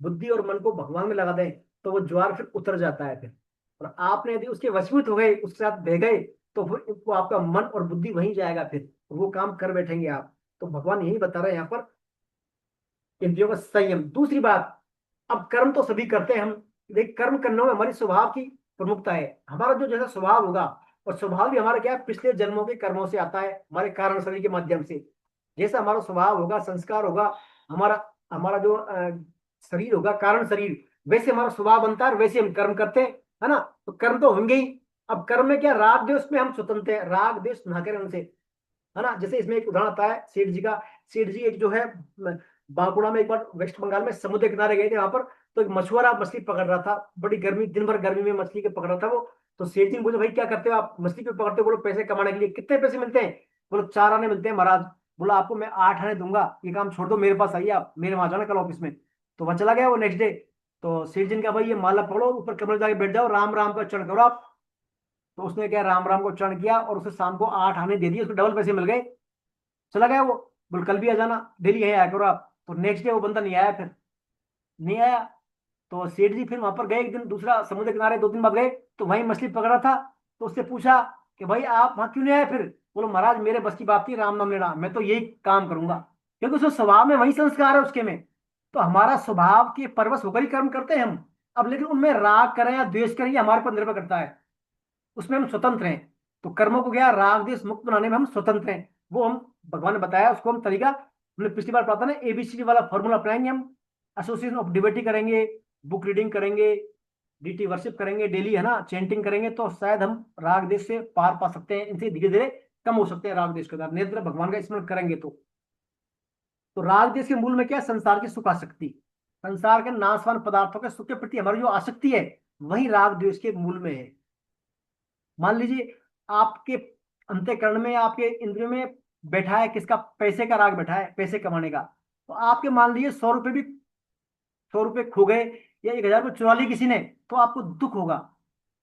बुद्धि और मन को भगवान में लगा दें, तो वो ज्वार फिर उतर जाता है फिर। और आपने यदि उसके वशीभूत हो गए, उसके साथ बह गए, तो फिर वो आपका मन और बुद्धि वहीं जाएगा, फिर वो काम कर बैठेंगे आप। तो भगवान यही बता रहे हैं यहाँ पर, इंद्रियों का संयम। दूसरी बात, अब कर्म तो सभी करते हैं हम, लेकिन कर्म करने में हमारी स्वभाव की प्रमुखता है। हमारा जो जैसा स्वभाव होगा, और स्वभाव भी हमारा क्या है, पिछले जन्मों के कर्मों से आता है, हमारे कारण शरीर के माध्यम से। जैसा हमारा स्वभाव होगा, संस्कार होगा, हमारा हमारा जो शरीर होगा, कारण शरीर, वैसे हमारा स्वभाव बनता है और वैसे हम कर्म करते हैं, है ना। तो कर्म तो होंगे ही। अब कर्म में क्या, राग द्वेष में हम स्वतंत्र हैं, राग द्वेष ना करें उनसे, है ना। जैसे इसमें एक उदाहरण आता है सेठ जी का। सेठ जी एक जो है बांकुड़ा में, एक बार वेस्ट बंगाल में समुद्र किनारे गए थे वहां पर, तो एक मछुआरा मछली पकड़ रहा था, बड़ी गर्मी, दिन भर गर्मी में मछली के पकड़ रहा था वो। तो सेठ जी ने बोले, भाई क्या करते हो आप, मछली पे पकड़ते हो? बोलो पैसे कमाने के लिए। कितने पैसे मिलते हैं? बोलो 4 आने मिलते हैं महाराज। बोला आपको मैं 8 आने दूंगा, ये काम छोड़ दो, मेरे पास आइए, आप मेरे वहां जाना कल ऑफिस में। तो वहां चला गया वो नेक्स्ट डे। तो सेठ जी ने कहा, भाई ये माला पकड़ो, ऊपर कमरे जाके बैठ जाओ, राम राम का उच्चारण करो आप। तो उसने क्या, राम राम को उच्चारण किया, और उसे शाम को 8 आने दे दिए, उसको डबल पैसे मिल गए। चला गया वो। बोल कल भी आ जाना, डेली यहीं आया करो आप। तो नेक्स्ट डे वो बंदा नहीं आया, फिर नहीं आया। तो सेठ जी फिर वहां पर गए एक दिन, दूसरा समुद्र किनारे 2 दिन बाद गए, तो वहीं मछली पकड़ा था। तो उससे पूछा कि भाई आप वहां क्यों नहीं आए फिर? बोलो महाराज मेरे बस की बात थी, राम नाम लेना, मैं तो यही काम करूंगा। क्योंकि उसके स्वभाव में वही संस्कार है उसके में। तो हमारा स्वभाव के परवश होकर ही कर्म करते हैं हम। अब लेकिन उनमें राग करें या द्वेष करें, ये हमारे पर निर्भर करता है, उसमें हम स्वतंत्र हैं। तो कर्मों को क्या, राग द्वेष मुक्त बनाने में हम स्वतंत्र हैं। वो हम, भगवान ने बताया उसको हम तरीका, हमने पिछली बार पढ़ा था ना, एबीसीडी वाला फॉर्मूला अपनाएंगे हम। एसोसिएशन ऑफ डिबेटी करेंगे, बुक रीडिंग करेंगे, डीटी वर्शिप करेंगे डेली, है ना, चैंटिंग करेंगे, तो शायद हम राग देश से पार पा सकते हैं, इनसे धीरे धीरे कम हो सकते हैं राग देश के द्वारा, नेत्र भगवान का स्मरण करेंगे तो राग देश के मूल में क्या है, संसार की सुख आसक्ति, संसार के नाशवान पदार्थों के सुख के प्रति हमारी जो आसक्ति है, वही राग द्वेष के मूल में है। मान लीजिए आपके अंतःकरण में, आपके इंद्रियों में बैठा है किसका, पैसे का राग बैठा है, पैसे कमाने का। तो आपके मान लीजिए 100 रुपए खो गए, या 1,000 रुपये चुरा ली किसी ने, तो आपको दुख होगा।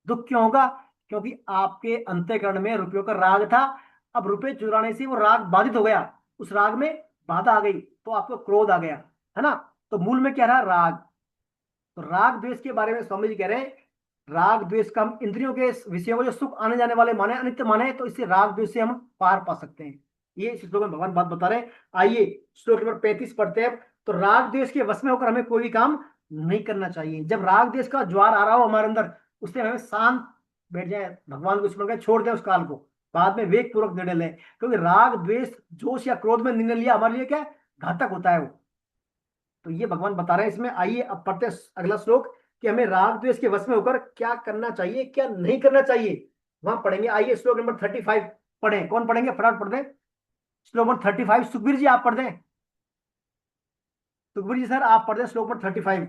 दुख क्यों होगा? क्योंकि आपके अंतःकरण में रुपयों का राग था। अब रुपए चुराने से वो राग बाधित हो गया, उस राग में बाधा आ गई, तो आपको क्रोध आ गया, है ना। तो मूल में क्या रहा, राग। तो राग द्वेष के बारे में स्वामी जी कह रहे हैं, राग द्वेष का हम इंद्रियों के विषयों को जो सुख आने जाने वाले माने, अनित्य माने, तो इससे राग द्वेष से हम पार पा सकते हैं। ये इस श्लोक में भगवान बात बता रहे हैं। आइए श्लोक नंबर 35 पढ़ते हैं। तो राग द्वेष के वश में होकर हमें कोई भी काम नहीं करना चाहिए। जब राग द्वेष का ज्वार आ रहा हो हमारे अंदर, उससे हमें शांत बैठ जाए, भगवान को स्मरण कर छोड़ दें उस काल को, बाद में वेग पूर्वक निर्णय लें। क्योंकि राग द्वेष जोश या क्रोध में निर्णय लिया हमारे लिए क्या घातक होता है वो। तो ये भगवान बता रहे हैं इसमें। आइए अब पढ़ते हैं अगला श्लोक, कि हमें राग द्वेष के वश में होकर क्या करना चाहिए, क्या नहीं करना चाहिए, वहां पढ़ेंगे। आइए श्लोक नंबर 35 पढ़ें। कौन पढ़ेंगे, फटाफट पढ़ दें। श्लोक नंबर 35 सुखबीर जी आप पढ़ दें। सुखबीर जी सर आप पढ़ दें श्लोक नंबर 35।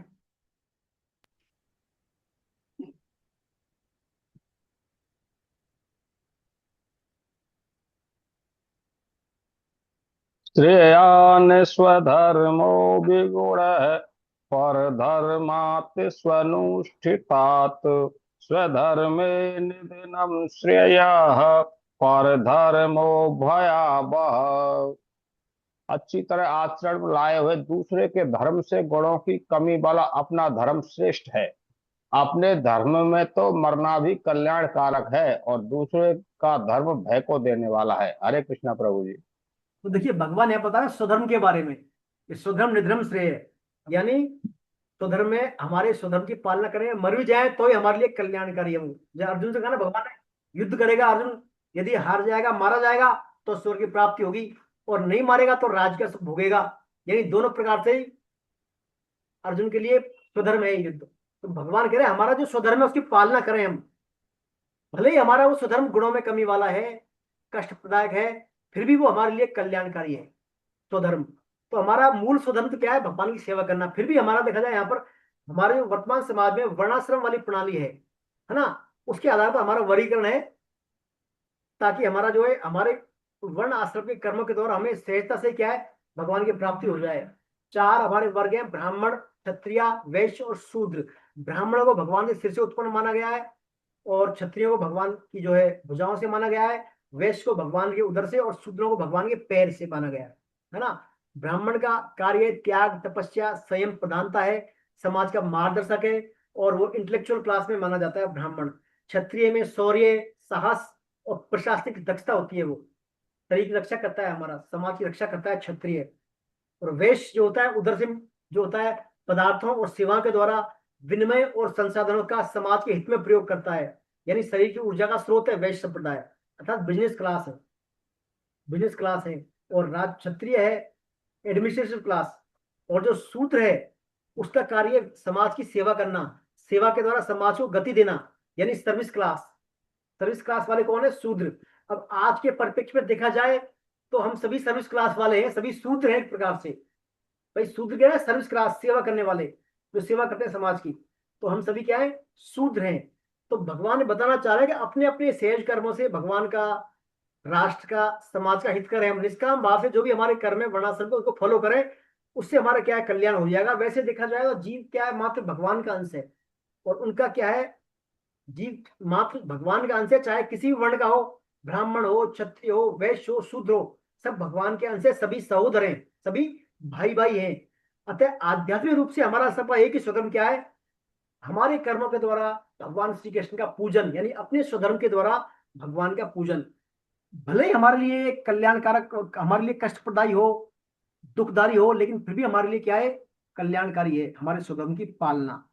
श्रेयान् स्वधर्मो विगुणः परधर्मात् स्वनुष्ठितात् स्वधर्मे निधनं श्रेयः परधर्मो भयावह। अच्छी तरह आचरण में लाए हुए दूसरे के धर्म से गुणों की कमी वाला अपना धर्म श्रेष्ठ है। अपने धर्म में तो मरना भी कल्याणकारक है, और दूसरे का धर्म भय को देने वाला है। हरे कृष्णा प्रभु जी। तो देखिए भगवान यहाँ बता रहे स्वधर्म के बारे में, स्वधर्म निधर्म श्रेय है। यानी स्वधर्म में हमारे स्वधर्म की पालना करें, मर भी जाए तो ही हमारे लिए कल्याणकारी है। वो जब अर्जुन से कहा ना भगवान ने, युद्ध करेगा अर्जुन, यदि हार जाएगा, मारा जाएगा, तो स्वर्ग की प्राप्ति होगी, और नहीं मारेगा तो राज का सुख भोगेगा। यानी दोनों प्रकार से अर्जुन के लिए स्वधर्म है युद्ध। तो भगवान कह रहे हैं हमारा जो स्वधर्म है उसकी पालना करें हम। भले ही हमारा वो स्वधर्म गुणों में कमी वाला है, कष्टप्रदायक है, फिर भी वो हमारे लिए कल्याणकारी है स्वधर्म। तो हमारा मूल स्वधर्म तो क्या है? भगवान की सेवा करना। फिर भी हमारा देखा जाए यहाँ पर हमारे जो वर्तमान समाज में वर्णाश्रम वाली प्रणाली है ना, उसके आधार पर हमारा वर्गीकरण है, ताकि हमारा जो है हमारे वर्ण आश्रम के कर्मों के द्वारा हमें सहजता से क्या है भगवान की प्राप्ति हो जाए। चार हमारे वर्ग हैं, ब्राह्मण, क्षत्रिय, वैश्य और शूद्र। ब्राह्मणों को भगवान के सिर से उत्पन्न माना गया है, और क्षत्रियों को भगवान की जो है भुजाओं से माना गया है, वैश्य को भगवान के उदर से, और शूद्रों को भगवान के पैर से माना गया है ना। ब्राह्मण का कार्य त्याग, तपस्या, संयम, प्रधानता है, समाज का मार्गदर्शक है, और वो इंटेलेक्चुअल क्लास में माना जाता है ब्राह्मण। क्षत्रिय में शौर्य, साहस और प्रशासनिक दक्षता होती है, वो शरीर की रक्षा करता है, हमारा समाज की रक्षा करता है क्षत्रिय। और वैश्य जो होता है उधर से जो होता है पदार्थों और सेवाओं के द्वारा विनिमय और संसाधनों का समाज के हित में प्रयोग करता है, यानी शरीर की ऊर्जा का स्रोत है वैश्य संप्रदाय, अर्थात बिजनेस क्लास है, बिजनेस क्लास है। और राज क्षत्रिय है एडमिनिस्ट्रेटिव क्लास, और जो शूद्र है उसका कार्य समाज की सेवा करना, सेवा के द्वारा समाज को गति देना, यानी सर्विस क्लास। सर्विस क्लास वाले कौन है? शूद्र। अब आज के परिप्रेक्ष्य में देखा जाए तो हम सभी सर्विस क्लास वाले हैं, सभी शूद्र हैं एक प्रकार से। भाई शूद्र क्या है? सर्विस क्लास, सेवा करने वाले, जो सेवा करते हैं समाज की। तो हम सभी क्या है? शूद्र हैं। तो भगवान ने बताना चाह रहे हैं कि अपने अपने सहज कर्मों से भगवान का, राष्ट्र का, समाज का हित करें। हम निष्काम भाव से जो भी हमारे कर्म है वर्णाश्रम को उसको फॉलो करें, उससे हमारा क्या है? कल्याण हो जाएगा। वैसे देखा जाए तो जीव क्या है? मात्र भगवान का अंश है, और उनका क्या है? जीव मात्र भगवान का अंश है, चाहे किसी भी वर्ण का हो, ब्राह्मण हो, क्षत्रिय हो, वैश्य हो, शूद्र हो, सब भगवान के अंश है, सभी सहोदर हैं, सभी भाई भाई हैं। अतः आध्यात्मिक रूप से हमारा सबका एक ही स्वधर्म क्या है? हमारे कर्मों के द्वारा भगवान श्री कृष्ण का पूजन, यानी अपने स्वधर्म के द्वारा भगवान का पूजन। भले ही हमारे लिए कल्याणकारक, हमारे लिए कष्टप्रदायी हो, दुखदारी हो, लेकिन फिर भी हमारे लिए क्या है? कल्याणकारी है, हमारे स्वधर्म की पालना।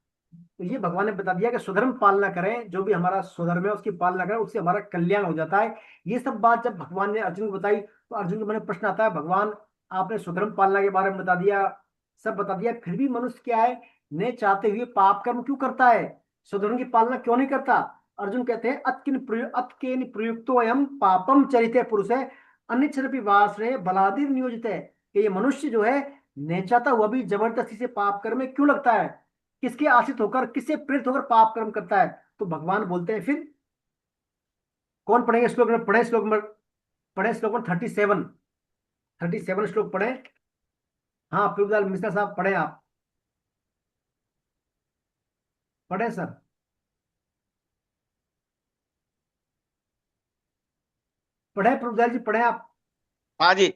तो ये भगवान ने बता दिया कि स्वधर्म पालना करें, जो भी हमारा स्वधर्म है उसकी पालना करें, उससे हमारा कल्याण हो जाता है। ये सब बात जब भगवान ने अर्जुन को बताई तो अर्जुन के मन में प्रश्न आता है, भगवान आपने स्वधर्म पालना के बारे में बता दिया, सब बता दिया, फिर भी मनुष्य क्या है? ने चाहते हुए पाप कर्म क्यों करता है? स्वधर्म की पालना क्यों नहीं करता? अर्जुन कहते हैं अतकेन प्रयुक्तो अयम पापम चरिते पुरुष है अन्यछरपि वासरे बलादिव नियोजित है, कि ये मनुष्य जो है ने चाहता हुआ भी जबरदस्ती से पाप कर्म में क्यों लगता है? किसके आश्रित होकर, किससे प्रेरित होकर पाप कर्म करता है? तो भगवान बोलते हैं, फिर कौन पढ़ेंगे श्लोक में? पढ़े श्लोक में, पढ़े श्लोक में 37 श्लोक पढ़े। हाँ पीयूष मिश्रा साहब पढ़े, आप पढ़े सर। पढ़े प्रभुदयाल जी, पढ़े आप। हाँ जी,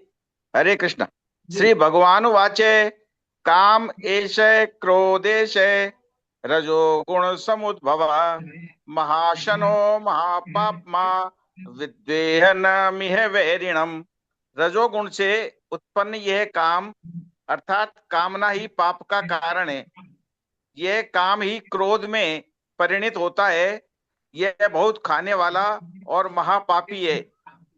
हरे कृष्ण। जी श्री भगवान वाचे काम एष क्रोधेश रजो गुण समुद्भव महाशनो महापापमा विद्वेह न मिह वैरिणम। रजोगुण से उत्पन्न यह काम अर्थात कामना ही पाप का कारण है। यह काम ही क्रोध में परिणित होता है। यह बहुत खाने वाला और महापापी है।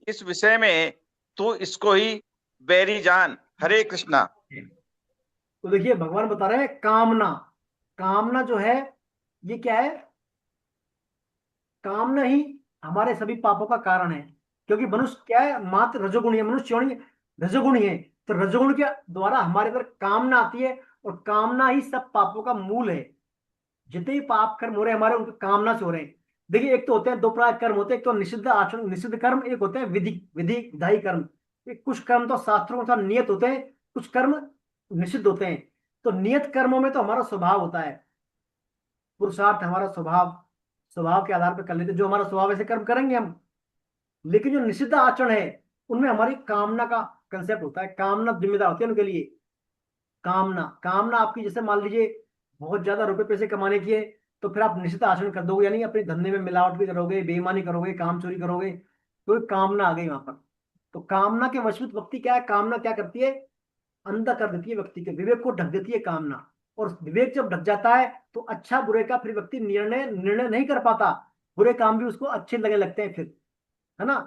इस विषय में तू इसको ही बैरी जान। हरे कृष्णा। तो देखिए भगवान बता रहे हैं कामना, कामना जो है ये क्या है? कामना ही हमारे सभी पापों का कारण है, क्योंकि मनुष्य क्या है? मात्र रजोगुणी है, मनुष्य रजोगुणी है। तो रजोगुण के द्वारा हमारे अंदर कामना आती है, और कामना ही सब पापों का मूल है। जितने भी पाप कर्म हो रहे हैं हमारे, उनके कामना से हो रहे हैं। देखिए एक तो होते हैं दो प्रकार के कर्म होते हैं, एक तो निषिद्ध आचरण निषिद्ध कर्म, एक होते हैं विधायी कर्म। कुछ कर्म तो शास्त्रों के अनुसार नियत होते हैं, कुछ कर्म निषिद्ध होते हैं। तो नियत कर्मों में तो हमारा स्वभाव होता है, पुरुषार्थ हमारा स्वभाव, स्वभाव के आधार पर कर लेते हैं, जो हमारा स्वभाव ऐसे कर्म करेंगे हम। लेकिन जो निषिद्ध आचरण है उनमें हमारी कामना का कंसेप्ट होता है, कामना जिम्मेदार होती है उनके लिए। कामना कामना आपकी, जैसे मान लीजिए बहुत ज्यादा रुपए पैसे कमाने की है, तो फिर आप निश्चित आचरण कर दोगे, यानी अपने धंधे में मिलावट भी करोगे, बेईमानी करोगे, काम चोरी करोगे, तो एक कामना आ गई वहां पर। तो कामना के वशीभूत व्यक्ति क्या है? कामना क्या करती है? अंधा कर देती है व्यक्ति के विवेक को, ढक देती है कामना। और विवेक जब ढक जाता है तो अच्छा बुरे का फिर व्यक्ति निर्णय नहीं कर पाता, बुरे काम भी उसको अच्छे लगने लगते हैं फिर, है ना?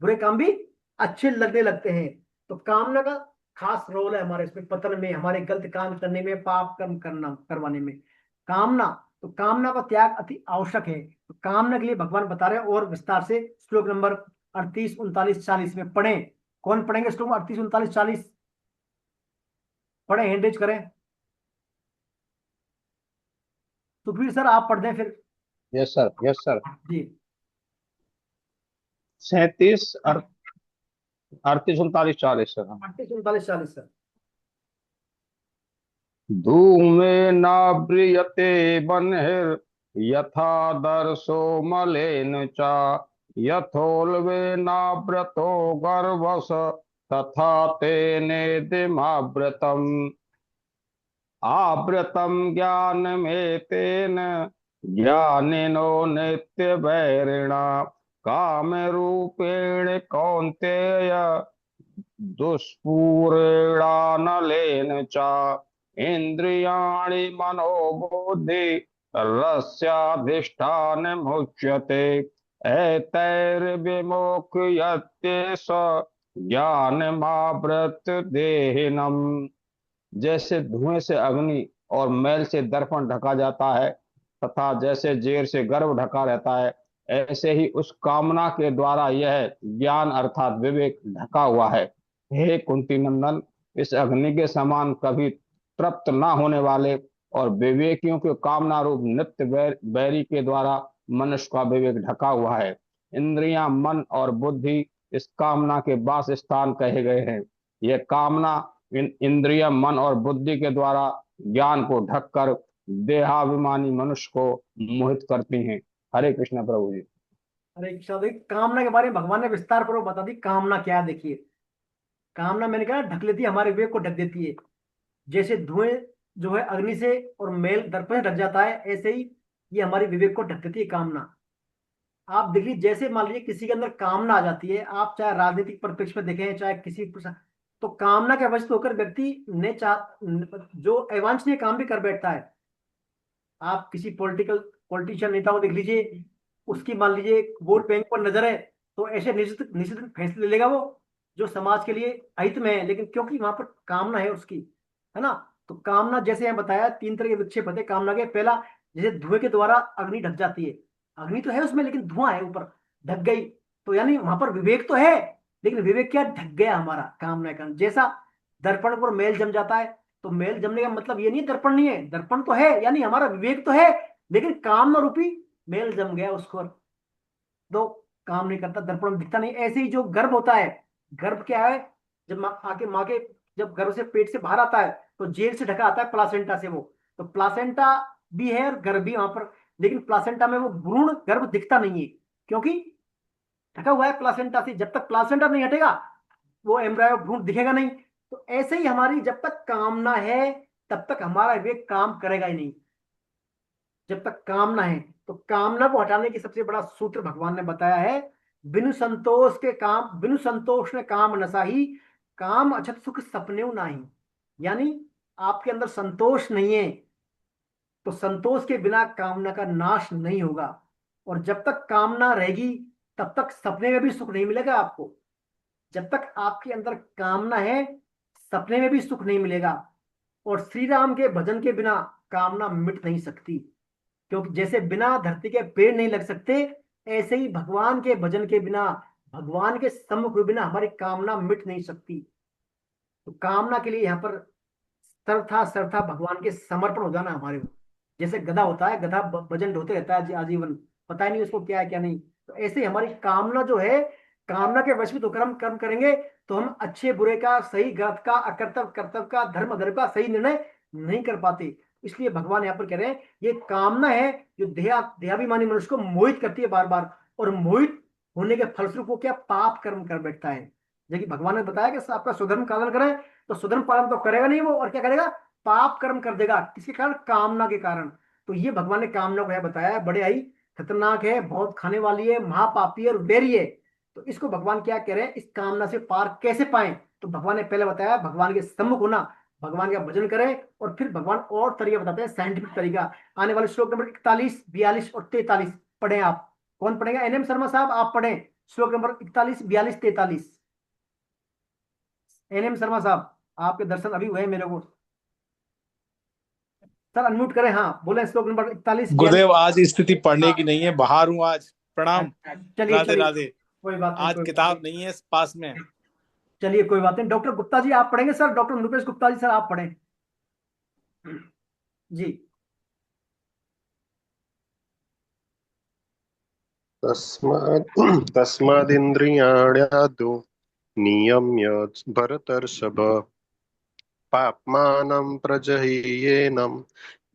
बुरे काम भी अच्छे लगने लगते हैं। तो कामना का खास रोल है हमारे इसमें पतन में, हमारे गलत काम करने में, पाप कर्म करवाने में। कामना तो कामना का त्याग अति आवश्यक है। तो कामना के लिए भगवान बता रहे हैं और विस्तार से। श्लोक नंबर 38, 39, 40 में पढ़ें। कौन पढ़ेंगे श्लोक 38, 39, 40? पढ़े, हैंड रेज करें। सुखबीर सर आप पढ़ दें फिर। Yes sir, yes sir. जी 37, 38, 39, 40 सर। 38, 39, 40 सर। धूमे नाव्रियते बन्हिर् यथा दर्शो मलेन च यथोल्वे नाव्रतो गर्भस तथा तेनेदिमाव्रतम् आवृतम ज्ञानमेतेन ज्ञानिनो नित्यवैरिणा कामरूपेण कौन्तेय दुष्पूरेणानलेन च इंद्रियाणि मनोबुद्धि रस्याधिष्ठानमुच्यते एतैर्विमुख्यते स ज्ञानमावृत्य देहिनम्। जैसे धुएं से अग्नि और मैल से दर्पण ढका जाता है तथा जैसे जेर से गर्भ ढका रहता है, ऐसे ही उस कामना के द्वारा यह ज्ञान अर्थात विवेक ढका हुआ है। हे कुंती नंदन, इस अग्नि के समान कभी तृप्त ना होने वाले और विवेकियों के कामना रूप नित्य बैरी के द्वारा मनुष्य का विवेक ढका हुआ है। इंद्रियां, मन और बुद्धि इस कामना के वास स्थान कहे गए हैं। यह कामना इंद्रिय, मन और बुद्धि के द्वारा ज्ञान को ढककर देहाभिमानी मनुष्य को मोहित करती हैं। हरे कृष्ण प्रभु जी। हरे कृष्णा। देखिए कामना के बारे में भगवान ने विस्तार पूर्वक बता दी कामना क्या है। देखिए कामना मैंने कहा ढक लेती है, हमारे विवेक को ढक देती है। जैसे धुएं जो है अग्नि से और मेल दर्पण से ढक जाता है, ऐसे ही ये हमारी विवेक को ढक देती है कामना। आप देख लीजिए, जैसे मान लीजिए किसी के अंदर कामना आ जाती है, आप चाहे राजनीतिक परिप्रेक्ष्य में देखें चाहे किसी तो कामना के वश होकर व्यक्ति ने जो अवांछनीय काम भी कर बैठता है। आप किसी पॉलिटिशियन नेता को देख लीजिए, उसकी मान लीजिए वोट बैंक पर नजर है, तो ऐसे निश्चित निश्चित फैसले लेगा वो जो समाज के लिए अहित में है, लेकिन क्योंकि वहां पर कामना है उसकी, है ना। तो कामना जैसे हम बताया 3 तरह के विक्षेप होते हैं कामना के। पहला, जैसे धुएं के द्वारा अग्नि ढक जाती है, अग्नि तो है उसमें लेकिन धुआं है ऊपर, ढक गई, तो यानी वहां पर विवेक तो है लेकिन विवेक क्या, ढक गया हमारा कामना का। जैसा दर्पण पर मेल जम जाता है, तो मेल जमने का मतलब ये नहीं दर्पण नहीं है, दर्पण तो है यानी हमारा विवेक तो है, लेकिन कामना रूपी मेल जम गया उसको, तो काम नहीं करता, दर्पण दिखता नहीं। ऐसे ही जो गर्भ होता है, गर्भ क्या है, जब माँ के जब गर्भ से पेट से बाहर आता है तो जेल से ढका आता है प्लासेंटा से वो, तो प्लासेंटा भी है और गर्भ भी वहां पर, लेकिन प्लासेंटा में वो भ्रूण गर्भ दिखता नहीं है क्योंकि ढका हुआ है प्लासेंटा से। जब तक प्लासेंटा नहीं हटेगा वो एम्ब्रायो भ्रूण दिखेगा नहीं। तो ऐसे ही हमारी जब तक कामना है तब तक हमारा विवेक काम करेगा ही नहीं, जब तक कामना है। तो कामना को हटाने की सबसे बड़ा सूत्र भगवान ने बताया है, बिनु संतोष के काम, बिनु संतोष ने काम नसाही, काम अछत सुख सपने नाही। यानी आपके अंदर संतोष नहीं है तो संतोष के बिना कामना का नाश नहीं होगा, और जब तक कामना रहेगी तब तक सपने में भी सुख नहीं मिलेगा आपको। जब तक आपके अंदर कामना है सपने में भी सुख नहीं मिलेगा। और श्री राम के भजन के बिना कामना मिट नहीं सकती, क्योंकि जैसे बिना धरती के पेड़ नहीं लग सकते, ऐसे ही भगवान के भजन के बिना, भगवान के सम्मुख हुए बिना हमारी कामना मिट नहीं सकती। तो कामना के लिए यहाँ पर सर्वथा सर्वथा भगवान के समर्पण हो जाना हमारे को। जैसे गधा होता है, गधा भजन ढोते रहता है आजीवन, पता ही नहीं उसको क्या है क्या नहीं। तो ऐसे ही हमारी कामना जो है, कामना के वशीभूत होकर हम कर्म करेंगे तो हम अच्छे बुरे का, सही गलत का, अकर्तव्य कर्तव्य का, धर्म अधर्म का सही निर्णय नहीं कर पाते। इसलिए भगवान यहाँ पर कह रहे हैं ये कामना है जो देहाभिमानी मनुष्य को मोहित करती है बार बार, और मोहित होने के फलस्वरूप वो क्या, पाप कर्म कर बैठता है। जबकि भगवान ने बताया कि आपका सुधर्म पालन करें, तो सुधर्म पालन तो करेगा नहीं वो, और क्या करेगा, पाप कर्म कर देगा। किसके कारण, कामना के कारण। तो ये भगवान ने कामना को बताया है, बड़े आई खतरनाक है, बहुत खाने वाली है, महापापी और बैरी है। तो इसको भगवान क्या कह रहे हैं, इस कामना से पार कैसे पाएं। तो भगवान ने पहले बताया भगवान के सम्मुख होना, भगवान का भजन करें, और फिर भगवान और तरीका बताते हैं, साइंटिफिक तरीका। आने वाले श्लोक नंबर 41, 42 और 43 पढ़े आप। कौन पढ़ेगा, एनएम शर्मा साहब आप पढ़ें श्लोक नंबर 41, 42, 43। एनएम शर्मा साहब आपके दर्शन अभी हुए मेरे को। सर अनम्यूट करें। हाँ बोले, श्लोक नंबर 41। गुरुदेव आज स्थिति पढ़ने की नहीं है, बाहर हूँ आज। प्रणाम। चलिए राधे चलिए, राधे। कोई बात नहीं, आज कोई बात किताब नहीं। नहीं है पास में। चलिए कोई बात नहीं। डॉक्टर गुप्ता जी आप पढ़ेंगे sir? Doctor Nripesh Gupta ji sir आप पढ़ें जी। तस्मादिन्द्रियाण्यादौ नियम्य भरतर्षभ पाप्मानं प्रजह्येनं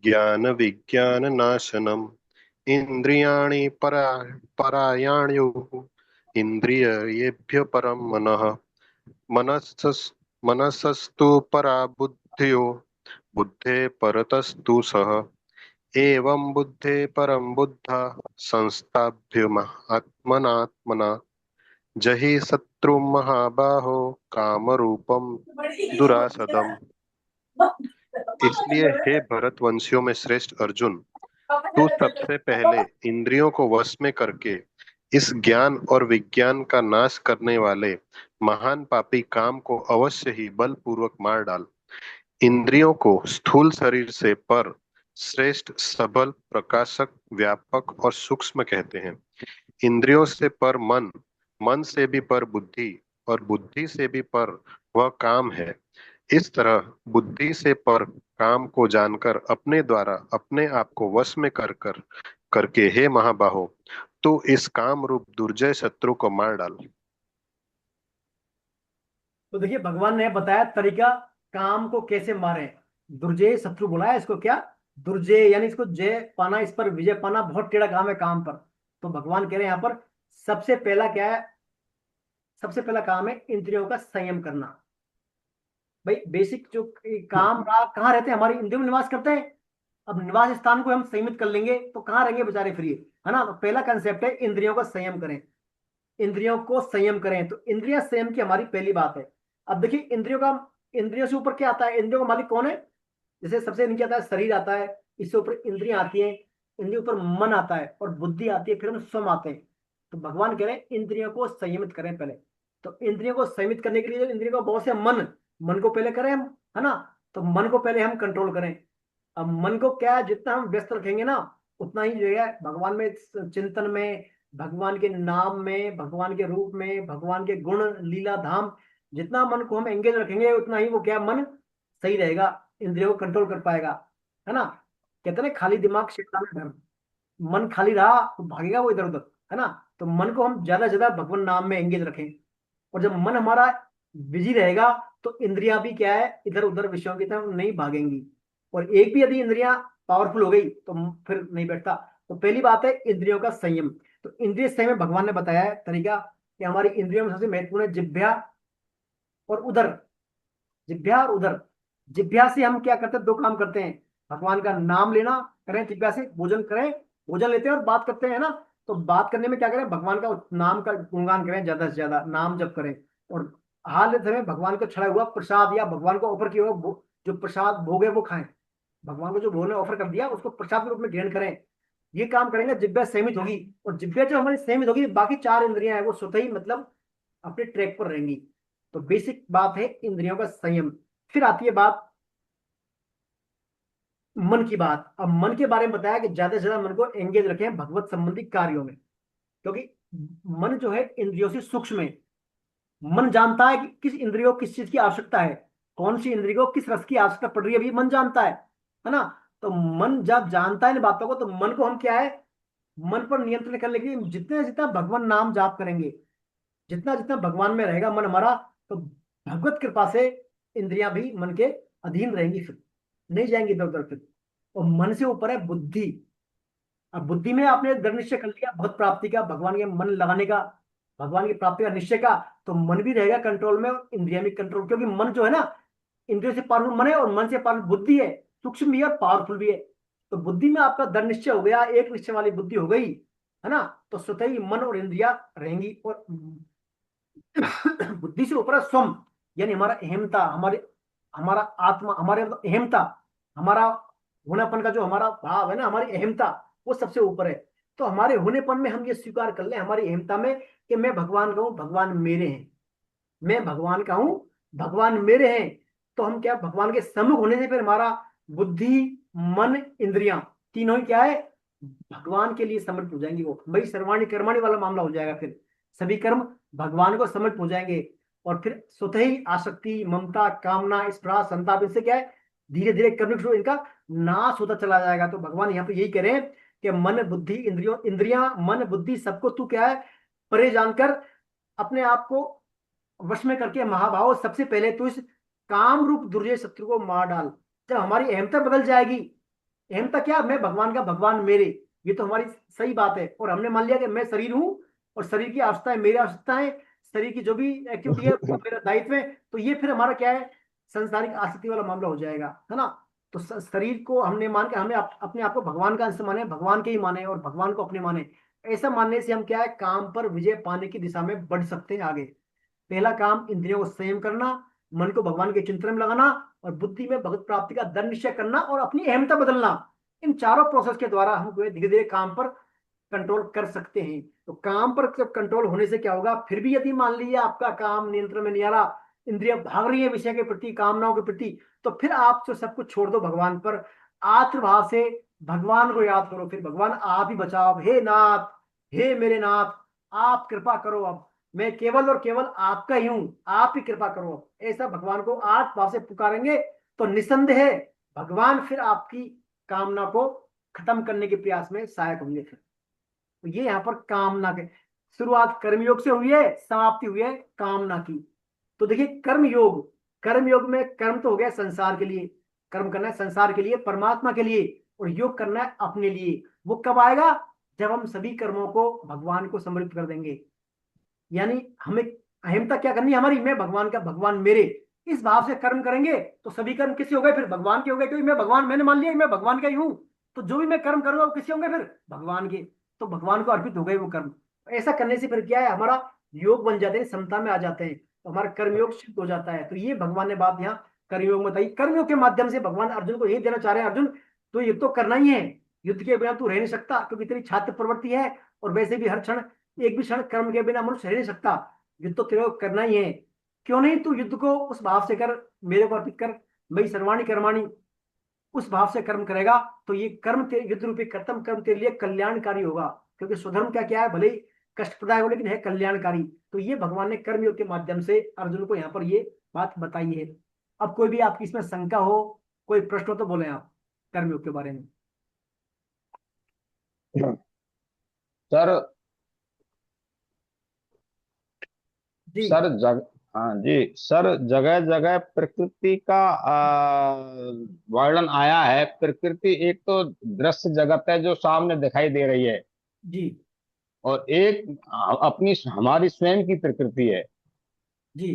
ज्ञानविज्ञाननाशनम् इन्द्रियाणि परायाणयुः इन्द्रियेभ्यो परं मनः मनसस्तु परा बुद्धियो बुद्धे परतस्तु सः एवं बुद्धे परं बुद्धा संस्थाभ्यमात्मनात्मना जहि शत्रु महाबाहो कामरूपम दुरासदम। इसलिए हे भरतवंशियों में श्रेष्ठ अर्जुन, तू सबसे पहले इंद्रियों को वश में करके इस ज्ञान और विज्ञान का नाश करने वाले महान पापी काम को अवश्य ही बलपूर्वक मार डाल। इंद्रियों को स्थूल शरीर से पर श्रेष्ठ, सबल, प्रकाशक, व्यापक और सूक्ष्म कहते हैं। इंद्रियों से पर मन, मन से भी पर बुद्धि और बुद्धि से भी पर वह काम है। इस तरह बुद्धि से पर काम को जानकर अपने द्वारा अपने आप को वश में करके हे महाबाहो, तू इस काम रूप दुर्जय शत्रु को मार डाल। तो देखिए भगवान ने बताया तरीका काम को कैसे मारे। दुर्जय शत्रु बुलाया इसको, क्या दुर्जय यानी इसको जय पाना, इस पर विजय पाना बहुत टेढ़ा काम है काम पर। तो भगवान कह रहे हैं यहाँ पर सबसे पहला क्या है, सबसे पहला काम है इंद्रियों का संयम करना। भाई बेसिक जो काम रहा, कहाँ रहते हैं, हमारी इंद्रियों में निवास करते हैं। अब निवास स्थान को हम संयमित कर लेंगे तो कहाँ रहेंगे बेचारे फ्री, है ना। तो पहला कंसेप्ट है इंद्रियों का संयम करें, इंद्रियों को संयम करें। तो इंद्रिया संयम की हमारी पहली बात है। अब देखिए इंद्रियों से ऊपर क्या आता है, इंद्रियों का मालिक कौन है? जैसे सबसे नीचे आता है शरीर आता है, इससे ऊपर इंद्रियां आती हैं, इंद्रियों ऊपर मन आता है और बुद्धि आती है, फिर हम स्वम आते हैं। तो भगवान कह रहे हैं इंद्रियों को संयमित करें पहले। तो इंद्रियों को संयमित करने के लिए जो इंद्रियों का बॉस है मन को पहले करें हम, है ना। तो मन को पहले हम कंट्रोल करें। अब मन को क्या है, जितना हम व्यस्त रखेंगे ना उतना ही जो है भगवान में, चिंतन में, भगवान के नाम में, भगवान के रूप में, भगवान के गुण लीला धाम, जितना मन को हम एंगेज रखेंगे उतना ही वो क्या मन सही रहेगा, इंद्रियों को कंट्रोल कर पाएगा, है ना। कहते हैं खाली दिमाग शैतान का घर। मन खाली रहा तो भागेगा वो इधर उधर, है ना। तो मन को हम ज्यादा से ज्यादा भगवान नाम में एंगेज रखें। और जब मन हमारा बिजी रहेगा तो इंद्रियां भी क्या है, इधर उधर विषयों की तरफ नहीं भागेंगी। और एक भी यदि इंद्रियां पावरफुल हो गई तो फिर नहीं बैठता। तो पहली बात है इंद्रियों का संयम। तो इंद्रिय संयम में भगवान ने बताया है तरीका कि हमारी इंद्रियों में सबसे महत्वपूर्ण है जिह्वा और उदर। जिह्वा और उदर। जिह्वा से हम क्या करते हैं, दो काम करते हैं, भगवान का नाम लेना करें, जिह्वा से भोजन करें, भोजन लेते हैं और बात करते हैं ना। तो बात करने में क्या करें, भगवान का नाम का गुणगान करें, ज्यादा से ज्यादा नाम जप करें। और हाल समय भगवान को छड़ा हुआ प्रसाद या भगवान को ऑफर किया हुआ जो प्रसाद भोग है वो खाएं। भगवान को जो भोग ने ऑफर कर दिया उसको प्रसाद के रूप में ग्रहण करें। ये काम करेंगे जिह्वा संयमित होगी। और जिह्वा जो हमारी संयमित होगी, बाकी चार इंद्रियां हैं वो स्वतः ही मतलब अपने ट्रैक पर रहेंगी। तो बेसिक बात है इंद्रियों का संयम। फिर आती है बात मन की बात। अब मन के बारे में बताया कि ज्यादा से ज्यादा मन को एंगेज रखें भगवत संबंधी कार्यों में, क्योंकि मन जो है इंद्रियों से सूक्ष्म है। मन जानता है कि किस इंद्रियों को किस चीज की आवश्यकता है, कौन सी इंद्रिय को किस रस की आवश्यकता पड़ रही है, भी मन जानता है ना। तो मन जब जानता है इन बातों को, तो मन को हम क्या है, मन पर नियंत्रण करने के लिए जितने जितना भगवान नाम जाप करेंगे, जितना जितना भगवान में रहेगा मन हमारा, तो भगवत कृपा से इंद्रियां भी मन के अधीन रहेंगी, फिर नहीं जाएंगी इधर उधर फिर। और मन से ऊपर है बुद्धि। अब बुद्धि में आपने दृढ़ निश्चय कर लिया भगवत प्राप्ति का, भगवान के मन लगाने का, भगवान की प्राप्ति का निश्चय का, तो मन भी रहेगा कंट्रोल में और इंद्रिया भी कंट्रोल। क्योंकि मन जो है ना, इंद्रियों से पावरफुल मन है और मन से पावरफुल बुद्धि है, सूक्ष्म भी है और पावरफुल भी है। तो बुद्धि में आपका दृढ़ निश्चय हो गया, एक निश्चय वाली बुद्धि हो गई, है ना। तो स्वतः ही मन और इंद्रिया रहेंगी। और बुद्धि से ऊपर है स्वम, यानी हमारा अहमता, हमारा आत्मा, हमारे अहमता, हमारा होनापन का जो हमारा भाव है ना, हमारी अहमता, वो सबसे ऊपर है। तो हमारे होनेपन में हम ये स्वीकार कर लें, हमारी अहमता में, कि मैं भगवान का हूं, भगवान मेरे हैं, मैं भगवान का हूं, भगवान मेरे हैं। तो हम क्या, भगवान के सम्मुख होने से फिर हमारा बुद्धि, मन, इंद्रियां, तीनों ही क्या है, भगवान के लिए समर्पित हो जाएंगी। वो भाई सर्वाणी कर्माणी वाला मामला हो जाएगा। फिर सभी कर्म भगवान को समर्पित हो जाएंगे, और फिर स्वतः ही आसक्ति, ममता, कामना, स्पृहा, संताप, इससे क्या है, धीरे धीरे कर्म शुरू इनका नाश होता चला जाएगा। तो भगवान यहाँ पे यही कह रहे हैं कि मन, बुद्धि, इंद्रियां, मन, बुद्धि सबको तू क्या है, परे जानकर अपने आप को वश में करके महाभाव सबसे पहले तो इस काम रूप दुर्जय शत्रु को मार डाल। जब हमारी अहमता बदल जाएगी, अहमता क्या, मैं भगवान का, भगवान मेरे, ये तो हमारी सही बात है। और हमने मान लिया कि मैं शरीर हूं और शरीर की आवश्यकताएं मेरी आवश्यकताएं, शरीर की जो भी एक्टिविटी है वो मेरा दायित्व है। तो ये फिर हमारा क्या है, संसारिक आसक्ति वाला मामला हो जाएगा, है ना। तो शरीर को हमने मान के हमें अपने आप को भगवान का अंश माने, भगवान के ही माने और भगवान को अपने माने। ऐसा मानने से हम क्या है, काम पर विजय पाने की दिशा में बढ़ सकते हैं आगे। पहला काम इंद्रियों को संयम करना, मन को भगवान के चिंतन में लगाना, और बुद्धि में भगवत प्राप्ति का दृढ़ निश्चय करना, और अपनी अहमता बदलना। इन चारों प्रोसेस के द्वारा हम धीरे धीरे काम पर कंट्रोल कर सकते हैं। तो काम पर कंट्रोल होने से क्या होगा, फिर भी यदि मान लीजिए आपका काम नियंत्रण में नहीं आ रहा, इंद्रियां भाग रही है विषय के प्रति, कामनाओं के प्रति, तो फिर आप जो सब कुछ छोड़ दो भगवान पर, आत्मभाव से भगवान को याद करो। फिर भगवान आप ही बचाओ, हे नाथ, हे मेरे नाथ, आप कृपा करो, अब मैं केवल और केवल आपका ही हूं, आप ही कृपा करो। ऐसा भगवान को आत्मभाव से पुकारेंगे तो निसंदेह भगवान फिर आपकी कामना को खत्म करने के प्रयास में सहायक होंगे। फिर तो ये यहाँ पर कामना के शुरुआत कर्मयोग से हुई है, समाप्ति हुई है कामना की। तो देखिए कर्मयोग, कर्मयोग में कर्म तो हो गया संसार के लिए, कर्म करना है संसार के लिए, परमात्मा के लिए, और योग करना है अपने लिए। वो कब आएगा, जब हम सभी कर्मों को भगवान को समर्पित कर देंगे। यानी हमें अहमता क्या करनी है हमारी, मैं भगवान का, भगवान मेरे, इस भाव से कर्म करेंगे तो सभी कर्म किसके हो गए, फिर भगवान के हो गए। क्योंकि मैं भगवान, मैंने मान लिया मैं भगवान का ही हूं, तो जो भी मैं कर्म करूंगा वो किसके होंगे, फिर भगवान के। तो भगवान को अर्पित हो गए वो कर्म। ऐसा करने से फिर क्या है, हमारा योग बन जाते हैं, समता में आ जाते हैं, तो हमारा कर्मयोग सिद्ध हो जाता है। तो ये भगवान ने बात यहाँ कर्मयोग में बताई। कर्मयोग के माध्यम से भगवान अर्जुन को यही देना चाह रहे हैं, अर्जुन तो युद्ध तो करना ही है, युद्ध के बिना तू रह नहीं सकता, क्योंकि तेरी छात्र प्रवृत्ति है, और वैसे भी हर क्षण, एक भी क्षण कर्म के बिना मनुष्य रह नहीं सकता। युद्ध तो तेरे को करना ही है, क्यों नहीं तू युद्ध को उस भाव से कर, मेरे को अर्पित कर, मई सर्वाणी कर्माणी, उस भाव से कर्म करेगा तो ये कर्म तेरे युद्ध रूपी कर्तव्य कर्म तेरे लिए कल्याणकारी होगा। क्योंकि स्वधर्म क्या क्या है, भले ही कष्टप्रदायक हो लेकिन है कल्याणकारी। तो ये भगवान ने कर्मयोग के माध्यम से अर्जुन को यहाँ पर ये बात बताई है। अब कोई भी आपकी इसमें शंका हो, कोई प्रश्न हो तो बोले आप कर्मयोग के बारे में। सर जी सर हाँ जी सर, जगह जगह प्रकृति का वर्णन आया है। प्रकृति एक तो दृश्य जगत है जो सामने दिखाई दे रही है, जी और एक अपनी हमारी स्वयं की प्रकृति है। जी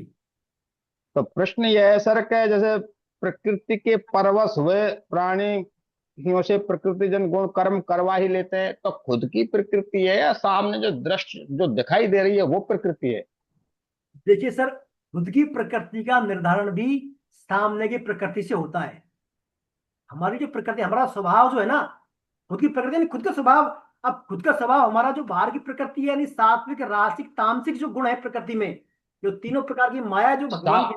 तो प्रश्न यह है सर कि जैसे प्रकृति के परवश हुए प्राणियों से प्रकृति जन गुण कर्म करवा ही लेते हैं, तो खुद की प्रकृति है या सामने जो दृश्य जो दिखाई दे रही है वो प्रकृति है? देखिए सर, खुद की प्रकृति का निर्धारण भी सामने की प्रकृति से होता है। हमारी जो प्रकृति, हमारा स्वभाव जो है ना, खुद की प्रकृति यानी खुद का स्वभाव। अब खुद का स्वभाव हमारा जो बाहर की प्रकृति है, यानी सात्विक, रासिक, तामसिक जो गुण है प्रकृति में, जो तीनों प्रकार की माया जो भगवान की,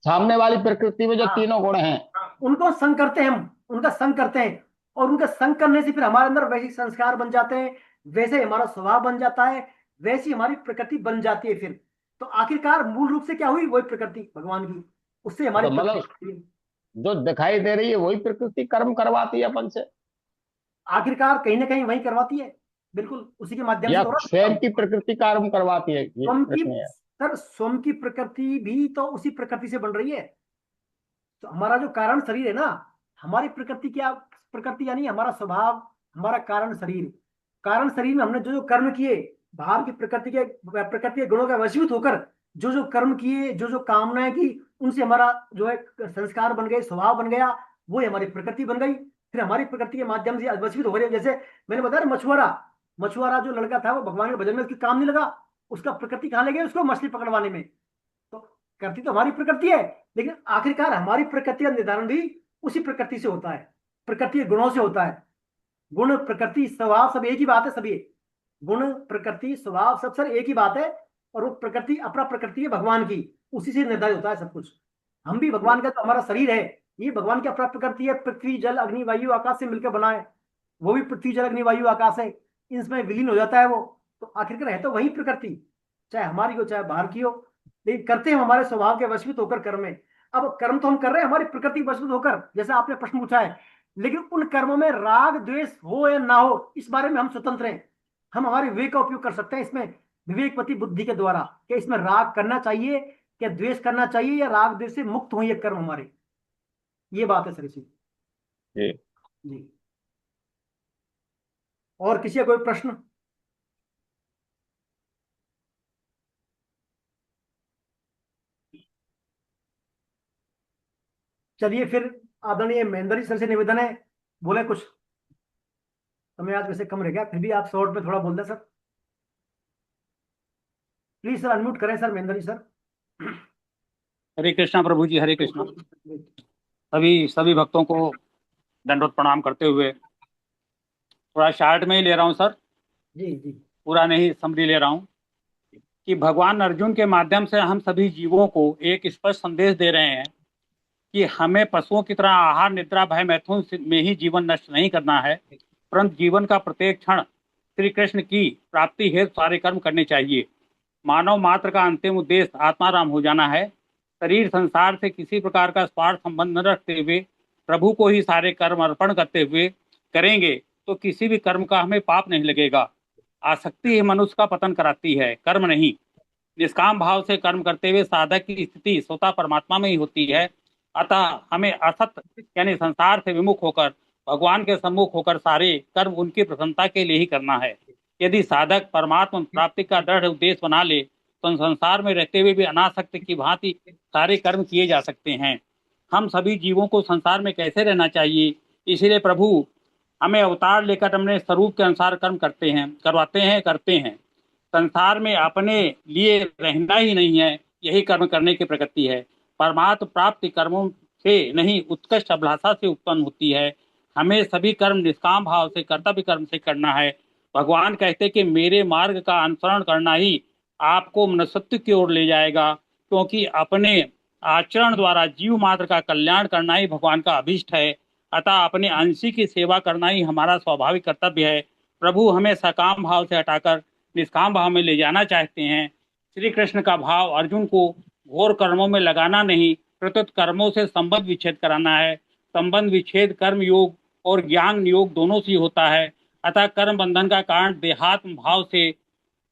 सामने वाली प्रकृति में जो तीनों गुण हैं, उनको संग करते हैं हम, उनका संग करते हैं, और उनका संग करने से फिर हमारे अंदर वैसे संस्कार बन जाते हैं, वैसे हमारा स्वभाव बन जाता है, वैसी हमारी प्रकृति बन जाती है। फिर तो आखिरकार मूल रूप से क्या हुई, वही प्रकृति भगवान की, उससे हमारी तो मतलब जो दिखाई दे रही है वही प्रकृति कर्म करवाती है अपन से, आखिरकार कहीं ना कहीं वही करवाती है, बिल्कुल उसी के माध्यम या से। स्वयं की प्रकृति कर्म करवाती है, ये प्रश्न है। सर स्वयं की प्रकृति भी तो उसी प्रकृति से बन रही है। तो हमारा जो कारण शरीर है ना, हमारी प्रकृति क्या, प्रकृति यानी हमारा स्वभाव, हमारा कारण शरीर। कारण शरीर में हमने जो जो कर्म किए, बाहर की प्रकृति के गुणों का वशीभूत होकर जो जो कर्म किए, जो जो कामनाएं की, उनसे हमारा जो है संस्कार बन गए, स्वभाव बन गया, वो हमारी प्रकृति बन गई। फिर हमारी प्रकृति के माध्यम से वशीभूत हो रही है। जैसे मैंने बताया मछुआरा, मछुआरा जो लड़का था वो भगवान के भजन में उसकी काम नहीं लगा, उसका प्रकृति कहाँ ले गई, उसको मछली पकड़वाने में। तो प्रकृति तो हमारी प्रकृति है, लेकिन आखिरकार हमारी प्रकृति का निर्धारण भी उसी प्रकृति से होता है, प्रकृति के गुणों से होता है। गुण प्रकृति स्वभाव सब एक ही बात है, सभी गुण प्रकृति स्वभाव सब सर एक ही बात है। और वो प्रकृति अपना प्रकृति है भगवान की, उसी से निर्धारित होता है सब कुछ। हम भी भगवान का, तो हमारा शरीर है, ये भगवान क्या प्राप्त करती है? पृथ्वी जल अग्नि वायु आकाश से मिलकर बना है, वो भी पृथ्वी जल अग्नि वायु आकाश है, इसमें विलीन हो जाता है वो। तो आखिरकार है तो वही प्रकृति, चाहे हमारी हो चाहे बाहर की हो, लेकिन करते हम हमारे स्वभाव के वशीभूत होकर कर्म में। अब कर्म तो हम कर रहे हैं हमारी प्रकृति वशीभूत होकर, जैसे आपने प्रश्न पूछा है, लेकिन उन कर्मों में राग द्वेष हो या ना हो, इस बारे में हम स्वतंत्र हैं। हम हमारे विवेक का उपयोग कर सकते हैं इसमें, विवेकवती बुद्धि के द्वारा, कि इसमें राग करना चाहिए क्या द्वेष करना चाहिए, या राग द्वेष से मुक्त हो ये कर्म हमारे। ये बात है सर इसी जी। जी। और किसी का कोई प्रश्न? चलिए फिर, आदरणीय महेंद्र जी सर से निवेदन है, बोले कुछ। समय आज वैसे कम रह गया, फिर भी आप शॉर्ट में थोड़ा बोल दें सर। प्लीज सर अनम्यूट करें सर, महेंद्र जी सर। हरे कृष्णा प्रभु जी, हरे कृष्णा। सभी भक्तों को दंडवत प्रणाम करते हुए थोड़ा शार्ट में ही ले रहा हूँ सर, जी जी। पूरा नहीं समरी ले रहा हूँ, कि भगवान अर्जुन के माध्यम से हम सभी जीवों को एक स्पष्ट संदेश दे रहे हैं कि हमें पशुओं की तरह आहार निद्रा भय मैथुन में ही जीवन नष्ट नहीं करना है, परंतु जीवन का प्रत्येक क्षण श्री कृष्ण की प्राप्ति हेतु सारे कर्म करने चाहिए। मानव मात्र का अंतिम उद्देश्य आत्माराम हो जाना है। शरीर संसार से किसी प्रकार का स्वार्थ संबंध न रखते हुए प्रभु को ही सारे कर्म अर्पण करते हुए करेंगे तो किसी भी कर्म का हमें पाप नहीं लगेगा। आसक्ति ही मनुष्य का पतन कराती है, कर्म नहीं। निष्काम भाव से कर्म करते हुए साधक की स्थिति स्वतः परमात्मा में ही होती है। अतः हमें असत यानी संसार से विमुख होकर भगवान के सम्मुख होकर सारे कर्म उनकी प्रसन्नता के लिए ही करना है। यदि साधक परमात्मा प्राप्ति का दृढ़ उद्देश्य बना ले तो संसार में रहते हुए भी अनासक्त की भांति सारे कर्म किए जा सकते हैं। हम सभी जीवों को संसार में कैसे रहना चाहिए, इसीलिए प्रभु हमें अवतार लेकर अपने स्वरूप के अनुसार कर्म करते हैं। संसार में अपने लिए रहना ही नहीं है, यही कर्म करने की प्रकृति है। परमात्म प्राप्ति कर्मों से नहीं उत्कृष्ट अभिलाषा से उत्पन्न होती है। हमें सभी कर्म निष्काम भाव से कर्तव्य कर्म से करना है। भगवान कहते कि मेरे मार्ग का अनुसरण करना ही आपको मनुष्यत्व की ओर ले जाएगा, क्योंकि अपने आचरण द्वारा जीव मात्र का कल्याण करना ही भगवान का अभिष्ट है। अतः अपने अंशी की सेवा करना ही हमारा स्वाभाविक कर्तव्य है। प्रभु हमें सकाम भाव से हटाकर निष्काम भाव में ले जाना चाहते हैं। श्री कृष्ण का भाव अर्जुन को घोर कर्मों में लगाना नहीं, प्रत्युत कर्मों से संबंध विच्छेद कराना है। संबंध विच्छेद कर्म योग और ज्ञान योग दोनों से होता है। अतः कर्म बंधन का कारण देहात्म भाव से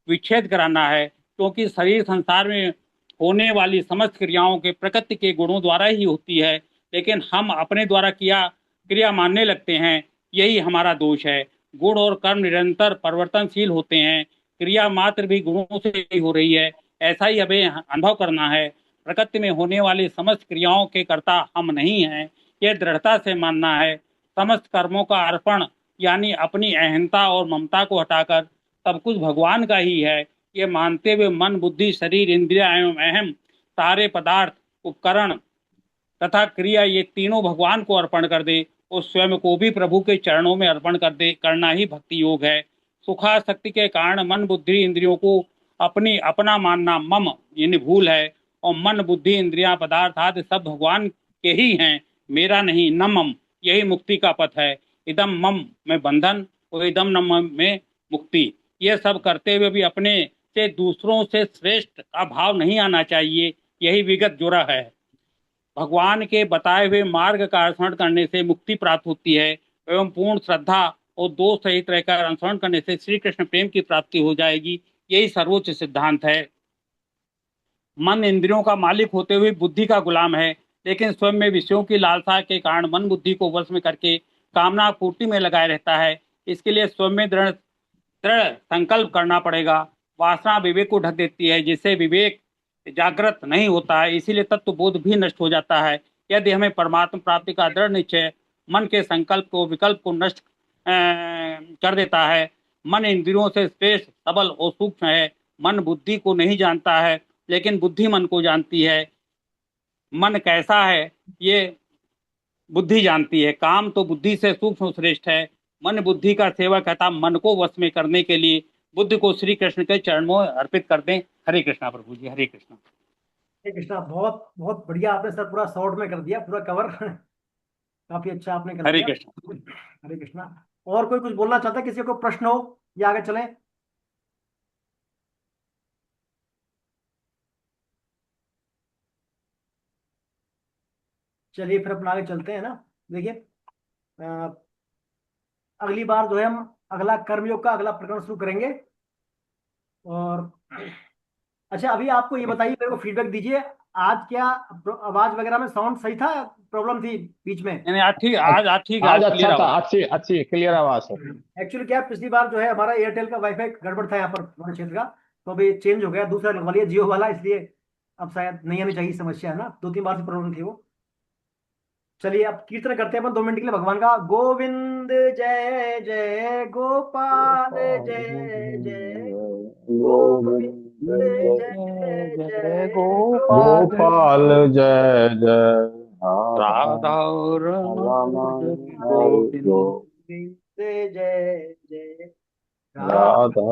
विच्छेद कराना है, क्योंकि शरीर संसार में होने वाली समस्त क्रियाओं के प्रकृति के गुणों द्वारा ही होती है, लेकिन हम अपने द्वारा क्रिया मानने लगते हैं, यही हमारा दोष है। गुण और कर्म निरंतर परिवर्तनशील होते हैं, क्रिया मात्र भी गुणों से ही हो रही है, ऐसा ही हमें अनुभव करना है। प्रकृति में होने वाली समस्त क्रियाओं के कर्ता हम नहीं हैं, यह दृढ़ता से मानना है। समस्त कर्मों का अर्पण यानी अपनी अहंता और ममता को हटाकर सब कुछ भगवान का ही है, ये मानते हुए मन बुद्धि शरीर इंद्रिया एवं अहम सारे पदार्थ उपकरण तथा क्रिया ये तीनों भगवान को अर्पण कर दे और स्वयं को भी प्रभु के चरणों में अर्पण कर दे, करना ही भक्ति योग है। सुखासक्ति के कारण मन बुद्धि इंद्रियों को अपना मानना मम यानी भूल है, और मन बुद्धि इंद्रिया पदार्थ आदि सब भगवान के ही हैं, मेरा नहीं, न मम, यही मुक्ति का पथ है। इदम मम में बंधन और इदम न मम में मुक्ति। ये सब करते हुए भी अपने से दूसरों से श्रेष्ठ का भाव नहीं आना चाहिए, यही विगत जोरा है। भगवान के बताए हुए मार्ग का अनुसरण करने से मुक्ति प्राप्त होती है एवं पूर्ण श्रद्धा और दोष सहित रहकर अनुसरण करने से श्री कृष्ण प्रेम की प्राप्ति हो जाएगी, यही सर्वोच्च सिद्धांत है। मन इंद्रियों का मालिक होते हुए बुद्धि का गुलाम है, लेकिन स्वयं में विषयों की लालसा के कारण मन बुद्धि को वश में करके कामना पूर्ति में लगाए रहता है। इसके लिए स्वयं में दृढ़ संकल्प करना पड़ेगा। वासना विवेक को ढक देती है, जिससे विवेक जागृत नहीं होता है, इसीलिए तत्व बोध भी नष्ट हो जाता है। यदि हमें परमात्मा प्राप्ति का दृढ़ निश्चय मन के संकल्प को विकल्प को नष्ट कर देता है। मन इंद्रियों से श्रेष्ठ सबल और सूक्ष्म है। मन बुद्धि को नहीं जानता है, लेकिन बुद्धि मन को जानती है। मन कैसा है ये बुद्धि जानती है। काम तो बुद्धि से सूक्ष्म श्रेष्ठ है। मन बुद्धि का सेवक है, मन को वश में करने के लिए बुद्धि को श्री कृष्ण के चरणों में अर्पित कर दें। हरे कृष्णा प्रभु जी, हरे कृष्णा। हरे कृष्णा। बहुत बहुत बढ़िया आपने सर पूरा शॉर्ट में कर दिया, पूरा कवर। काफी अच्छा आपने कर हरे दिया। कृष्ण। हरे कृष्णा। और कोई कुछ बोलना चाहता है, किसी को प्रश्न हो या आगे चलें? चलिए फिर अपना आगे चलते हैं ना। देखिए, अ, अगली बार जो है हम अगला कर्मयोग का अगला प्रकरण शुरू करेंगे। और अच्छा, अभी आपको ये बताइए, मेरे को फीडबैक दीजिए, आज क्या आवाज वगैरह में साउंड सही था, प्रॉब्लम थी बीच में? नहीं आज ठीक, आज ठीक है, आज आज अच्छा क्लियर था, आवाज। अच्छी अच्छी क्लियर आवाज है। एक्चुअली क्या है, पिछली बार जो है हमारा एयरटेल का वाईफाई गड़बड़ था यहाँ पर हमारे क्षेत्र का, तो अभी चेंज हो गया, दूसरा लगवा लिया जियो वाला, इसलिए अब शायद नहीं आनी चाहिए समस्या, है ना, 2-3 बार से प्रॉब्लम थी वो। चलिए अब कीर्तन करते हैं अपन 2 मिनट के लिए भगवान का। गोविंद जय जय गोपाल जय जय गोविंद गोविंद जय जय जय जय गोपाल जय जय राधा राम गोविंद। गोविंद जय जय राधा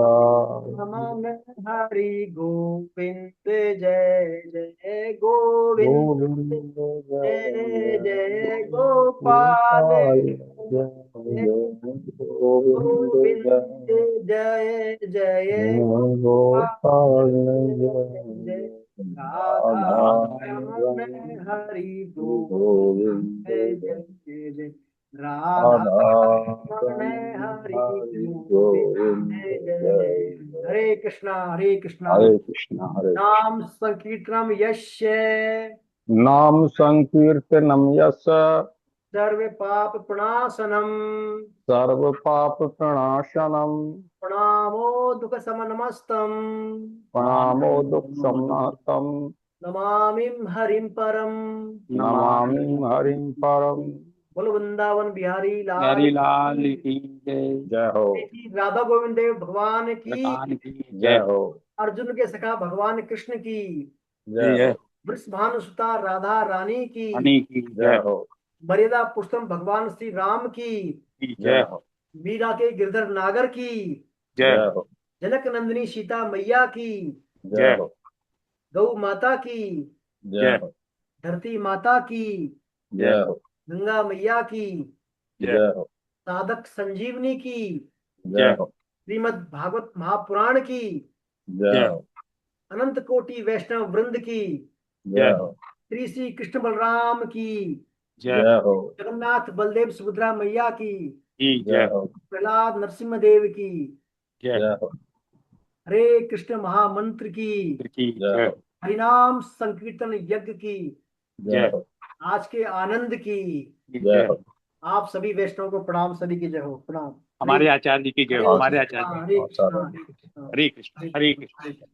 रमन हरि गोविंद जय जय गोविंद गोविंद जय जय जय जय गोपाल गोपाल जय जय जय गोविंद गोविंद जय जय जय गोपाल जय जय जय राधा राधा रमन हरि गोविंद गोविंद जय जय जय राधा राधा रमन हरि हरि गोविंद गोविंद जय जय जय। जय। हरे कृष्णा हरे कृष्णा। हरे कृष्णा हरे कृष्णा। नाम संकीर्तनम यस्य नाम संकीर्तनम यस्य सर्व पाप प्रणाशनम सर्व पाप प्रणाशनम प्रणामो दुख समनमस्तम प्रणामो दुख समनातम नमामि हरिम परम। नमामि हरिं परम। बोलो वृंदावन बिहारी लाल हरि लाल की जय। जय हो। की। राधा गोविंद देव भगवान की। भगवान की जय जय। हो। अर्जुन के सखा भगवान कृष्ण की। जय जय हो। वृषभानु सुता राधा रानी की। हनी की जय जय। हो। मर्यादा पुरुषोत्तम भगवान श्री राम की। की जय जय। हो। मीरा के गिरधर नागर की। जय जय हो। जनक नंदिनी सीता मैया की। जय जय। हो। गौ माता की। जय जय। हो। धरती माता की। जय हो। गंगा मैया की। जय। जय हो। साधक संजीवनी की। जय जय। हो। श्रीमद् भागवत महापुराण की। जय जय। हो। अनंत कोटि वैष्णव वृंद की। जय हो। श्री श्री कृष्ण बलराम की। जय। जय हो। जगन्नाथ बलदेव सुभद्रा मैया की। की जय जय। हो। प्रहलाद नरसिम्हा देव की। जय। जय हो। हरे कृष्ण महामंत्र की। की जय जय। हो। हरिनाम संकीर्तन यज्ञ की। जय जय। हो। आज के आनंद की। की जय जय। हो। आप सभी वैष्णव को प्रणाम, सभी की जय हो, प्रणाम। हरे हमारे आचार्य जी की जय हो। हरे हमारे कृष्णा आचार्य जी। हरे कृष्णा आचार्य हरे कृष्णा हरे कृष्ण हरे हरे कृष्णा कृष्ण। हरे कृष्णा।